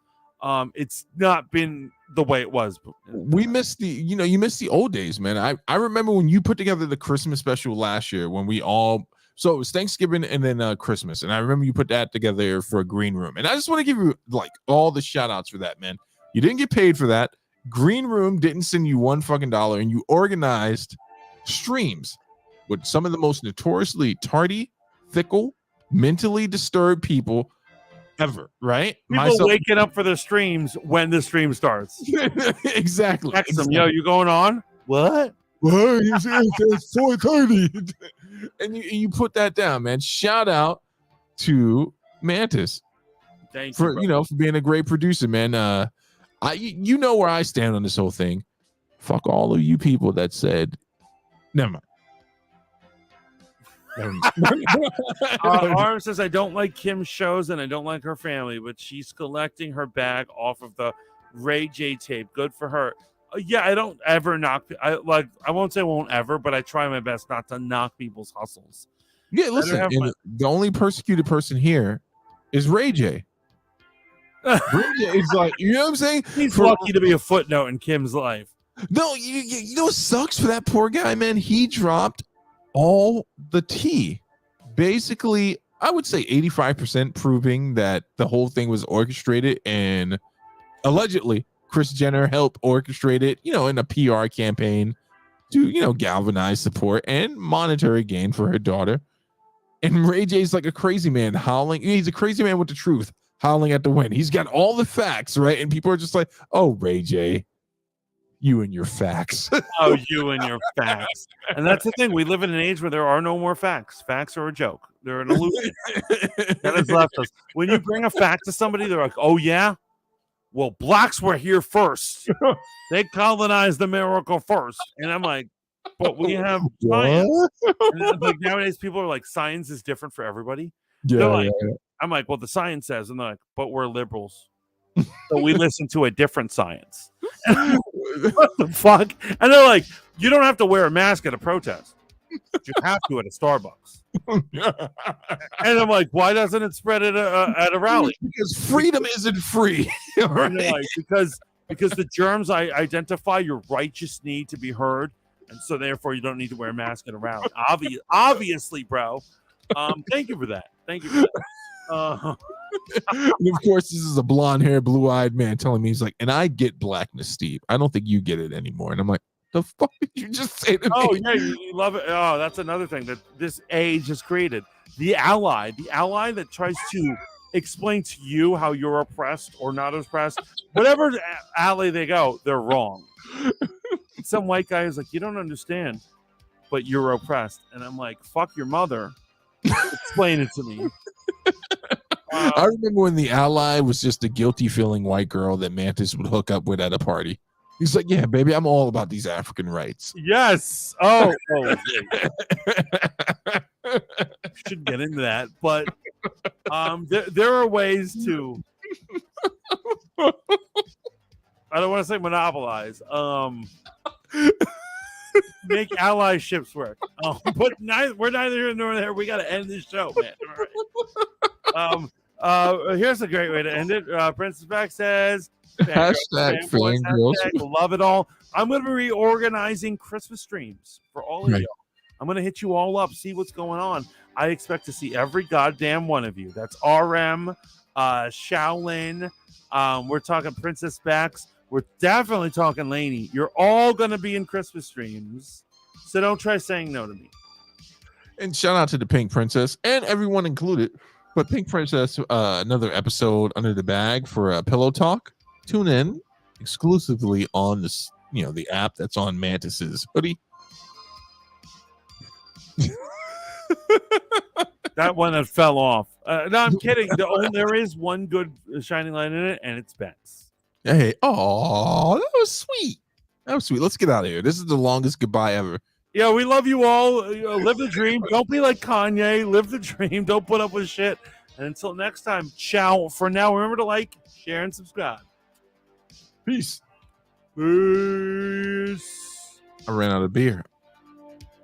it's not been the way it was. We missed you missed the old days, man. I remember when you put together the Christmas special last year when we all So it was Thanksgiving and then Christmas. And I remember you put that together for a green room. And I just want to give you like all the shout outs for that, man. You didn't get paid for that. Green Room didn't send you $1 fucking dollar, and you organized streams with some of the most notoriously tardy, fickle, mentally disturbed people ever, right? People waking up for their streams when the stream starts. Exactly. Text them, yo, you going on? What? It's 4:30. And you put that down, man. Shout out to Mantis. Thank you, you, for being a great producer, man. You know where I stand on this whole thing. Fuck all of you people that said, never mind. Arm says, I don't like Kim's shows and I don't like her family, but she's collecting her bag off of the Ray J tape. Good for her. Yeah, I don't ever knock. I won't say I won't ever, but I try my best not to knock people's hustles. Yeah, listen, the only persecuted person here is Ray J. Ray J is like, you know what I'm saying? He's lucky to be a footnote in Kim's life. No, you know what sucks for that poor guy, man? He dropped all the tea. Basically, I would say 85% proving that the whole thing was orchestrated and allegedly Kris Jenner helped orchestrate it, in a PR campaign to, galvanize support and monetary gain for her daughter. And Ray J's like a crazy man howling. He's a crazy man with the truth, howling at the wind. He's got all the facts, right? And people are just like, oh, Ray J, you and your facts. Oh, you and your facts. And that's the thing. We live in an age where there are no more facts. Facts are a joke. They're an illusion. That has left us. When you bring a fact to somebody, they're like, oh, yeah? Well, blacks were here first. They colonized America first. And I'm like, but we have science. And like nowadays, people are like, science is different for everybody. Yeah. I'm like, well, the science says, and they're like, but we're liberals. So we listen to a different science. What the fuck? And they're like, you don't have to wear a mask at a protest. You have to at a Starbucks. And I'm like, why doesn't it spread at a rally? Because freedom isn't free. Right? Like, because the germs I identify your righteous need to be heard, and so therefore you don't need to wear a mask at a rally. Obviously, bro. Thank you for that. Thank you for that. And of course, this is a blonde-haired, blue-eyed man telling me, he's like, and I get blackness, Steve. I don't think you get it anymore. And I'm like, the fuck did you just say to me? Oh, yeah, you love it. Oh, that's another thing that this age has created. The ally that tries to explain to you how you're oppressed or not oppressed. Whatever alley they go, they're wrong. Some white guy is like, you don't understand, but you're oppressed. And I'm like, fuck your mother. Explain it to me. I remember when the ally was just a guilty feeling white girl that Mantis would hook up with at a party. He's like, yeah, baby, I'm all about these African rights. Yes. Oh. Should get into that. But there are ways to, I don't want to say monopolize, make allyships work. But we're neither here nor there. We got to end this show, man. All right. Here's a great way to end it. Princess Back says, #fangirls. Love it all. I'm going to be reorganizing Christmas streams for all of y'all. I'm going to hit you all up, see what's going on. I expect to see every goddamn one of you. That's RM, Shaolin. We're talking Princess Backs. We're definitely talking Lainey. You're all going to be in Christmas streams. So don't try saying no to me. And shout out to the Pink Princess and everyone included. But Pink Princess, another episode under the bag for Pillow Talk. Tune in exclusively on this, the app that's on Mantis's hoodie. That one that fell off. No, I'm kidding. There is one good shining light in it, and it's Ben's. Hey, oh, that was sweet. Let's get out of here. This is the longest goodbye ever. Yeah, we love you all. Live the dream. Don't be like Kanye. Live the dream. Don't put up with shit. And until next time, ciao. For now, remember to like, share, and subscribe. Peace. Peace. I ran out of beer.